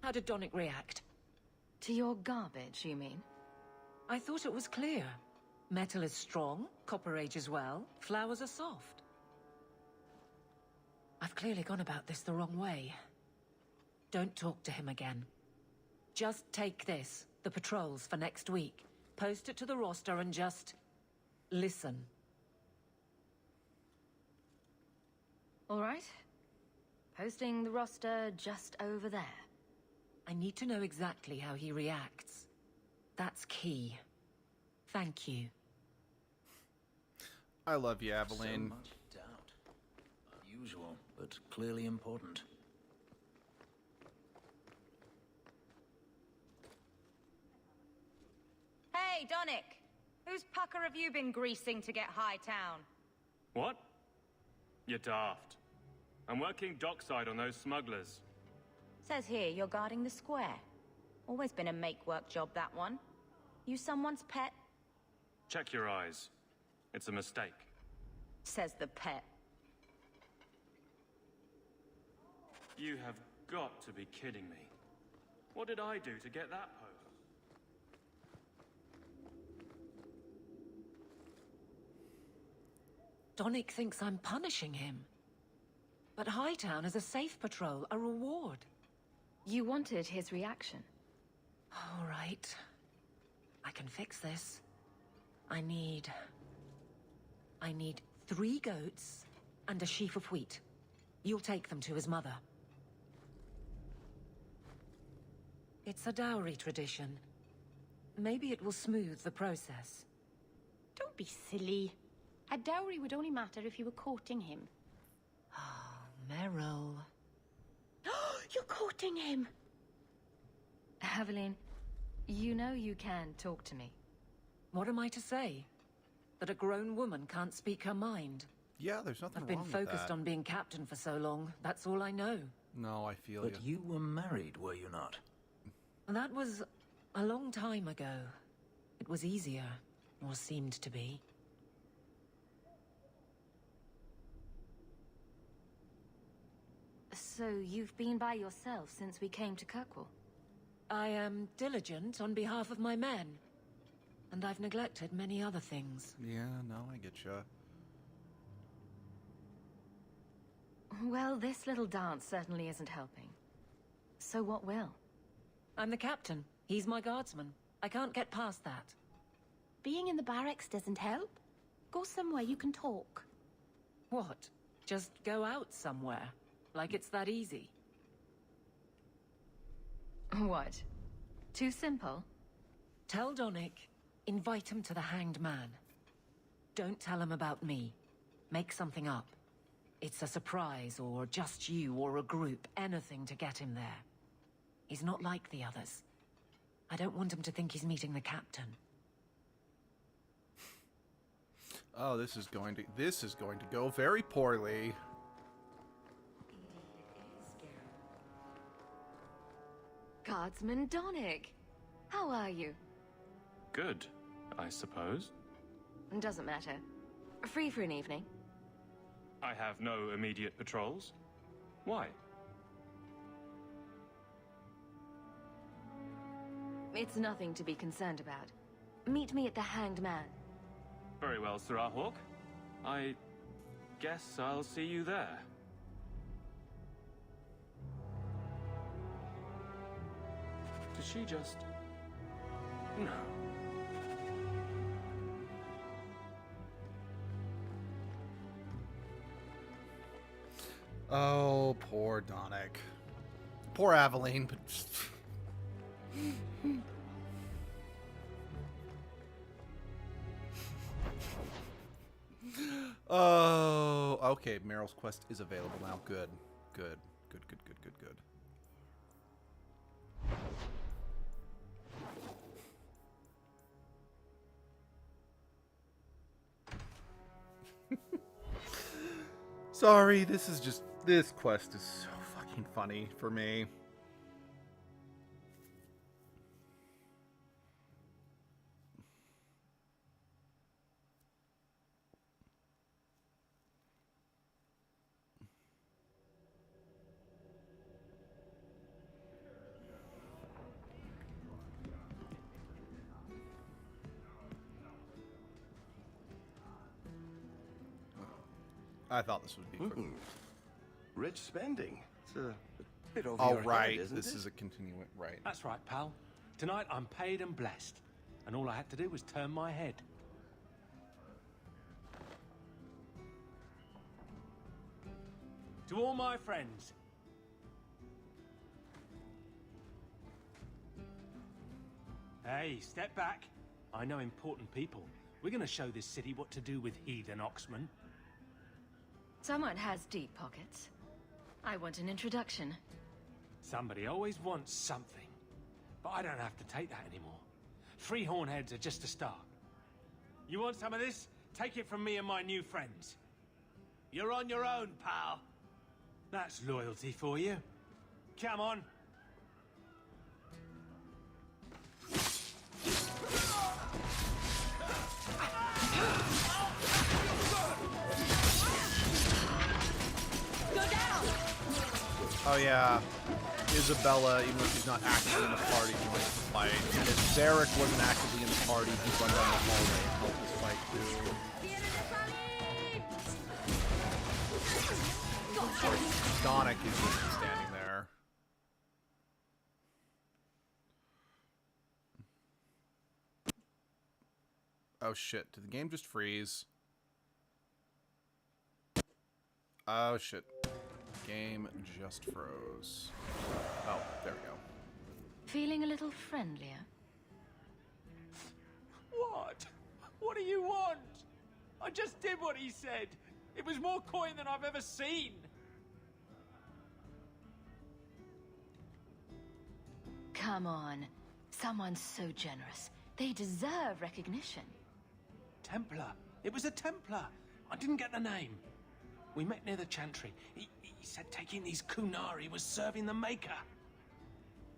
how did Donick react? To your garbage, you mean? I thought it was clear. Metal is strong, copper ages well, flowers are soft. I've clearly gone about this the wrong way. Don't talk to him again. Just take this, the patrols for next week. Post it to the roster and just listen. All right. Posting the roster just over there. I need to know exactly how he reacts. That's key. Thank you. I love you, Aveline. So much doubt. Unusual, but clearly important. Hey, Donick! Whose pucker have you been greasing to get Hightown? What? You're daft. I'm working dockside on those smugglers. Says here you're guarding the square. Always been a make-work job, that one. You someone's pet? Check your eyes. It's a mistake. Says the pet. You have got to be kidding me. What did I do to get that post? Donick thinks I'm punishing him. But Hightown is a safe patrol, a reward. You wanted his reaction. All right. I can fix this. I need 3 goats and a sheaf of wheat. You'll take them to his mother. It's a dowry tradition. Maybe it will smooth the process. Don't be silly. A dowry would only matter if you were courting him. Meryl. You're courting him! Aveline, you know you can talk to me. What am I to say? That a grown woman can't speak her mind? Yeah, there's nothing I've wrong been with focused that. on being captain for so long. That's all I know. No, I feel But you were married, were you not? That was a long time ago. It was easier, or seemed to be. So you've been by yourself since we came to Kirkwall? I am diligent on behalf of my men. And I've neglected many other things. Yeah, no, I get you. Well, this little dance certainly isn't helping. So what will? I'm the captain. He's my guardsman. I can't get past that. Being in the barracks doesn't help. Go somewhere you can talk. What? Just go out somewhere? Like it's that easy? What? Too simple? Tell Donnick, invite him to the Hanged Man. Don't tell him about me. Make something up. It's a surprise, or just you, or a group, anything to get him there. He's not like the others. I don't want him to think he's meeting the captain. Oh, this is going to go very poorly. Guardsman Donnick, how are you? Good, I suppose. Doesn't matter. Free for an evening? I have no immediate patrols. Why? It's nothing to be concerned about. Meet me at the Hanged Man. Very well, Sirrah Hawk. I guess I'll see you there. Did she just... No. Oh, poor Donnick. Poor Aveline, but just... Oh, okay. Meryl's quest is available now. Good. Good. Good, good, good, good, good. Sorry, this quest is so fucking funny for me. I thought this would be quick. Rich spending. It's a bit over Oh, your right. head, isn't This it? is a continuing. Right. That's right, pal. Tonight I'm paid and blessed. And all I had to do was turn my head. To all my friends. Hey, step back. I know important people. We're gonna show this city what to do with heathen oxmen. Someone has deep pockets. I want an introduction. Somebody always wants something. But I don't have to take that anymore. 3 hornheads are just a start. You want some of this? Take it from me and my new friends. You're on your own, pal. That's loyalty for you. Come on. Go down! Oh yeah, Isabella, even though she's not actively in the party, joins the fight. And if Zarek wasn't actively in the party, he'd run down the hallway and help this fight too. Donnick is just standing there. Oh shit, did the game just freeze? Oh shit. Game just froze. Oh, there we go. Feeling a little friendlier? What? What do you want? I just did what he said. It was more coin than I've ever seen. Come on. Someone so generous. They deserve recognition. Templar. It was a Templar. I didn't get the name. We met near the Chantry. He said taking these Kunari was serving the Maker.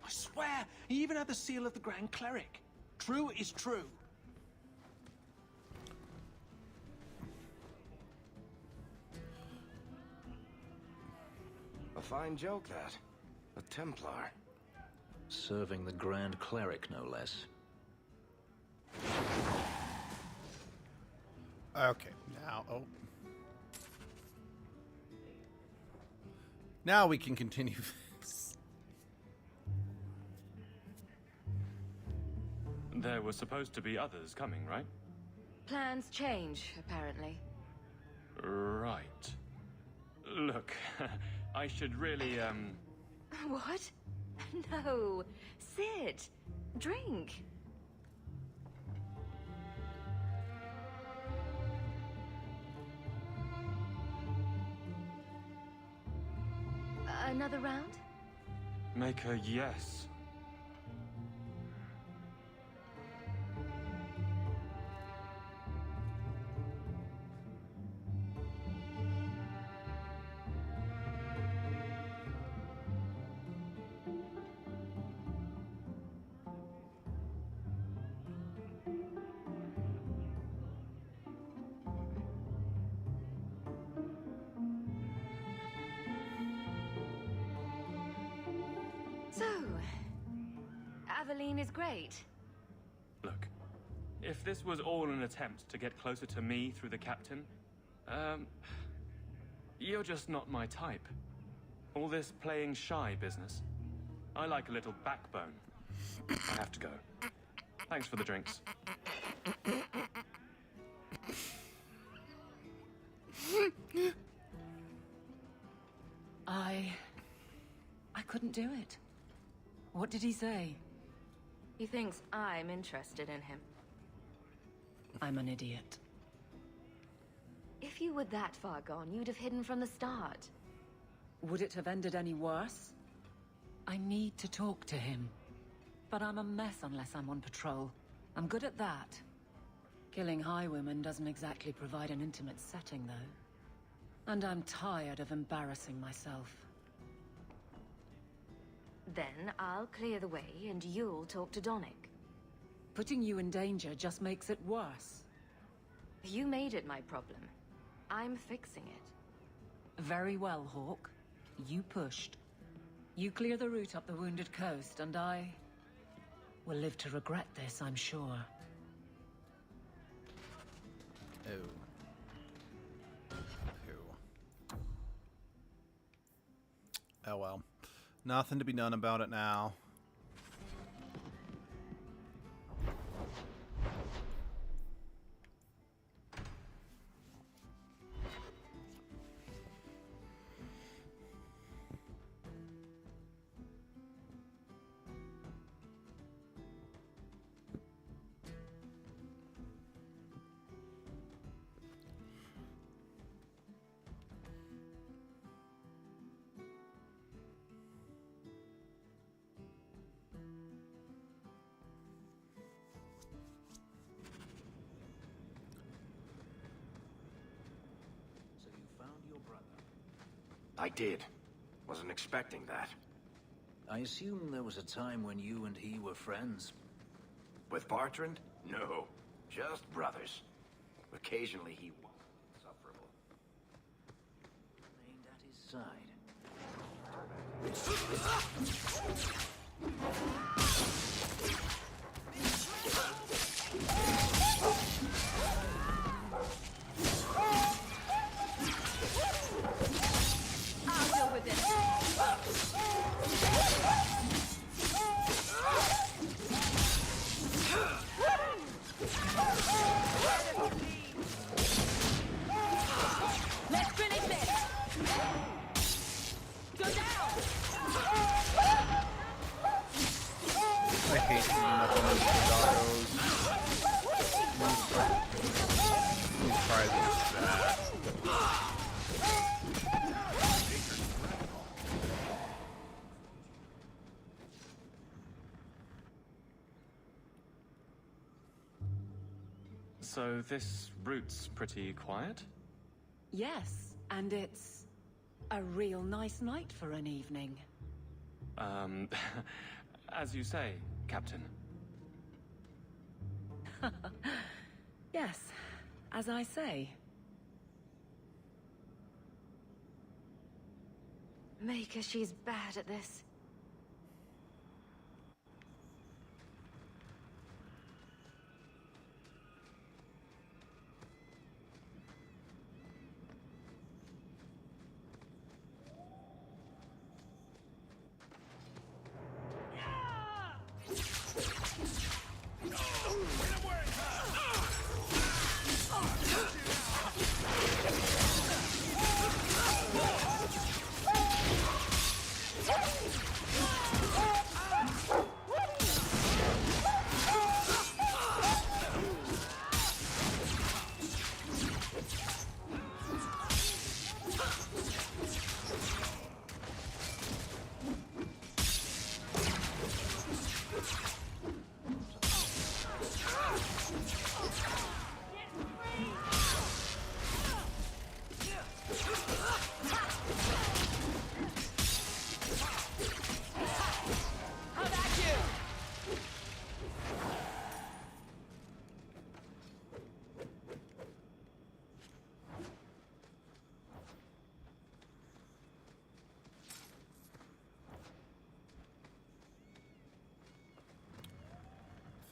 I swear, he even had the seal of the Grand Cleric. True is true. A fine joke, that. A Templar. Serving the Grand Cleric, no less. Okay, now, now we can continue this. There were supposed to be others coming, right? Plans change, apparently. Right. Look, I should really, What? No. Sit. Drink. Another round? Make a yes. So, Aveline is great. Look, if this was all an attempt to get closer to me through the captain, you're just not my type. All this playing shy business. I like a little backbone. I have to go. Thanks for the drinks. I couldn't do it. What did he say? He thinks I'm interested in him. I'm an idiot. If you were that far gone, you'd have hidden from the start. Would it have ended any worse? I need to talk to him. But I'm a mess unless I'm on patrol. I'm good at that. Killing highwaymen doesn't exactly provide an intimate setting, though. And I'm tired of embarrassing myself. Then I'll clear the way and you'll talk to Donick. Putting you in danger just makes it worse. You made it my problem. I'm fixing it. Very well, Hawk. You pushed. You clear the route up the Wounded Coast, and I will live to regret this, I'm sure. Oh well. Nothing to be done about it now. I did. Wasn't expecting that. I assume there was a time when you and he were friends. With Bartrand? No. Just brothers. Occasionally he was insufferable. Remained at his side. I'll deal with this. So this route's pretty quiet? Yes, and it's a real nice night for an evening. As you say, Captain. Yes, as I say. Maker, she's bad at this.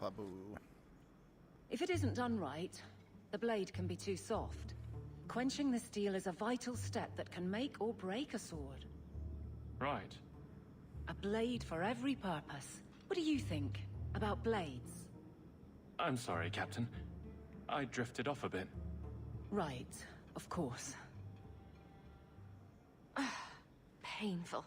Fabu. If it isn't done right, the blade can be too soft. Quenching the steel is a vital step that can make or break a sword. Right. A blade for every purpose. What do you think about blades? I'm sorry, Captain. I drifted off a bit. Right, of course. Painful.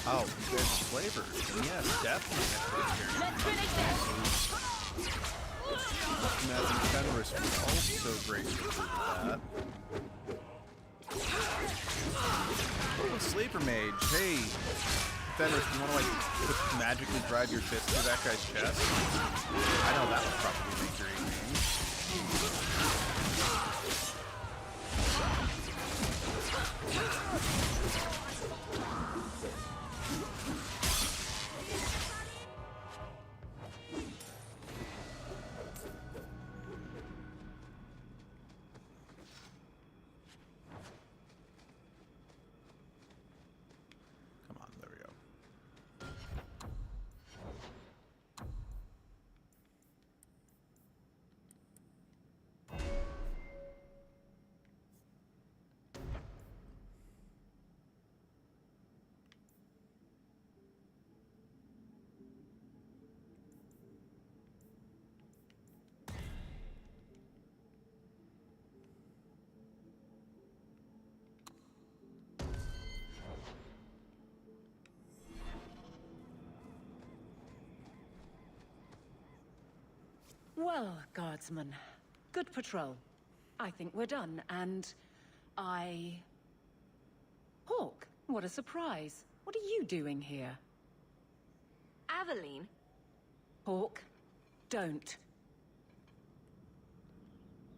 Oh, there's flavor. Yes, definitely. Let's finish this. Imagine Fenris was also great for that. Oh, a Slaver Mage. Hey, Fenris, you want to like magically drive your fist through that guy's chest? I know that would probably make your evening. Come on, there we go. Well, guardsman, good patrol. I think we're done, and Hawk, what a surprise. What are you doing here? Aveline? Hawk, don't.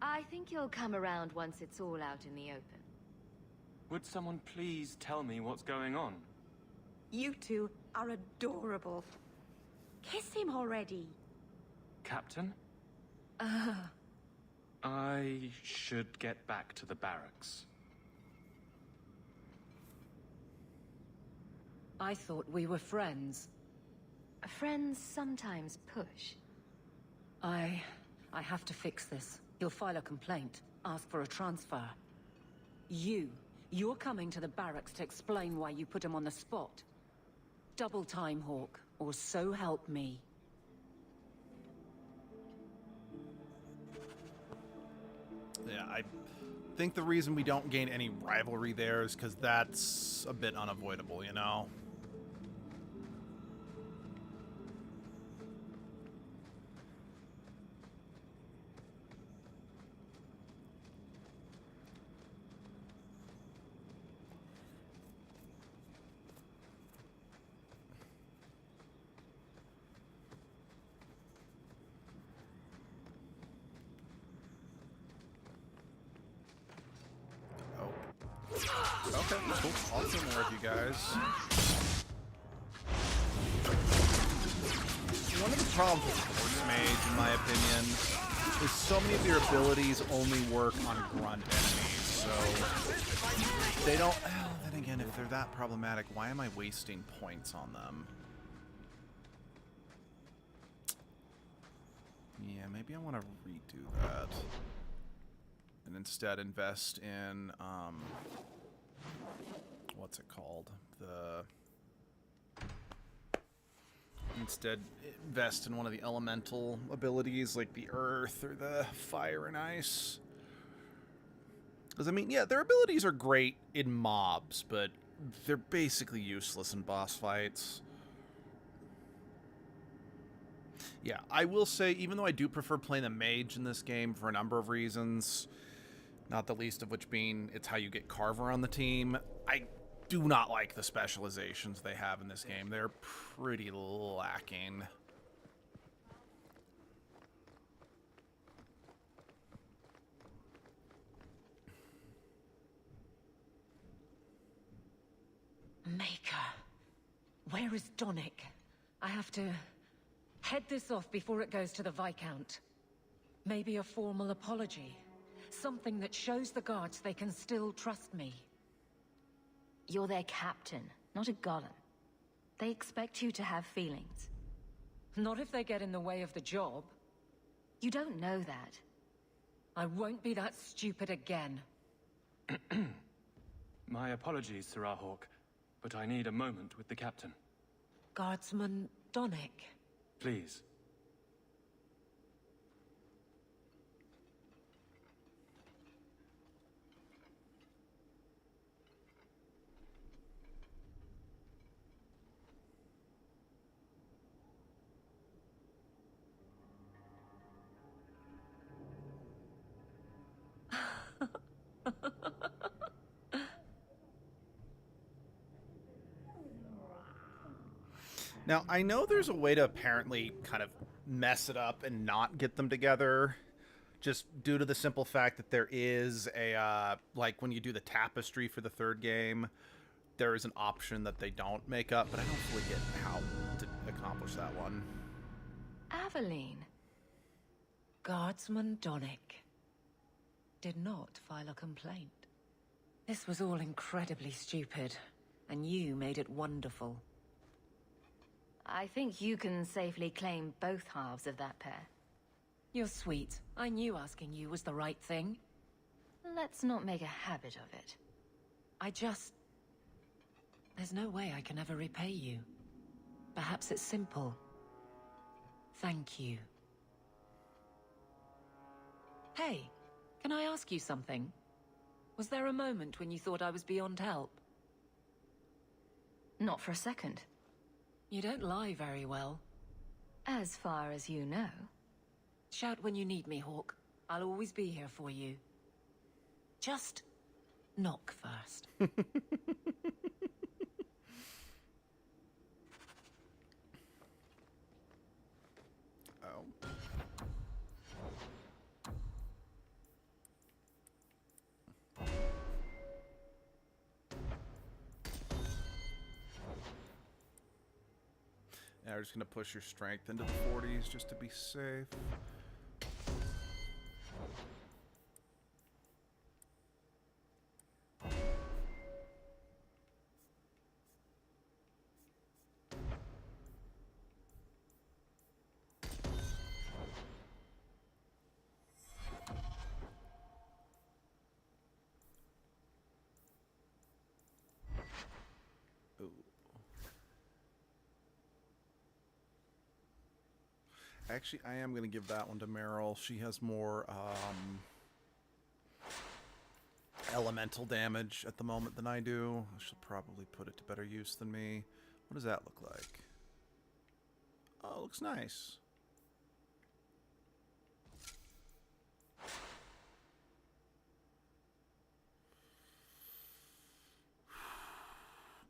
I think you'll come around once it's all out in the open. Would someone please tell me what's going on? You two are adorable. Kiss him already. Captain? I should get back to the barracks. I thought we were friends. Friends sometimes push. I have to fix this. He'll file a complaint, ask for a transfer. You're coming to the barracks to explain why you put him on the spot. Double time, Hawk, or so help me. Yeah, I think the reason we don't gain any rivalry there is because that's a bit unavoidable, you know? Okay, cool. I'll do more of you guys. One of the problems with Force Mage, in my opinion, is so many of their abilities only work on grunt enemies, so they don't... Well, then again, if they're that problematic, why am I wasting points on them? Yeah, maybe I want to redo that. And instead invest in, what's it called? Instead invest in one of the elemental abilities, like the earth or the fire and ice. Because, I mean, yeah, their abilities are great in mobs, but they're basically useless in boss fights. Yeah, I will say, even though I do prefer playing a mage in this game for a number of reasons, not the least of which being it's how you get Carver on the team, I do not like the specializations they have in this game. They're pretty lacking. Maker. Where is Donick? I have to head this off before it goes to the Viscount. Maybe a formal apology. Something that shows the guards they can still trust me. You're their captain, not a golem. They expect you to have feelings. Not if they get in the way of the job. You don't know that. I won't be that stupid again. My apologies, Sir Hawk, but I need a moment with the captain. Guardsman Donick. Please. Now, I know there's a way to apparently kind of mess it up and not get them together, just due to the simple fact that there is a, like when you do the tapestry for the third game, there is an option that they don't make up, but I don't fully get how to accomplish that one. Aveline. Guardsman Donick did not file a complaint. This was all incredibly stupid, and you made it wonderful. I think you can safely claim both halves of that pair. You're sweet. I knew asking you was the right thing. Let's not make a habit of it. There's no way I can ever repay you. Perhaps it's simple. Thank you. Hey, can I ask you something? Was there a moment when you thought I was beyond help? Not for a second. You don't lie very well. As far as you know. Shout when you need me, Hawk. I'll always be here for you. Just knock first. Yeah, we're just going to push your strength into the 40s just to be safe. Actually, I am going to give that one to Meryl. She has more elemental damage at the moment than I do. She'll probably put it to better use than me. What does that look like? Oh, it looks nice.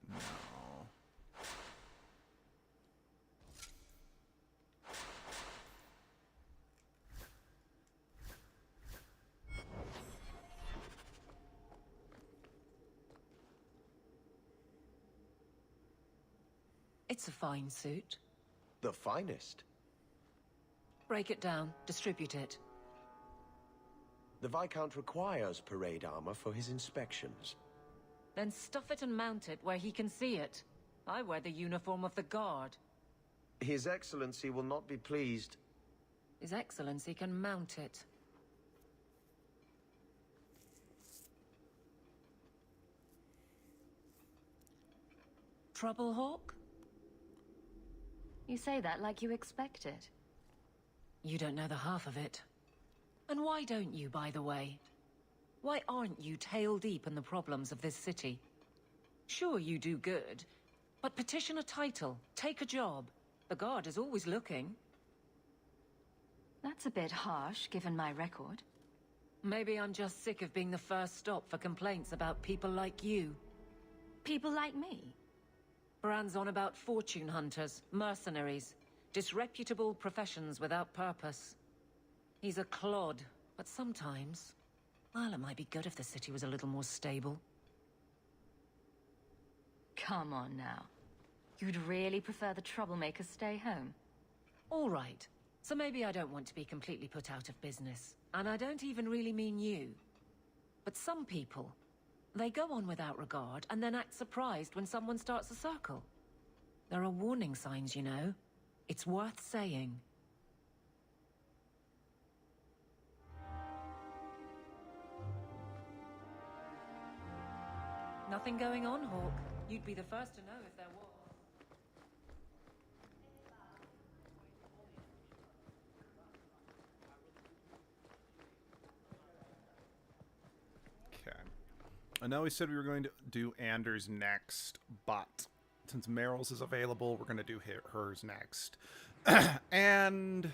No. It's a fine suit. The finest. Break it down, distribute it. The Viscount requires parade armor for his inspections. Then stuff it and mount it where he can see it. I wear the uniform of the Guard. His Excellency will not be pleased. His Excellency can mount it. Trouble, Hawk? You say that like you expect it. You don't know the half of it. And why don't you, by the way? Why aren't you tail deep in the problems of this city? Sure, you do good, but petition a title, take a job. The Guard is always looking. That's a bit harsh, given my record. Maybe I'm just sick of being the first stop for complaints about people like you. People like me? Brand's on about fortune hunters, mercenaries, disreputable professions without purpose. He's a clod, but sometimes, well, it might be good if the city was a little more stable. Come on now. You'd really prefer the troublemakers stay home? All right. So maybe I don't want to be completely put out of business. And I don't even really mean you. But some people, they go on without regard and then act surprised when someone starts a circle. There are warning signs, you know. It's worth saying. Nothing going on, Hawk. You'd be the first to know if there was. Okay. I know we said we were going to do Anders next, but since Meryl's is available, we're going to do hers next. And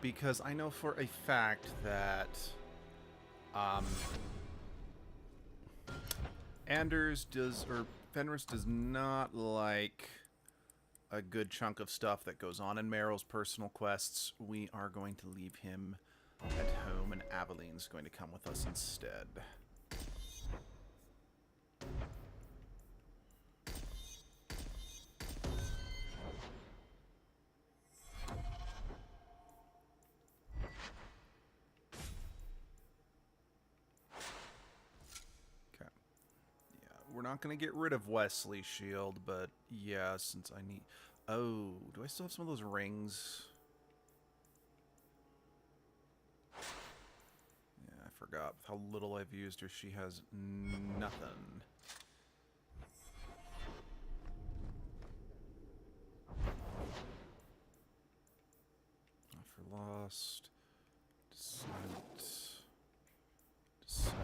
because I know for a fact that Anders does, or Fenris does not like a good chunk of stuff that goes on in Meryl's personal quests, we are going to leave him at home, and Aveline's going to come with us instead. We're not going to get rid of Wesley's shield, but yeah, since I need... Oh, do I still have some of those rings? Yeah, I forgot how little I've used her. She has nothing. Offer lost. Descent. Descent.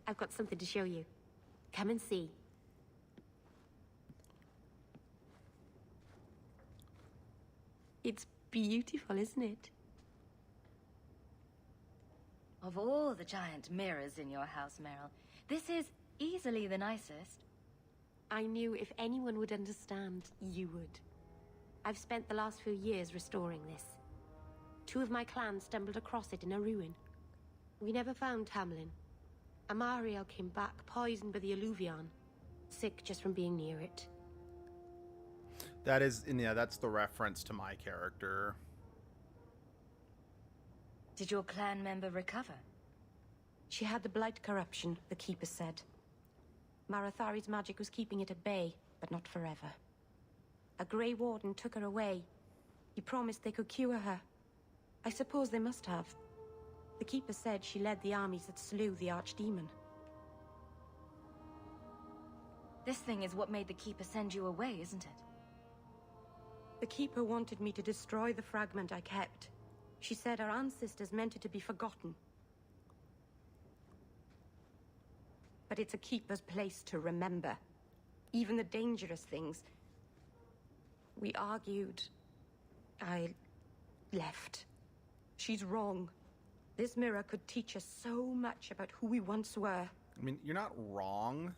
I've got something to show you. Come and see. It's beautiful, isn't it? Of all the giant mirrors in your house, Meryl, this is easily the nicest. I knew if anyone would understand, you would. I've spent the last few years restoring this. 2 of my clan stumbled across it in a ruin. We never found Tamlin. Amariel came back poisoned by the Alluvion, sick just from being near it. That is, yeah, that's the reference to my character. Did your clan member recover? She had the blight corruption, the Keeper said. Marathari's magic was keeping it at bay, but not forever. A Grey Warden took her away. He promised they could cure her. I suppose they must have. The Keeper said she led the armies that slew the Archdemon. This thing is what made the Keeper send you away, isn't it? The Keeper wanted me to destroy the fragment I kept. She said our ancestors meant it to be forgotten. But it's a Keeper's place to remember. Even the dangerous things. We argued. I left. She's wrong. This mirror could teach us so much about who we once were. I mean, you're not wrong.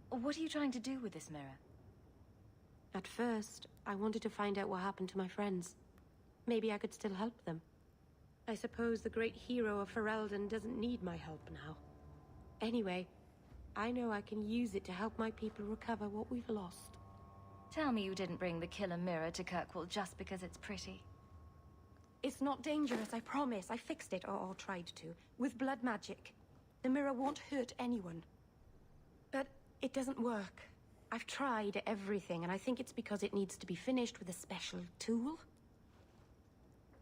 What are you trying to do with this mirror? At first, I wanted to find out what happened to my friends. Maybe I could still help them. I suppose the great hero of Ferelden doesn't need my help now. Anyway, I know I can use it to help my people recover what we've lost. Tell me you didn't bring the killer mirror to Kirkwall just because it's pretty. It's not dangerous, I promise. I fixed it, or tried to, with blood magic. The mirror won't hurt anyone. But it doesn't work. I've tried everything, and I think it's because it needs to be finished with a special tool.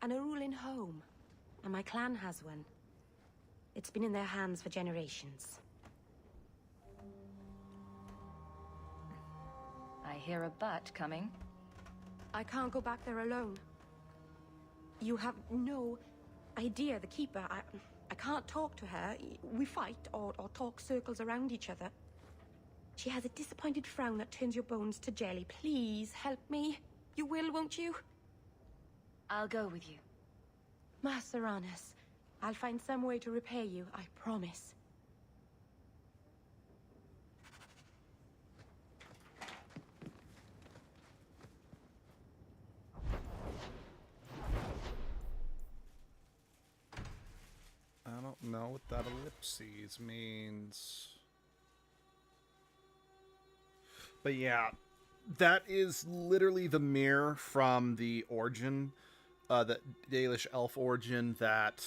An Arulin home. And my clan has one. It's been in their hands for generations. I hear a but coming. I can't go back there alone. You have no idea, the Keeper. I can't talk to her. We fight or talk circles around each other. She has a disappointed frown that turns your bones to jelly. Please, help me. You will, won't you? I'll go with you. Master Aranis, I'll find some way to repay you, I promise. I don't know what that ellipses means. But yeah, that is literally the mirror from the origin, the Dalish elf origin that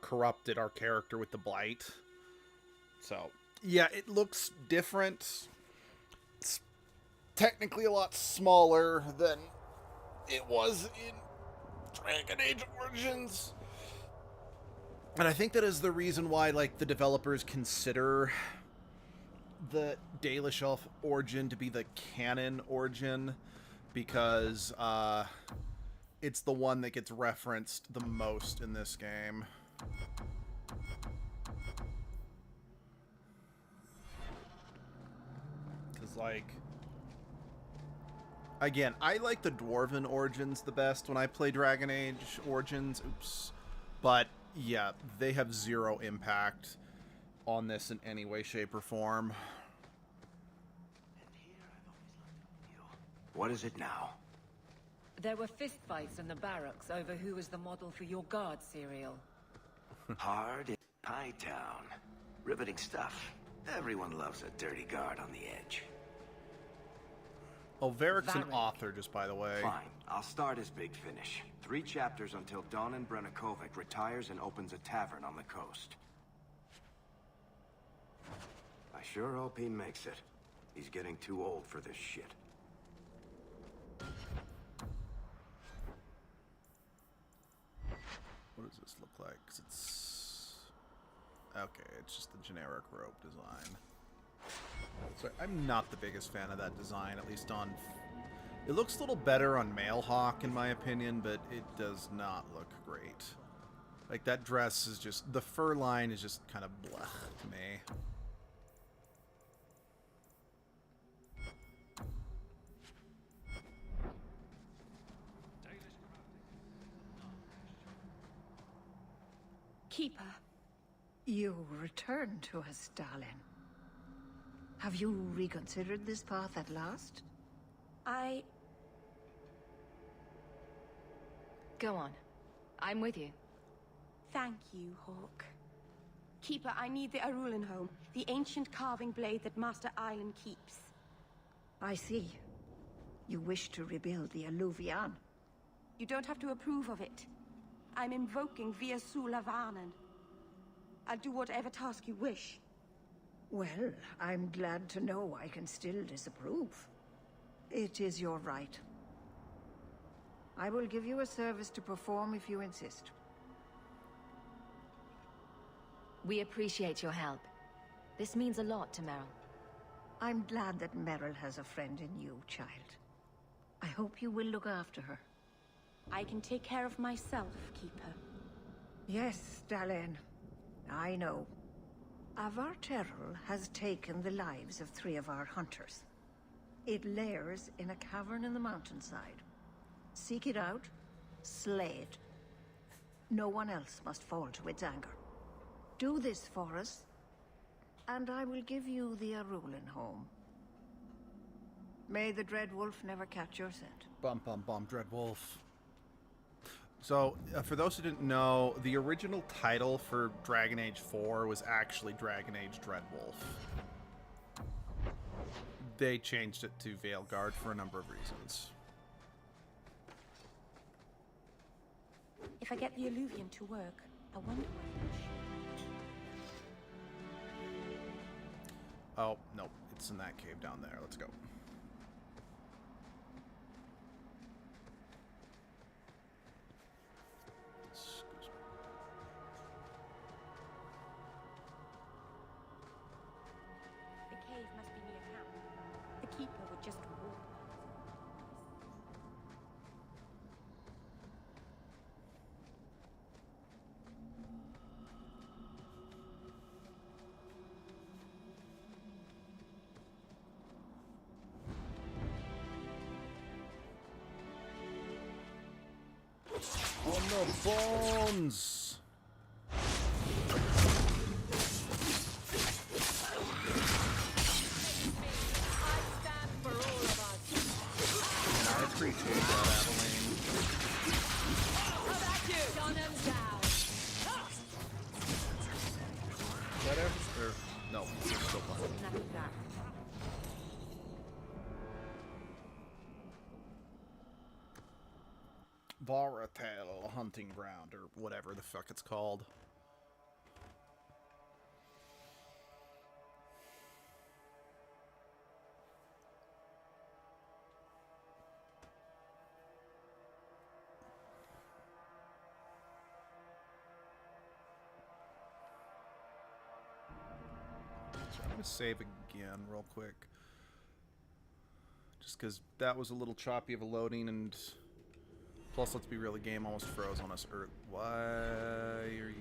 corrupted our character with the blight. So, yeah, it looks different. It's technically a lot smaller than it was in Dragon Age Origins. And I think that is the reason why, like, the developers consider the Dalish elf origin to be the canon origin, because it's the one that gets referenced the most in this game. Because, like, again, I like the Dwarven origins the best when I play Dragon Age Origins. Oops. But, yeah, they have zero impact on this in any way, shape, or form. What is it now? There were fistfights in the barracks over who was the model for your guard cereal. Hard in High Town. Riveting stuff. Everyone loves a dirty guard on the edge. Oh, Varric's an author, just by the way. Fine. I'll start his big finish. 3 chapters until Donan Brennakovic retires and opens a tavern on the coast. I sure hope he makes it. He's getting too old for this shit. What does this look like? 'Cause it's... okay, it's just the generic rope design. So I'm not the biggest fan of that design, at least on... It looks a little better on Mailhawk, in my opinion, but it does not look great. Like, that dress is just... the fur line is just kind of blech to me. Keeper. You return to us, darling. Have you reconsidered this path at last? Go on. I'm with you. Thank you, Hawk. Keeper, I need the Arulin home, the ancient carving blade that Master Island keeps. I see. You wish to rebuild the Alluvian. You don't have to approve of it. I'm invoking Via Sula Varnan. I'll do whatever task you wish. Well, I'm glad to know I can still disapprove. It is your right. I will give you a service to perform if you insist. We appreciate your help. This means a lot to Meryl. I'm glad that Meryl has a friend in you, child. I hope you will look after her. I can take care of myself, Keeper. Yes, Dalen. I know. Avar Terrell has taken the lives of 3 of our hunters. It lairs in a cavern in the mountainside. Seek it out, slay it. No one else must fall to its anger. Do this for us, and I will give you the Arulin home. May the Dread Wolf never catch your scent. Bum bum bum, Dread Wolf. So, for those who didn't know, the original title for Dragon Age 4 was actually Dragon Age Dread Wolf. They changed it to Veilguard for a number of reasons. If I get the Illuvian to work, I wonder whether Oh, nope. It's in that cave down there. Let's go. the cave must be near camp. The Keeper would just walk. On the bones! And I appreciate that, Adeline. Is that it? Or, no, there's still one. Varatel hunting ground, or whatever the fuck it's called. So I'm gonna save again real quick. Just because that was a little choppy of a loading, and plus, let's be real, the game almost froze on us. Why are you...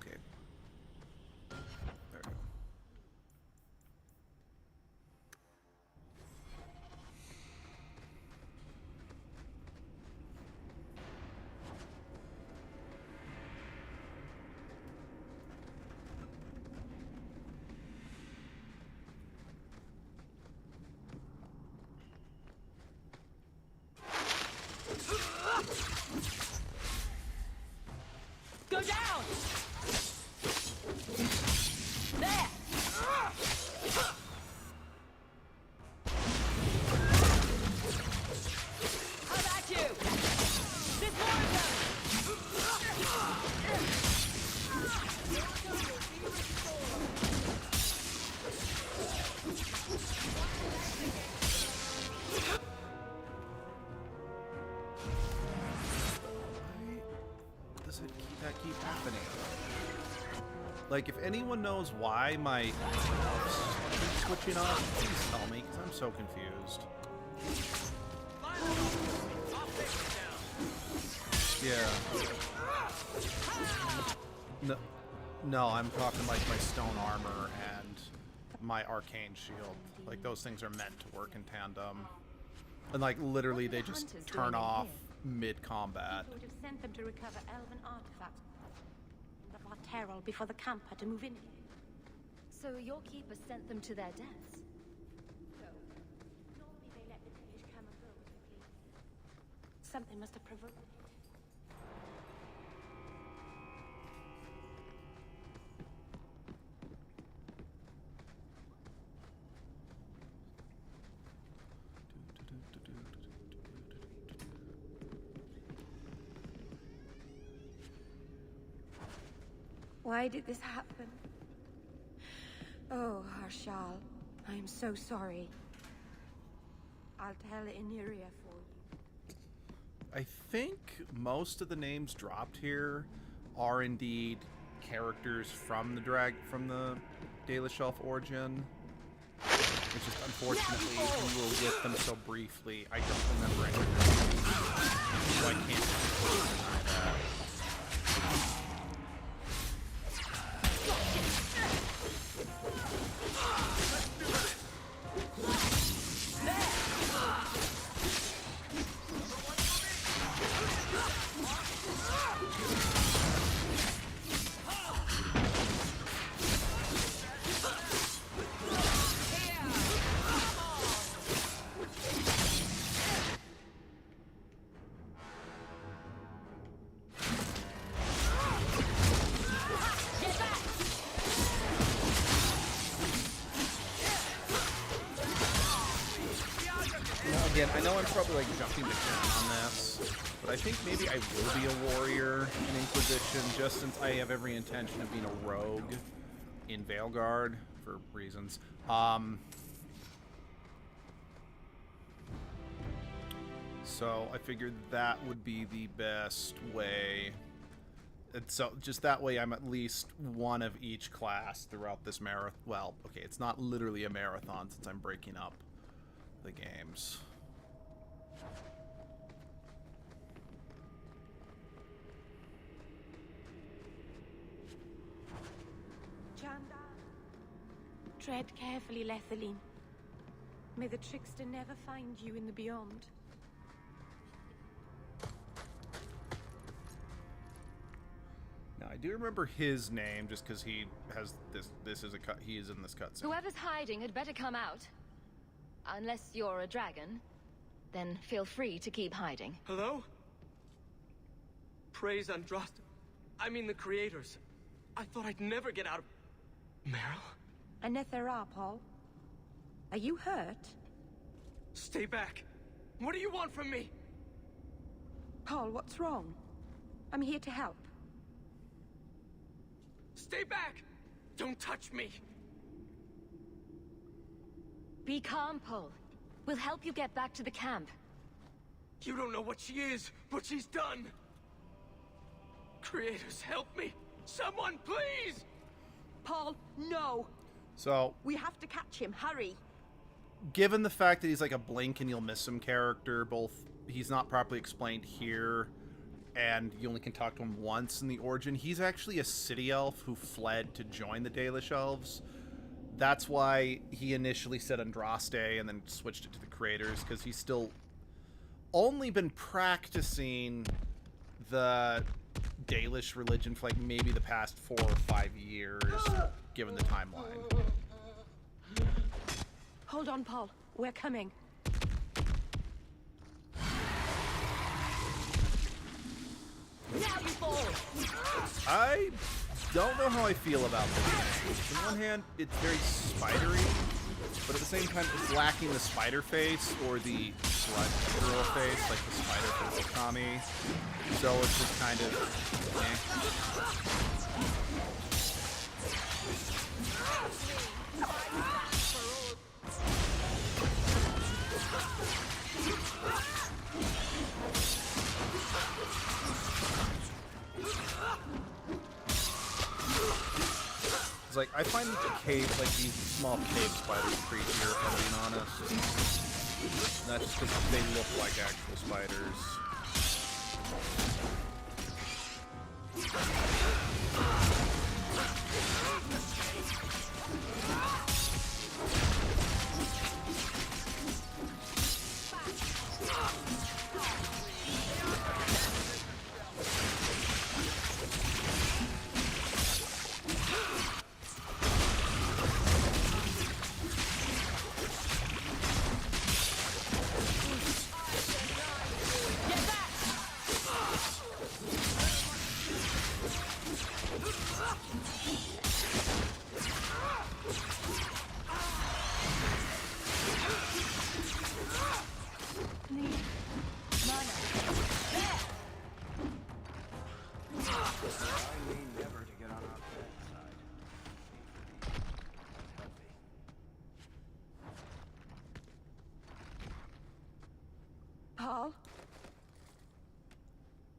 Okay. There we go. Go down! There! How about you? This Does it keep happening? Like, if anyone knows why my keeps switching off, please tell me, because I'm so confused. Yeah. No, I'm talking like my stone armor and my arcane shield. Like, those things are meant to work in tandem. And, like, literally they just turn off mid-combat. Would have sent them to recover elven artifacts. The Terrell before the camp had to move in. So your keeper sent them to their deaths? Normally they let the deluge come and go quickly. Something must have provoked it. Why did this happen? Oh, Harshal, I am so sorry. I'll tell Inyria for you. I think most of the names dropped here are indeed characters from the Daily Shelf origin. It's just unfortunately we will get them so briefly. I don't remember any of them, so I can't deny that. Again, I know I'm probably like jumping the gun on this, but I think maybe I will be a warrior in Inquisition, just since I have every intention of being a rogue in Veilguard for reasons. So I figured that would be the best way. And so just that way I'm at least one of each class throughout this marathon. Well, okay, it's not literally a marathon since I'm breaking up the games. Tread carefully, Lethaline. May the trickster never find you in the beyond. Now I do remember his name just because he has this. This is a cut. He is in this cutscene. Whoever's hiding had better come out. Unless you're a dragon, then feel free to keep hiding. Hello? Praise Andraste. I mean the creators. I thought I'd never get out of... Meryl? Anethera, Paul. Are you hurt? Stay back. What do you want from me? Paul, what's wrong? I'm here to help. Stay back! Don't touch me! Be calm, Paul. We'll help you get back to the camp. You don't know what she is, what she's done! Creators, help me! Someone, please! Paul, no! So we have to catch him. Hurry! Given the fact that he's like a blink and you'll miss him character, both he's not properly explained here, and you only can talk to him once in the origin. He's actually a city elf who fled to join the Dalish Elves. That's why he initially said Andraste and then switched it to the creators, because he's still only been practicing the Dalish religion for like maybe the past 4 or 5 years, given the timeline. Hold on, Paul. We're coming. Now you fall! I don't know how I feel about this. On one hand, it's very spidery, but at the same time, it's lacking the spider face or the slut girl face, like the spider face of Tommy. So it's just kind of It's like, I find the cave, like these small cave spiders creepier, if I'm being honest. Not just because they look like actual spiders.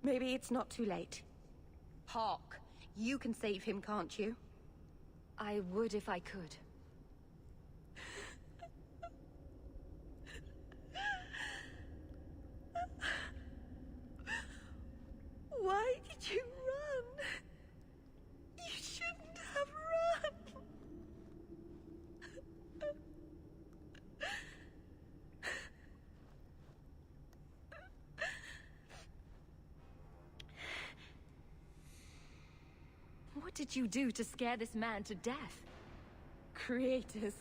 Maybe it's not too late. Hawk, you can save him, can't you? I would if I could. Why did you run? You shouldn't have run. What did you do to scare this man to death? Creators.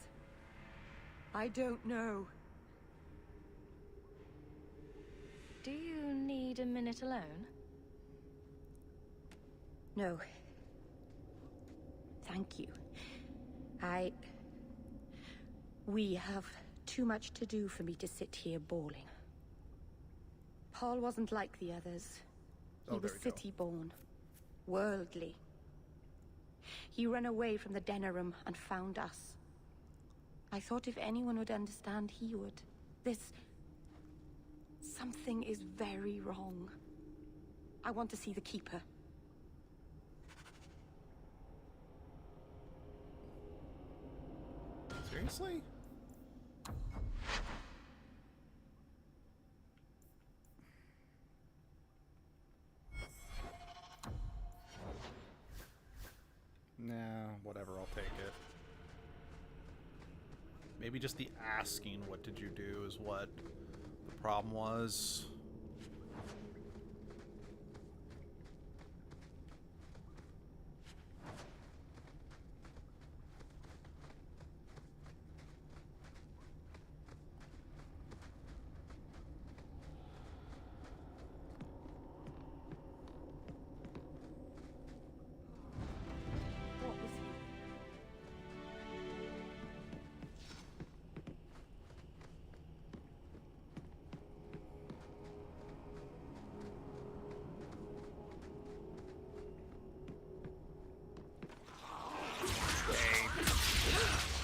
I don't know. Do you need a minute alone? No. Thank you. We have too much to do for me to sit here bawling. Paul wasn't like the others. He was city-born, worldly. He ran away from the Denerim and found us. I thought if anyone would understand, he would. Something is very wrong. I want to see the Keeper. Seriously? Nah, whatever, I'll take it. Maybe just the asking what did you do is what the problem was.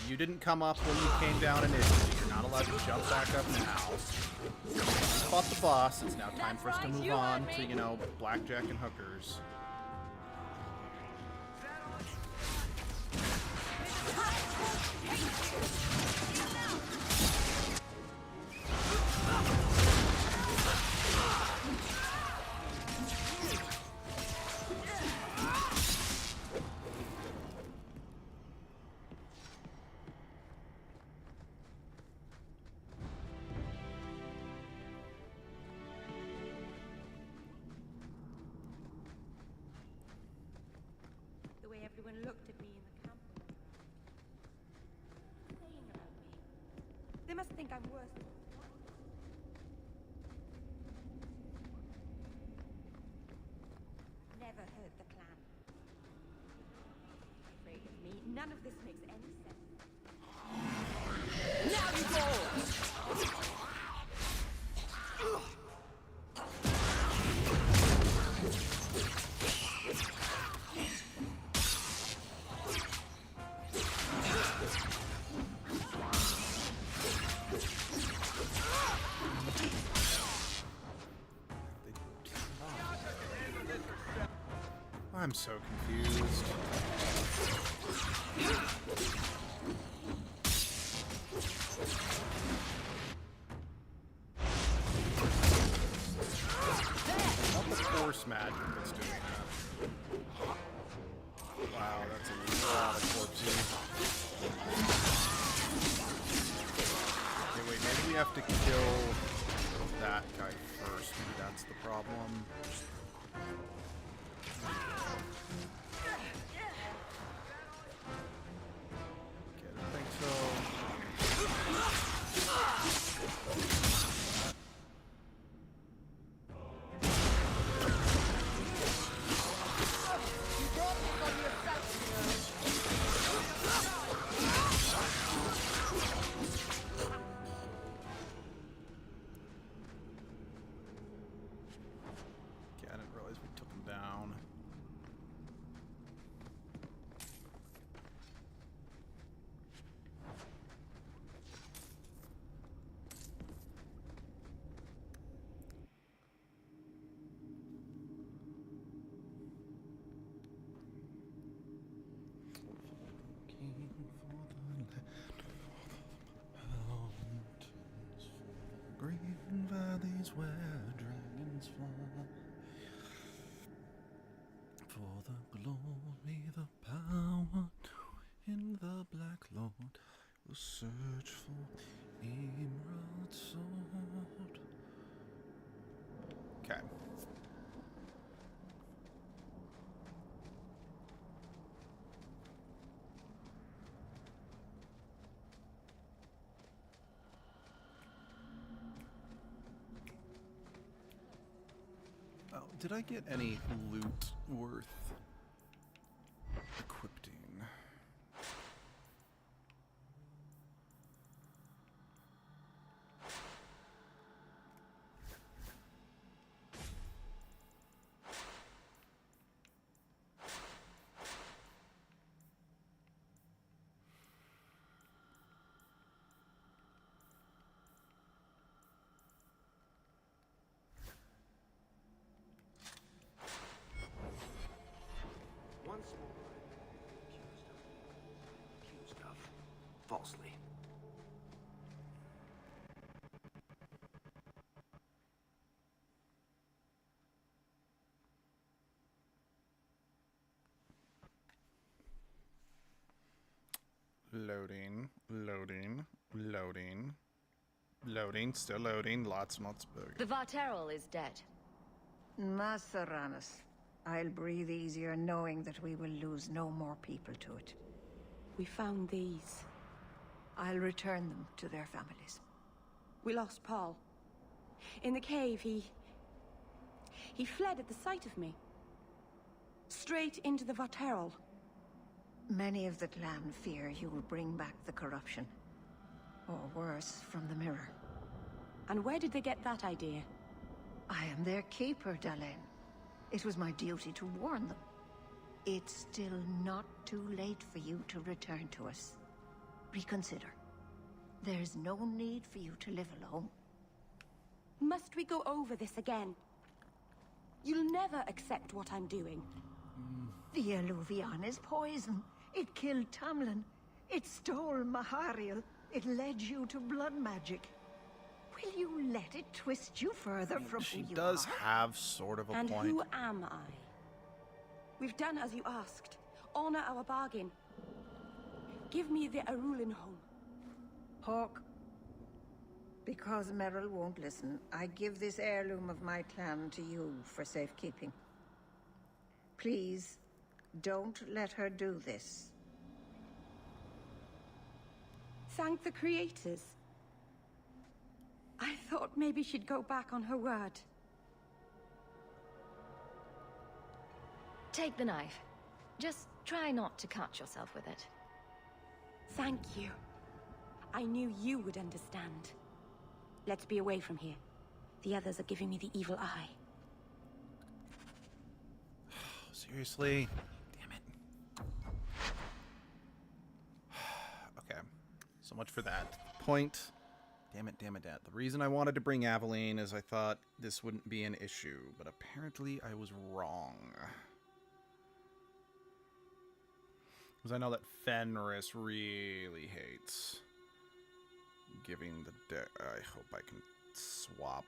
You didn't come up when you came down initially. You're not allowed to jump back up now. We fought the boss. It's now time for us to move on to, you know, blackjack and hookers. The way everyone looked at me in the camp. Saying about me. They must think I'm worse. Never heard the clan. Afraid of me. None of this makes any sense. Now you go! I'm so confused. Not the force magic that's doing that. Wow, that's a lot of corpses. Okay, wait, maybe we have to kill that guy first. Maybe that's the problem. I is where dragons fly. For the glory, the power, in the Black Lord will search for emerald sword. Okay. Oh, did I get any loot worth equipping? Once more, accused of falsely. Loading, loading, loading, loading, still loading, lots and lots of... The Varterol is dead. Maceranus, I'll breathe easier knowing that we will lose no more people to it. We found these. I'll return them to their families. We lost Paul. In the cave, he fled at the sight of me. Straight into the Varterol. Many of the clan fear you will bring back the corruption. Or worse, from the mirror. And where did they get that idea? I am their keeper, Dalen. It was my duty to warn them. It's still not too late for you to return to us. Reconsider. There's no need for you to live alone. Must we go over this again? You'll never accept what I'm doing. The Eluvian is poison. It killed Tamlin. It stole Mahariel. It led you to blood magic. Will you let it twist you further from who you are? She does have sort of a And point. who am I? We've done as you asked. Honor our bargain. Give me the Arulin home. Hawk, because Merrill won't listen, I give this heirloom of my clan to you for safekeeping. Please, don't let her do this. Thank the creators. I thought maybe she'd go back on her word. Take the knife. Just try not to cut yourself with it. Thank you. I knew you would understand. Let's be away from here. The others are giving me the evil eye. Seriously? Damn it. Okay. So much for that. Point. Damn it, damn it, damn it. The reason I wanted to bring Aveline is I thought this wouldn't be an issue, but apparently I was wrong. Because I know that Fenris really hates giving the deck. I hope I can swap.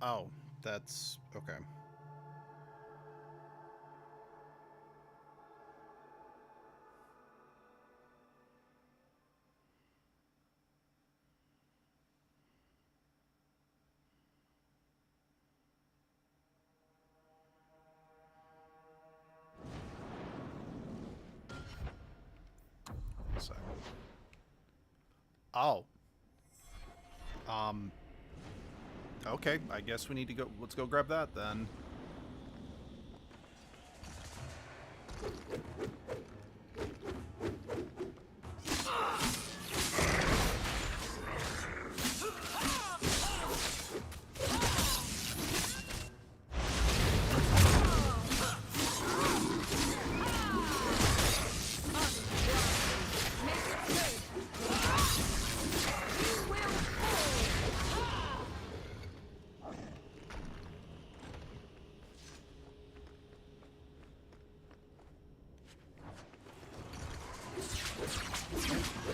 Oh, that's okay. So. Oh. Okay, I guess we need to go. Let's go grab that then.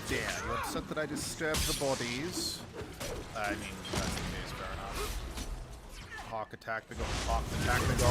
Yeah, you upset that I just stabbed the bodies? I mean, that's the case, fair enough. Hawk attack the go. Hawk attack the go.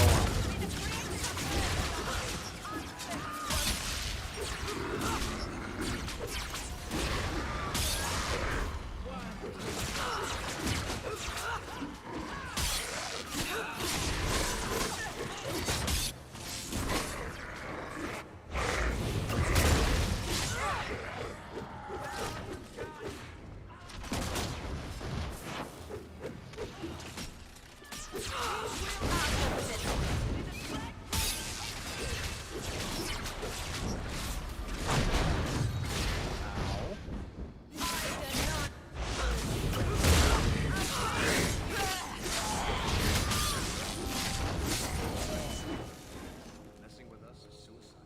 Messing with us is suicide.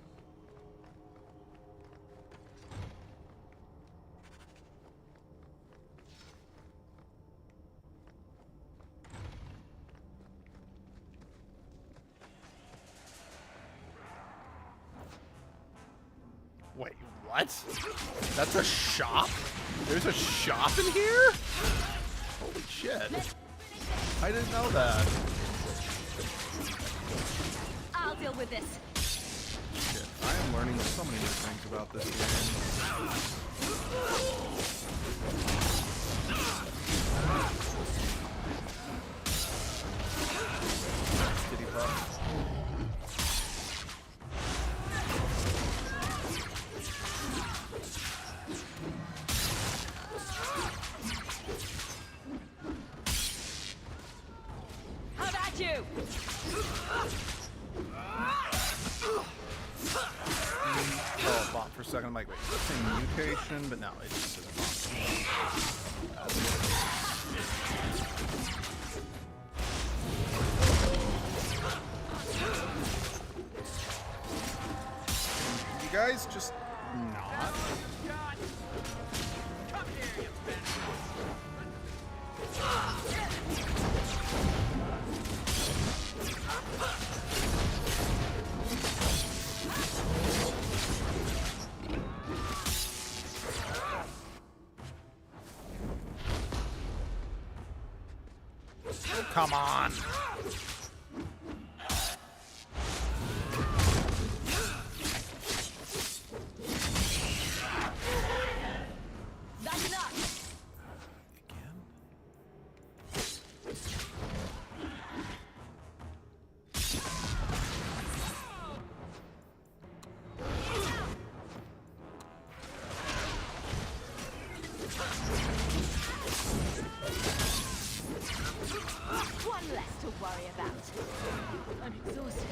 Wait, what? That's a shop? There's a shop in here? Holy shit. I didn't know that. I'll deal with this. Shit, I am learning so many new things about this game. Kitty pup. How about you? Oh, bot for a second. I'm like, wait, it's a mutation, but no, it just is a bot. That's what it is. You guys just not? Oh, come on. That's enough. One less to worry about. I'm exhausted.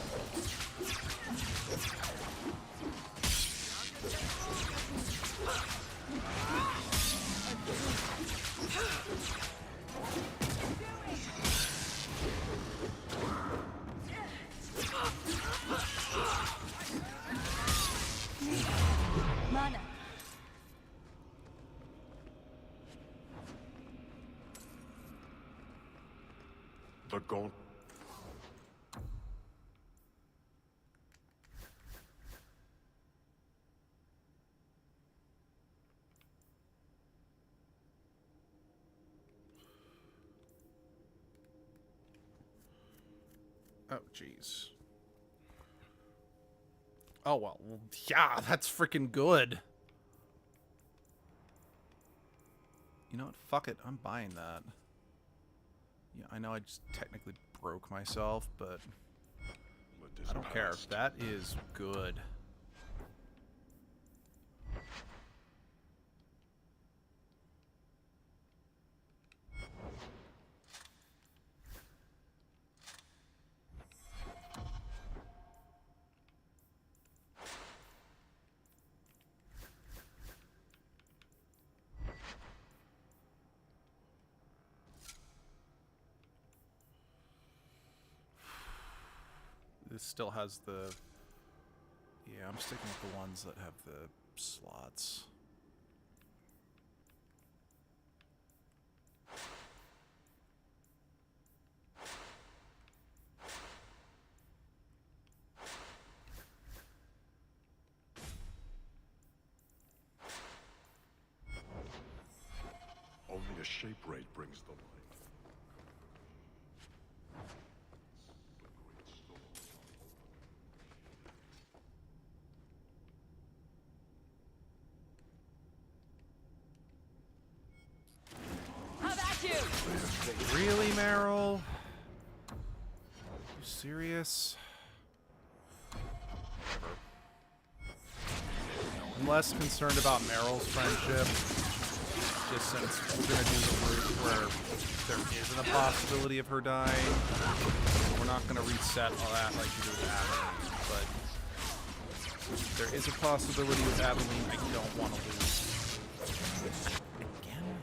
Mana. The gaunt. Oh, jeez. Oh, well, yeah, that's freaking good. You know what? Fuck it. I'm buying that. Yeah, I know I just technically broke myself, but I don't care. That is good. this still has the... Yeah, I'm sticking with the ones that have the slots. Only a shape raid brings the light. How about you? Really, Meryl? You serious? Whatever. I'm less concerned about Meryl's friendship, just since we're gonna do the route where there isn't a possibility of her dying. We're not gonna reset all that like we did with Adeline, but since there is a possibility with Adeline, I don't want to lose. Again?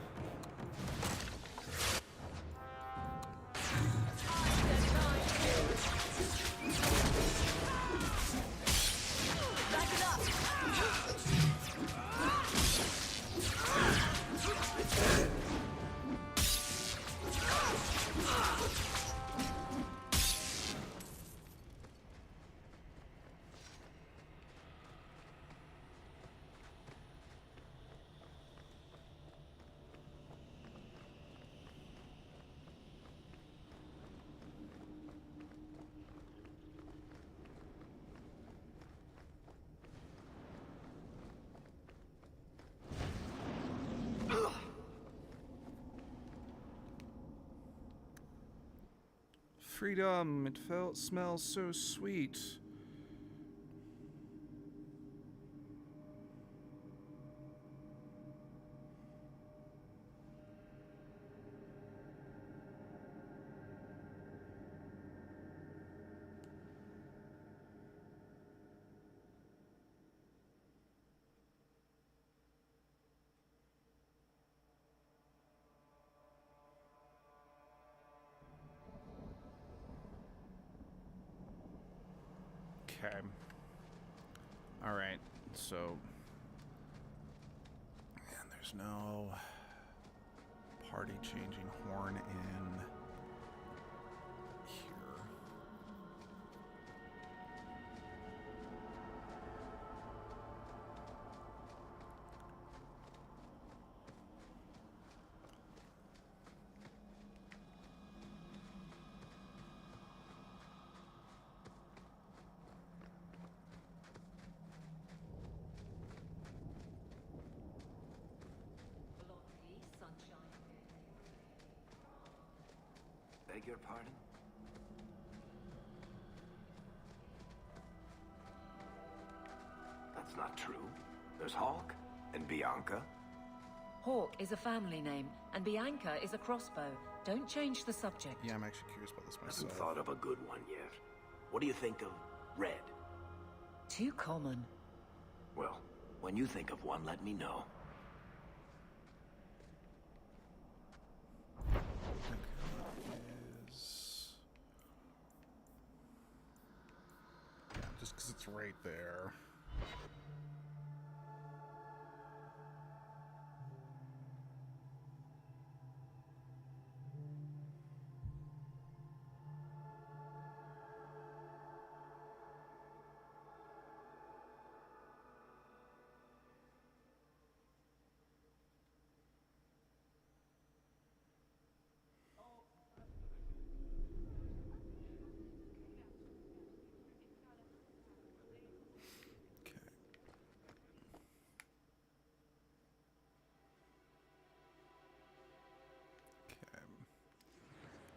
Freedom, it smells so sweet. Okay. Alright, so... And there's no party-changing horn in here. Beg your pardon? That's not true. There's Hawk and Bianca. Hawk is a family name, and Bianca is a crossbow. Don't change the subject. Yeah, I'm actually curious about this myself. Haven't thought of a good one yet. What do you think of Red? Too common. Well, when you think of one, let me know. Yeah, just because it's right there.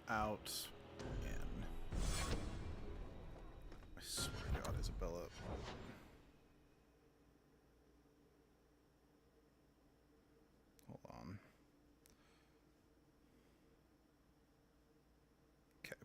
Out, in. I swear to God, Isabella. Hold on. Okay.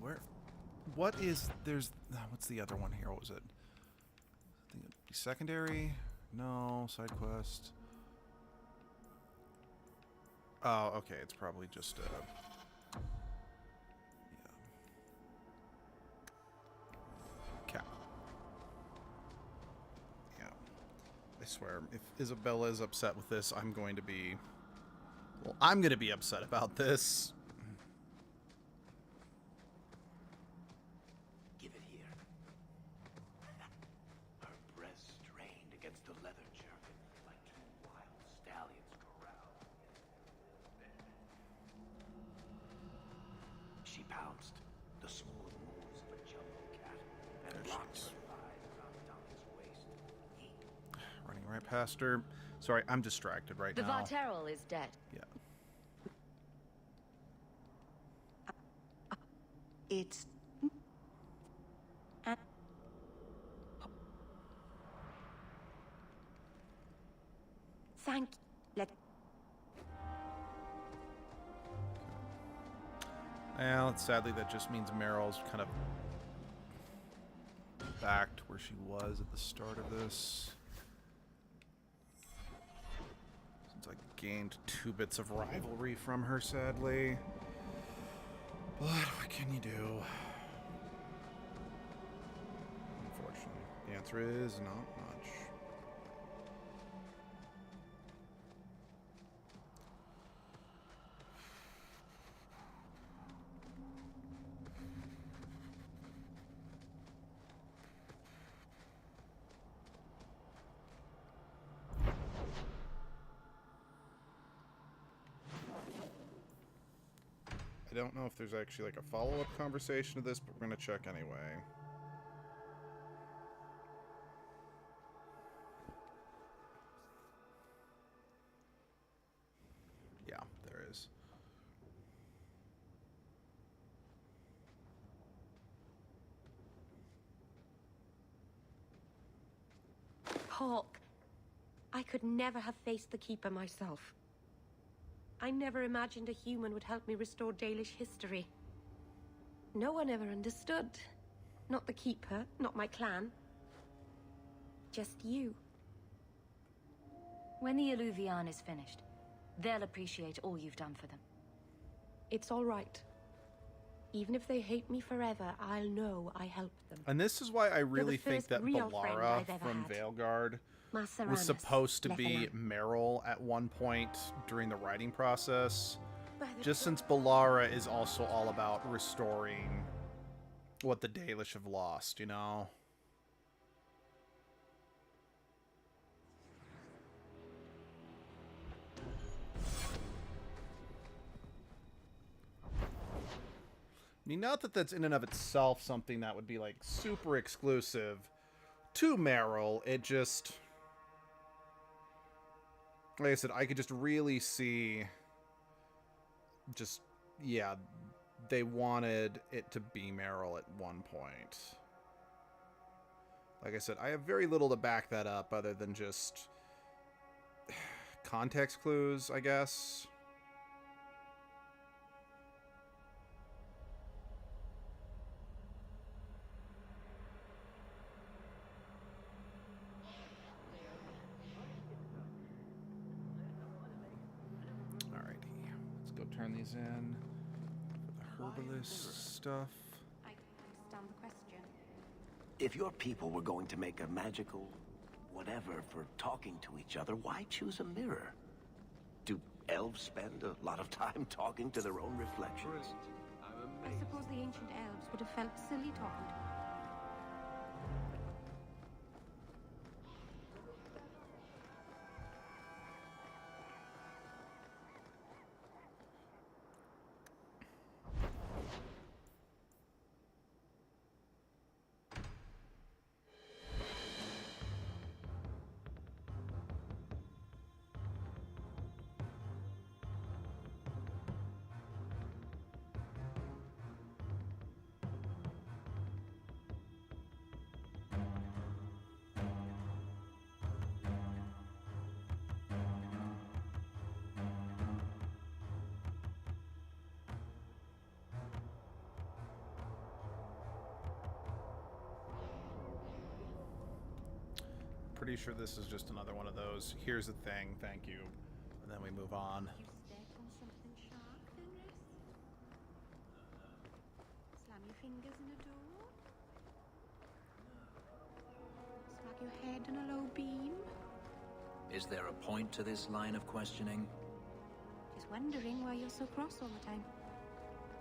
where? What is... There's... What's the other one here? What was it? I think it'd be secondary? No. Side quest. Oh, okay. It's probably just... yeah. Cap. Yeah. I swear, if Isabella is upset with this, I'm going to be... Well, I'm going to be upset about this. Give it here. Her breast strained against the leather jerkin like two wild stallions corralled. She pounced, the smooth moves of a jungle cat, and locked her thighs around Donnie's waist. Running right past her. Sorry, I'm distracted right The now. Varterol is dead. Yeah. It's... Thank you. Well, sadly, that just means Meryl's kind of back to where she was at the start of this. Since I gained 2 bits of rivalry from her, sadly. But what can you do? Unfortunately, the answer is not much. I don't know if there's actually like a follow-up conversation to this, but we're going to check anyway. Yeah, there is. Hawk, I could never have faced the Keeper myself. I never imagined a human would help me restore Dalish history. No one ever understood. Not the Keeper, not my clan. Just you. When the Illuvian is finished, they'll appreciate all you've done for them. It's all right. Even if they hate me forever, I'll know I helped them. And this is why I really You're the think that first real friend Ballara I've ever from had. Veilguard was Maceranus, supposed to be Lethanan. Meryl at one point during the writing process. Just since Ballara is also all about restoring what the Dalish have lost, you know? I mean, not that that's in and of itself something that would be, like, super exclusive to Meryl. It just... Like I said, I could just really see... Just, yeah, they wanted it to be Meryl at one point. Like I said, I have very little to back that up other than just... context clues, I guess. Turn these in for the herbalist stuff. I don't understand the question. If your people were going to make a magical whatever for talking to each other, why choose a mirror? Do elves spend a lot of time talking to their own reflections? I suppose the ancient elves would have felt silly talking to me. pretty sure this is just another one of those, here's the thing, thank you, and then we move on. You step on something sharp, Fenris? Slam your fingers in a door? Smack your head on a low beam? Is there a point to this line of questioning? Just wondering why you're so cross all the time.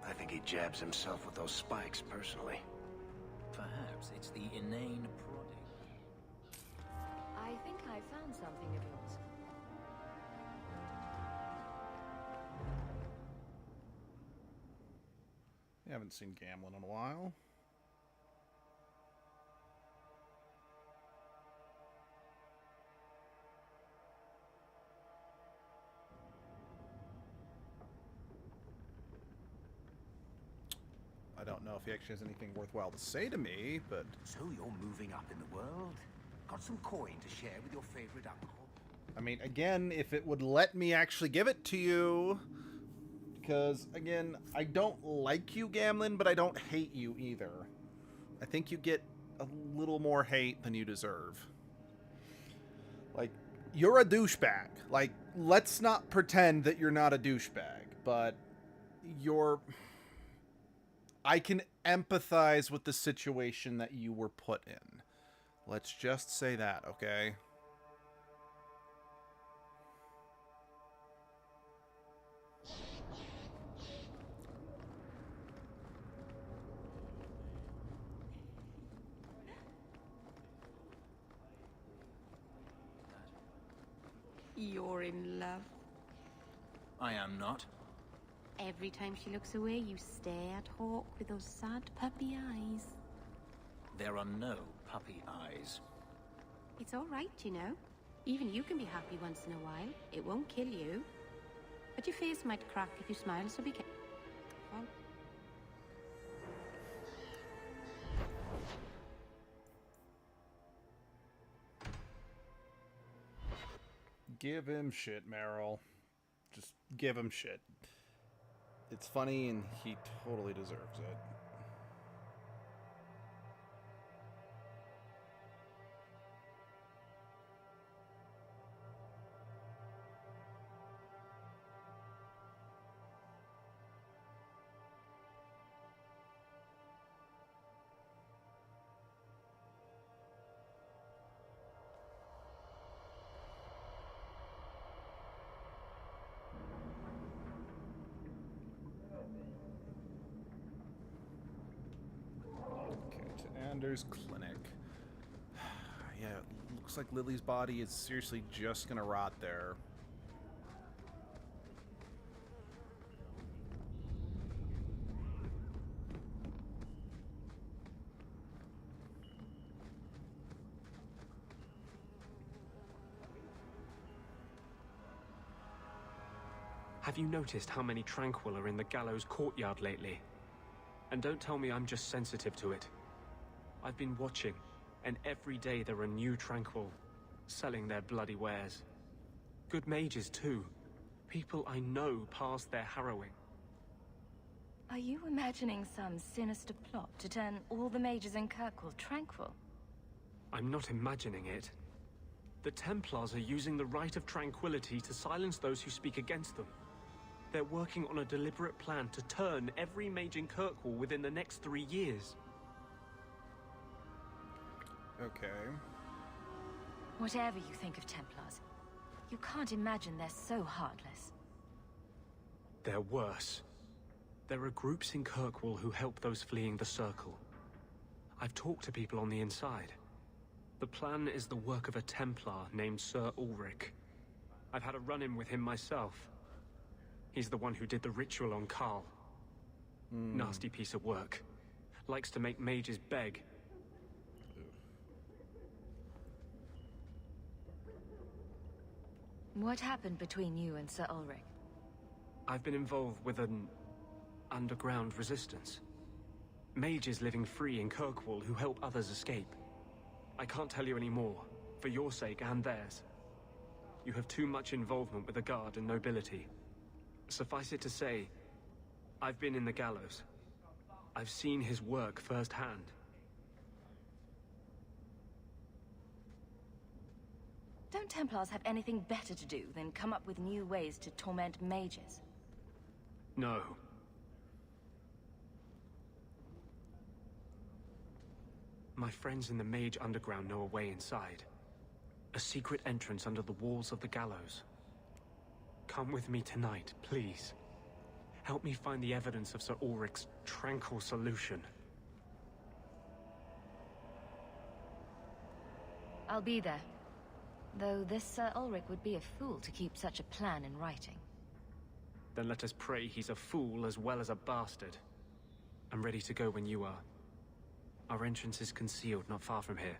I think he jabs himself with those spikes, personally. Perhaps it's the inane prodding. I think I found something of yours. I haven't seen Gamlin in a while. I don't know if he actually has anything worthwhile to say to me, but... So you're moving up in the world? Got some coin to share with your favorite uncle? I mean, again, if it would let me actually give it to you... Because, again, I don't like you, Gamlin, but I don't hate you either. I think you get a little more hate than you deserve. Like, you're a douchebag. Like, let's not pretend that you're not a douchebag, but you're... I can empathize with the situation that you were put in. Let's just say that, okay? You're in love. I am not. Every time she looks away, you stare at Hawk with those sad puppy eyes. There are no puppy eyes. It's all right, you know. Even you can be happy once in a while. It won't kill you. But your face might crack if you smile, so be careful. Give him shit, Meryl. Just give him shit. It's funny and he totally deserves it. Anders Clinic. Yeah, it looks like Lily's body is seriously just gonna rot there. Have you noticed how many Tranquil are in the gallows courtyard lately? And don't tell me I'm just sensitive to it. I've been watching, and every day there are new Tranquil, selling their bloody wares. Good mages, too. People I know past their harrowing. Are you imagining some sinister plot to turn all the mages in Kirkwall tranquil? I'm not imagining it. The Templars are using the right of tranquility to silence those who speak against them. They're working on a deliberate plan to turn every mage in Kirkwall within the next 3 years. Okay. Whatever you think of Templars, you can't imagine they're so heartless. They're worse. There are groups in Kirkwall who help those fleeing the Circle. I've talked to people on the inside. The plan is the work of a Templar named Sir Ulrich. I've had a run-in with him myself. He's the one who did the ritual on Carl. Nasty piece of work. Likes to make mages beg. What happened between you and Sir Ulrich? I've been involved with an underground resistance. Mages living free in Kirkwall who help others escape. I can't tell you any more, for your sake and theirs. You have too much involvement with the Guard and nobility. Suffice it to say, I've been in the gallows. I've seen his work firsthand. Don't Templars have anything better to do than come up with new ways to torment mages? No. My friends in the Mage Underground know a way inside. A secret entrance under the walls of the gallows. Come with me tonight, please. Help me find the evidence of Sir Ulrich's tranquil solution. I'll be there. Though this Sir Ulrich would be a fool to keep such a plan in writing. Then let us pray he's a fool as well as a bastard. I'm ready to go when you are. Our entrance is concealed not far from here.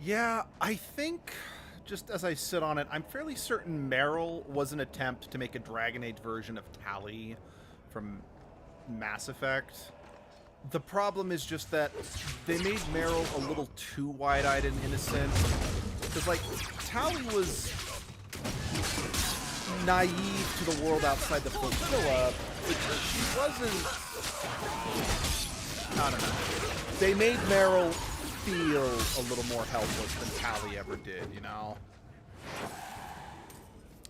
Yeah, I think, just as I sit on it, I'm fairly certain Meryl was an attempt to make a Dragon Age version of Tali from Mass Effect. The problem is just that they made Meryl a little too wide-eyed and innocent. Because, like, Tali was naive to the world outside the flotilla, but she wasn't... I don't know. They made Meryl feel a little more helpless than Tali ever did, you know?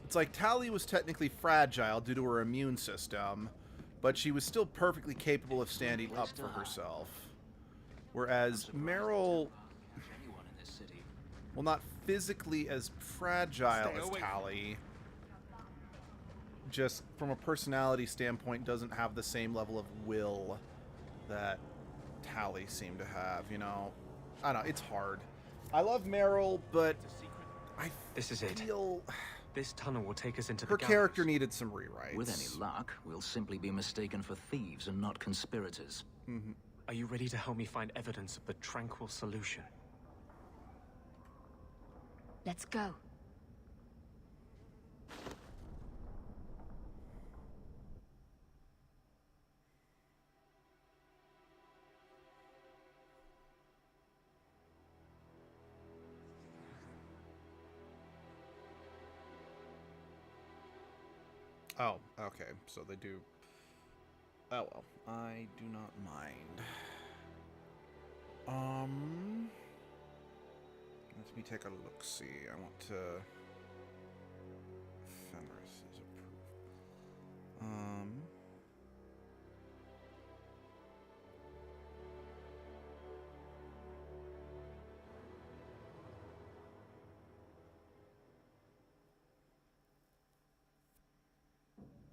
It's like Tali was technically fragile due to her immune system, but she was still perfectly capable of standing up for herself. Whereas Meryl, well, not physically as fragile as Tali, just from a personality standpoint doesn't have the same level of will that Tali seemed to have, you know? I don't know, it's hard. I love Meryl, but This is it. This tunnel will take us into the her gallows. character needed some rewrites. With any luck, we'll simply be mistaken for thieves and not conspirators. Mm-hmm. Are you ready to help me find evidence of the tranquil solution? Let's go. Oh, okay. So they do... Oh, well. I do not mind. Let me take a look-see. I want to... Fenris is approved.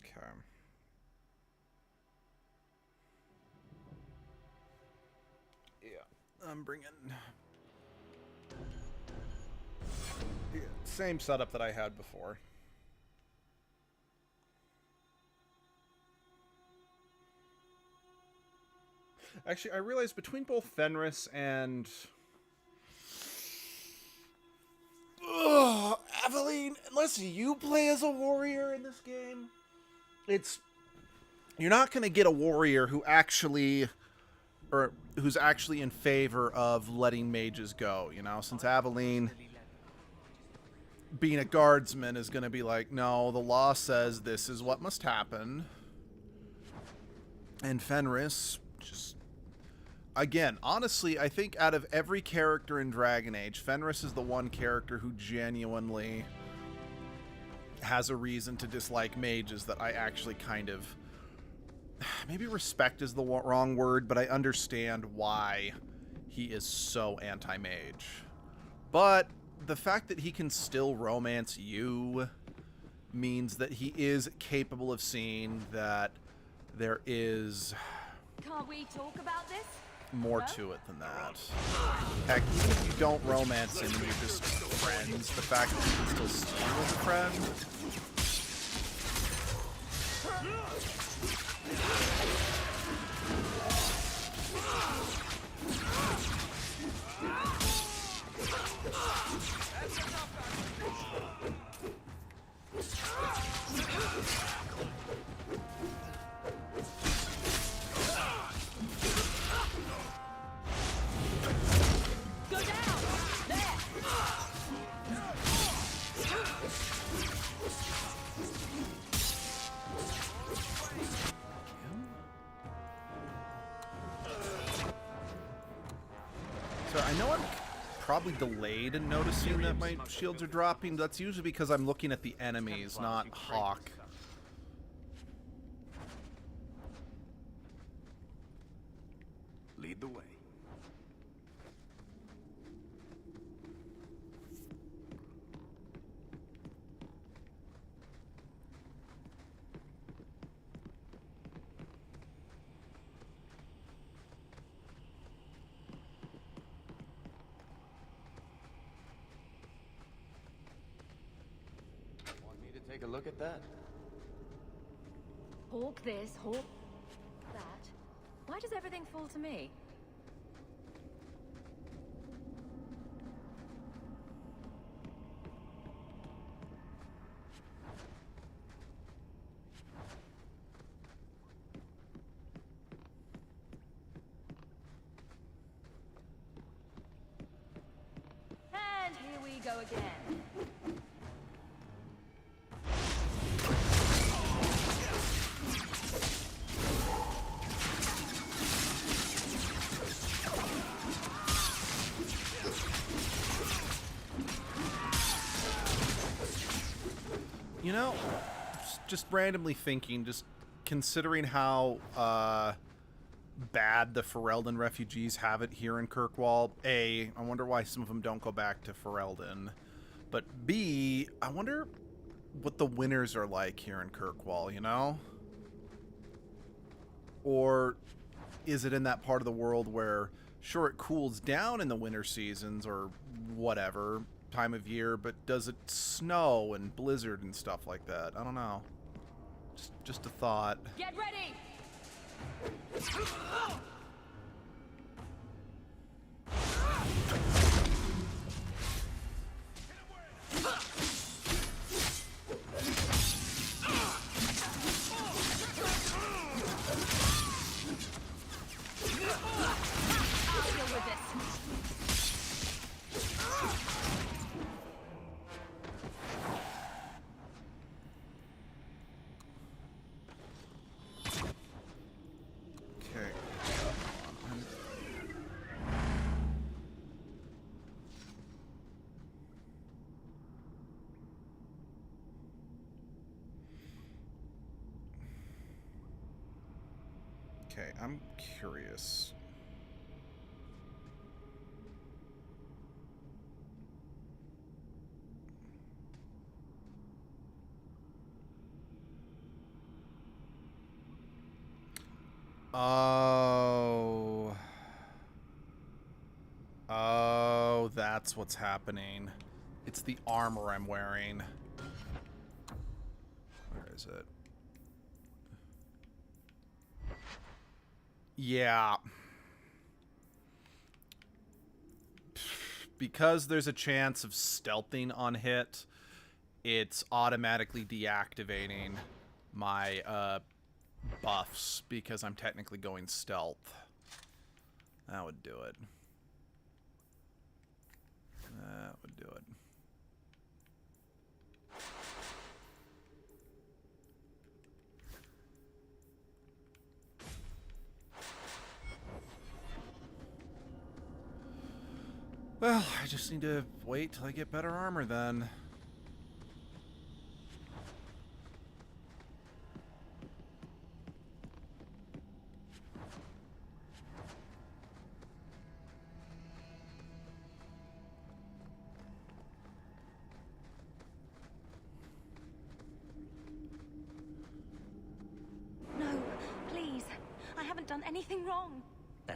Okay. Yeah, I'm bringing... Yeah, same setup that I had before. Actually, I realized between both Fenris and... Ugh, Aveline, unless you play as a warrior in this game, it's... You're not going to get a warrior who actually... Or who's actually in favor of letting mages go, you know? Since Aveline, being a guardsman, is going to be like, no, the law says this is what must happen. And Fenris, just... Again, honestly, I think out of every character in Dragon Age, Fenris is the one character who genuinely has a reason to dislike mages that I actually kind of maybe respect is the wrong word, but I understand why he is so anti-mage. But the fact that he can still romance you means that he is capable of seeing that there is Can't we talk about this? more to it than that. Heck, even if you don't romance him and you're just friends, the fact that you can still see him as a friend. So I know I'm probably delayed in noticing that my shields are dropping. That's usually because I'm looking at the enemies, not Hawk. Lead the way. Want me to take a look at that? Hawk this, hawk that. Why does everything fall to me? And here we go again. You know, just randomly thinking, just considering how bad the Ferelden refugees have it here in Kirkwall, A, I wonder why some of them don't go back to Ferelden. But B, I wonder what the winters are like here in Kirkwall, you know? Or is it in that part of the world where, sure, it cools down in the winter seasons or whatever time of year, but does it snow and blizzard and stuff like that? I don't know. Just a thought. Get ready! I'll deal with this. Okay. Okay, I'm curious. Oh. Oh, that's what's happening. It's the armor I'm wearing. Where is it? Yeah. Because there's a chance of stealthing on hit, it's automatically deactivating my buffs because I'm technically going stealth. That would do it. That would do it. Well, I just need to wait till I get better armor then.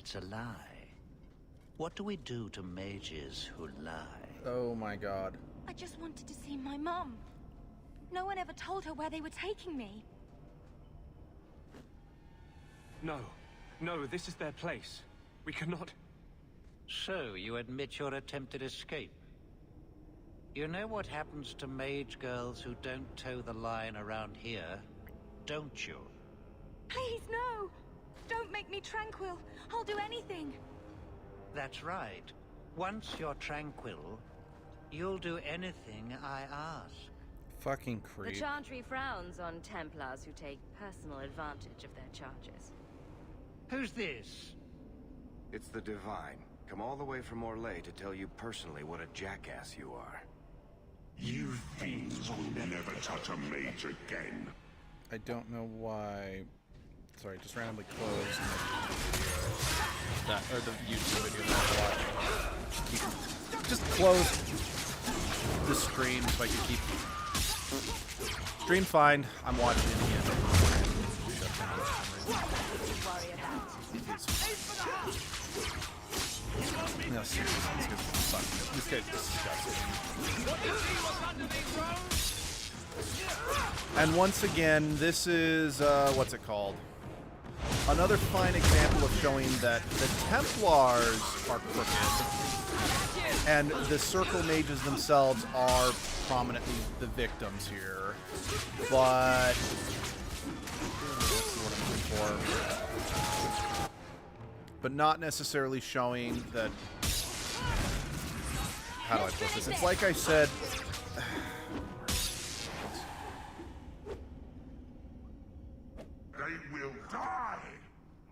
It's a lie. What do we do to mages who lie? Oh my god. I just wanted to see my mom. No one ever told her where they were taking me. No. No, this is their place. We cannot... So, you admit your attempted escape? You know what happens to mage girls who don't toe the line around here, don't you? Please, no! Don't make me tranquil. I'll do anything. That's right. Once you're tranquil, you'll do anything I ask. Fucking The creep. Chantry frowns on Templars who take personal advantage of their charges. Who's this? It's the Divine. Come all the way from Orlais to tell you personally what a jackass you are. You fiends will never touch a mage again. I don't know why. Sorry, just randomly closed that, or the YouTube video that I watched. Just close the stream so I can keep. Stream fine. I'm watching it again. No, seriously, this guy's disgusting. And once again, this is, what's it called? Another fine example of showing that the Templars are crooked, and the Circle Mages themselves are prominently the victims here. But... what's the word I'm looking for? But not necessarily showing that... How do I put this? It's like I said... They will die!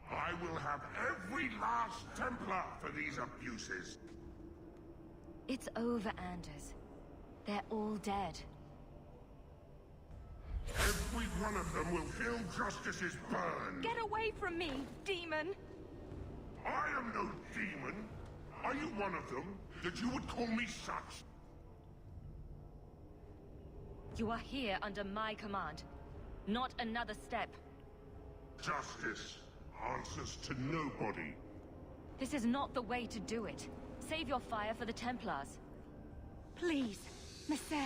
I will have every last Templar for these abuses. It's over, Anders. They're all dead. Every one of them will feel justice's burn. Get away from me, demon! I am no demon. Are you one of them, that you would call me such? You are here under my command. Not another step. Justice answers to nobody. This is not the way to do it. Save your fire for the Templars. Please, Messer.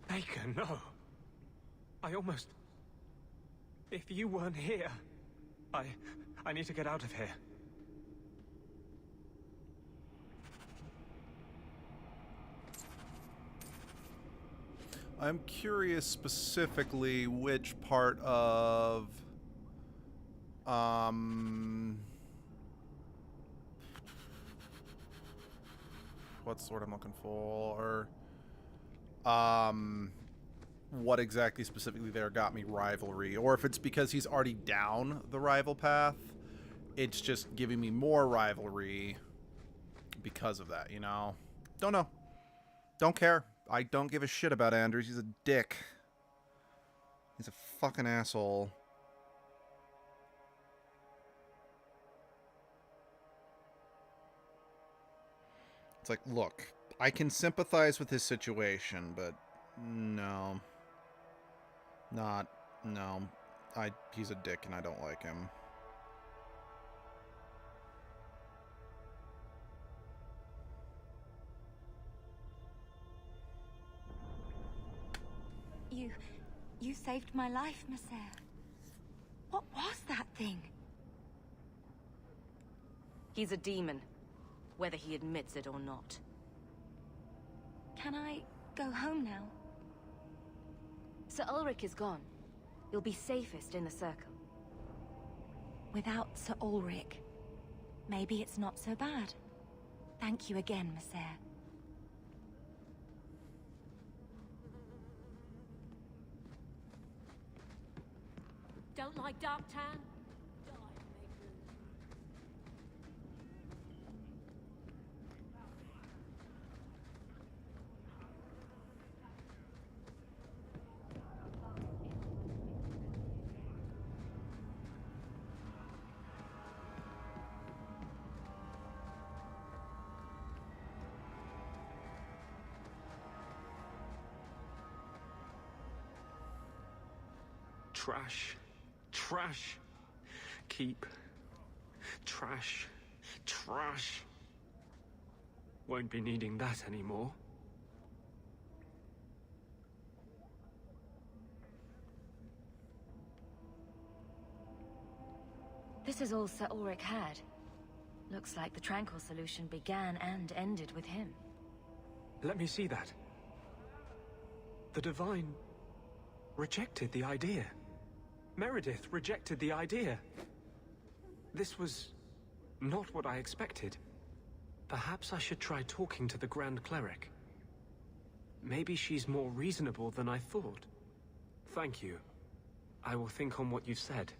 Baker, no. I almost... If you weren't here... I need to get out of here. I'm curious specifically which part of... what's the word I'm looking for? What exactly specifically there got me rivalry, or if it's because he's already down the rival path, it's just giving me more rivalry because of that, you know? Don't know. Don't care. I don't give a shit about Anders. He's a dick. He's a fucking asshole. It's like, look, I can sympathize with his situation, but no. No. He's a dick and I don't like him. You saved my life, Messer. What was that thing? He's a demon, whether he admits it or not. Can I go home now? Sir Ulrich is gone. You'll be safest in the circle. Without Sir Ulrich, maybe it's not so bad. Thank you again, Messer. Don't like Darktown? Trash. Trash. Keep. Trash. Trash. Won't be needing that anymore. This is all Sir Ulrich had. Looks like the Tranquil solution began and ended with him. Let me see that. The Divine rejected the idea. Meredith rejected the idea. This was not what I expected. Perhaps I should try talking to the Grand Cleric. Maybe she's more reasonable than I thought. Thank you. I will think on what you've said.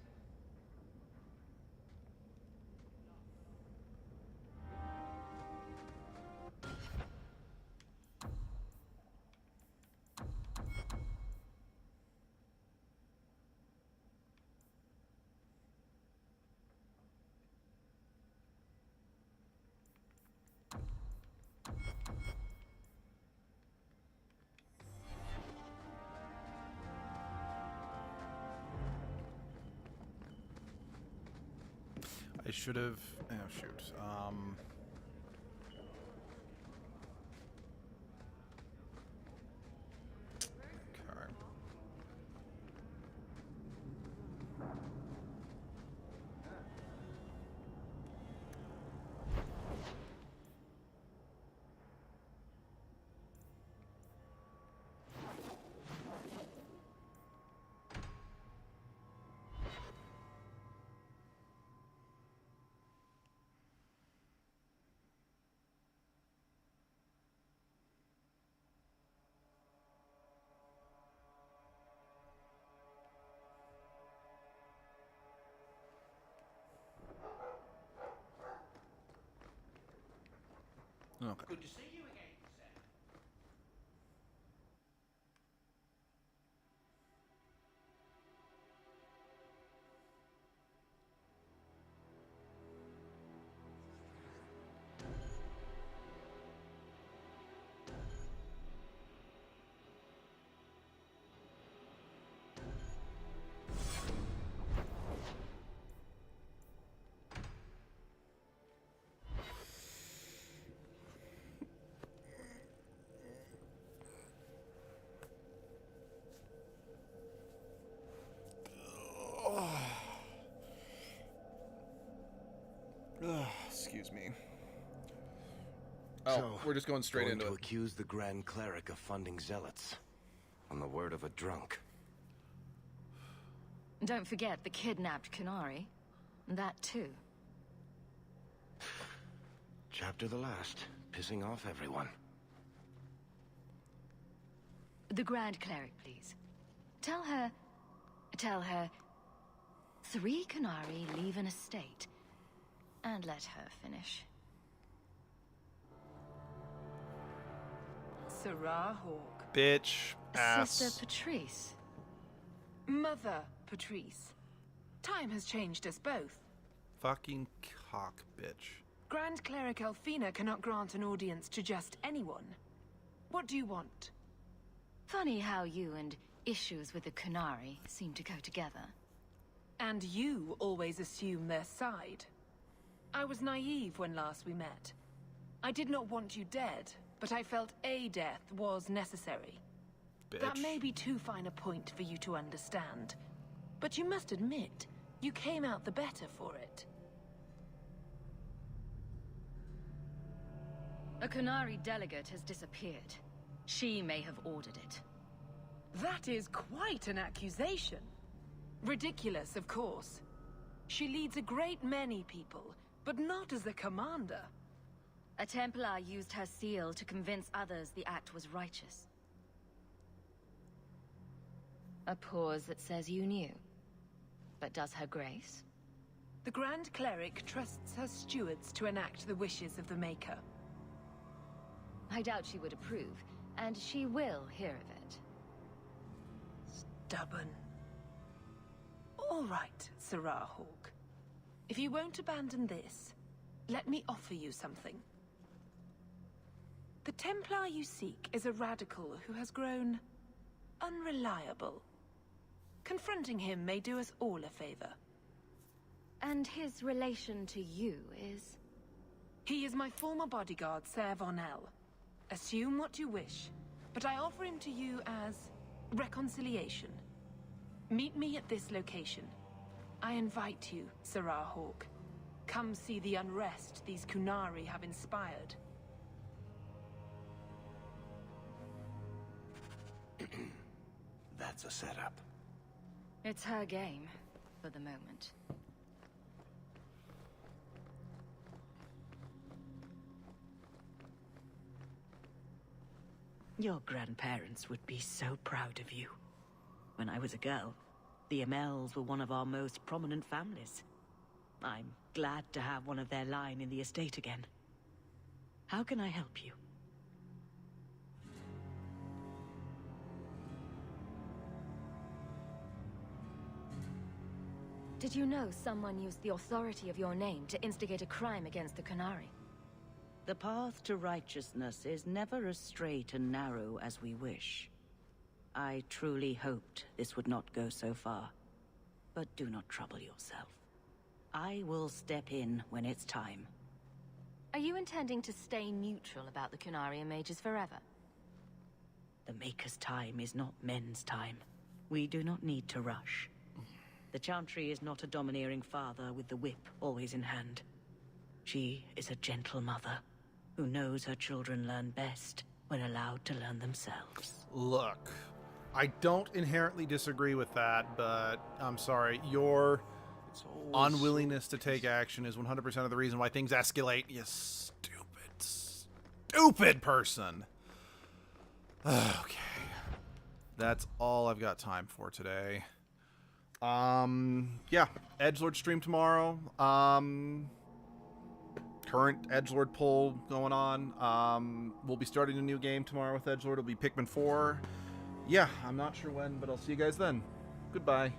I should have. Oh shoot. Okay. Okay. Good to see you again, sir. Excuse me. Oh, So, we're just going straight into to it. accuse the Grand Cleric of funding zealots. On the word of a drunk. Don't forget the kidnapped Kunari. That too. Chapter the last. Pissing off everyone. The Grand Cleric, please. Tell her... 3 Kunari leave an estate. And let her finish. Sarah Hawke. Bitch. Ass. Sister Patrice. Mother Patrice. Time has changed us both. Fucking cock, bitch. Grand Cleric Elfina cannot grant an audience to just anyone. What do you want? Funny how you and issues with the Kunari seem to go together. And you always assume their side. I was naive when last we met. I did not want you dead, but I felt a death was necessary. Bitch. That may be too fine a point for you to understand. But you must admit, you came out the better for it. A Kunari delegate has disappeared. She may have ordered it. That is quite an accusation. Ridiculous, of course. She leads a great many people, but not as a commander. A Templar used her seal to convince others the act was righteous. A pause that says you knew. But does her grace? The Grand Cleric trusts her stewards to enact the wishes of the Maker. I doubt she would approve, and she will hear of it. Stubborn. All right, Sarah Hawke. If you won't abandon this, let me offer you something. The Templar you seek is a radical who has grown unreliable. Confronting him may do us all a favor. And his relation to you is? He is my former bodyguard, Ser Vonel. Assume what you wish, but I offer him to you as reconciliation. Meet me at this location. I invite you, Sarah Hawke. Come see the unrest these Kunari have inspired. That's a setup. It's her game, for the moment. Your grandparents would be so proud of you. When I was a girl, the Amels were one of our most prominent families. I'm glad to have one of their line in the estate again. How can I help you? Did you know someone used the authority of your name to instigate a crime against the Kunari? The path to righteousness is never as straight and narrow as we wish. I truly hoped this would not go so far. But do not trouble yourself. I will step in when it's time. Are you intending to stay neutral about the Kunari and mages forever? The Maker's time is not men's time. We do not need to rush. The Chantry is not a domineering father with the whip always in hand. She is a gentle mother who knows her children learn best when allowed to learn themselves. Look, I don't inherently disagree with that, but I'm sorry, your unwillingness to take action is 100% of the reason why things escalate, you stupid person. Okay. That's all I've got time for today. Yeah, Edgelord stream tomorrow. Current Edgelord poll going on. We'll be starting a new game tomorrow with Edgelord. It'll be Pikmin 4. Yeah, I'm not sure when, but I'll see you guys then. Goodbye.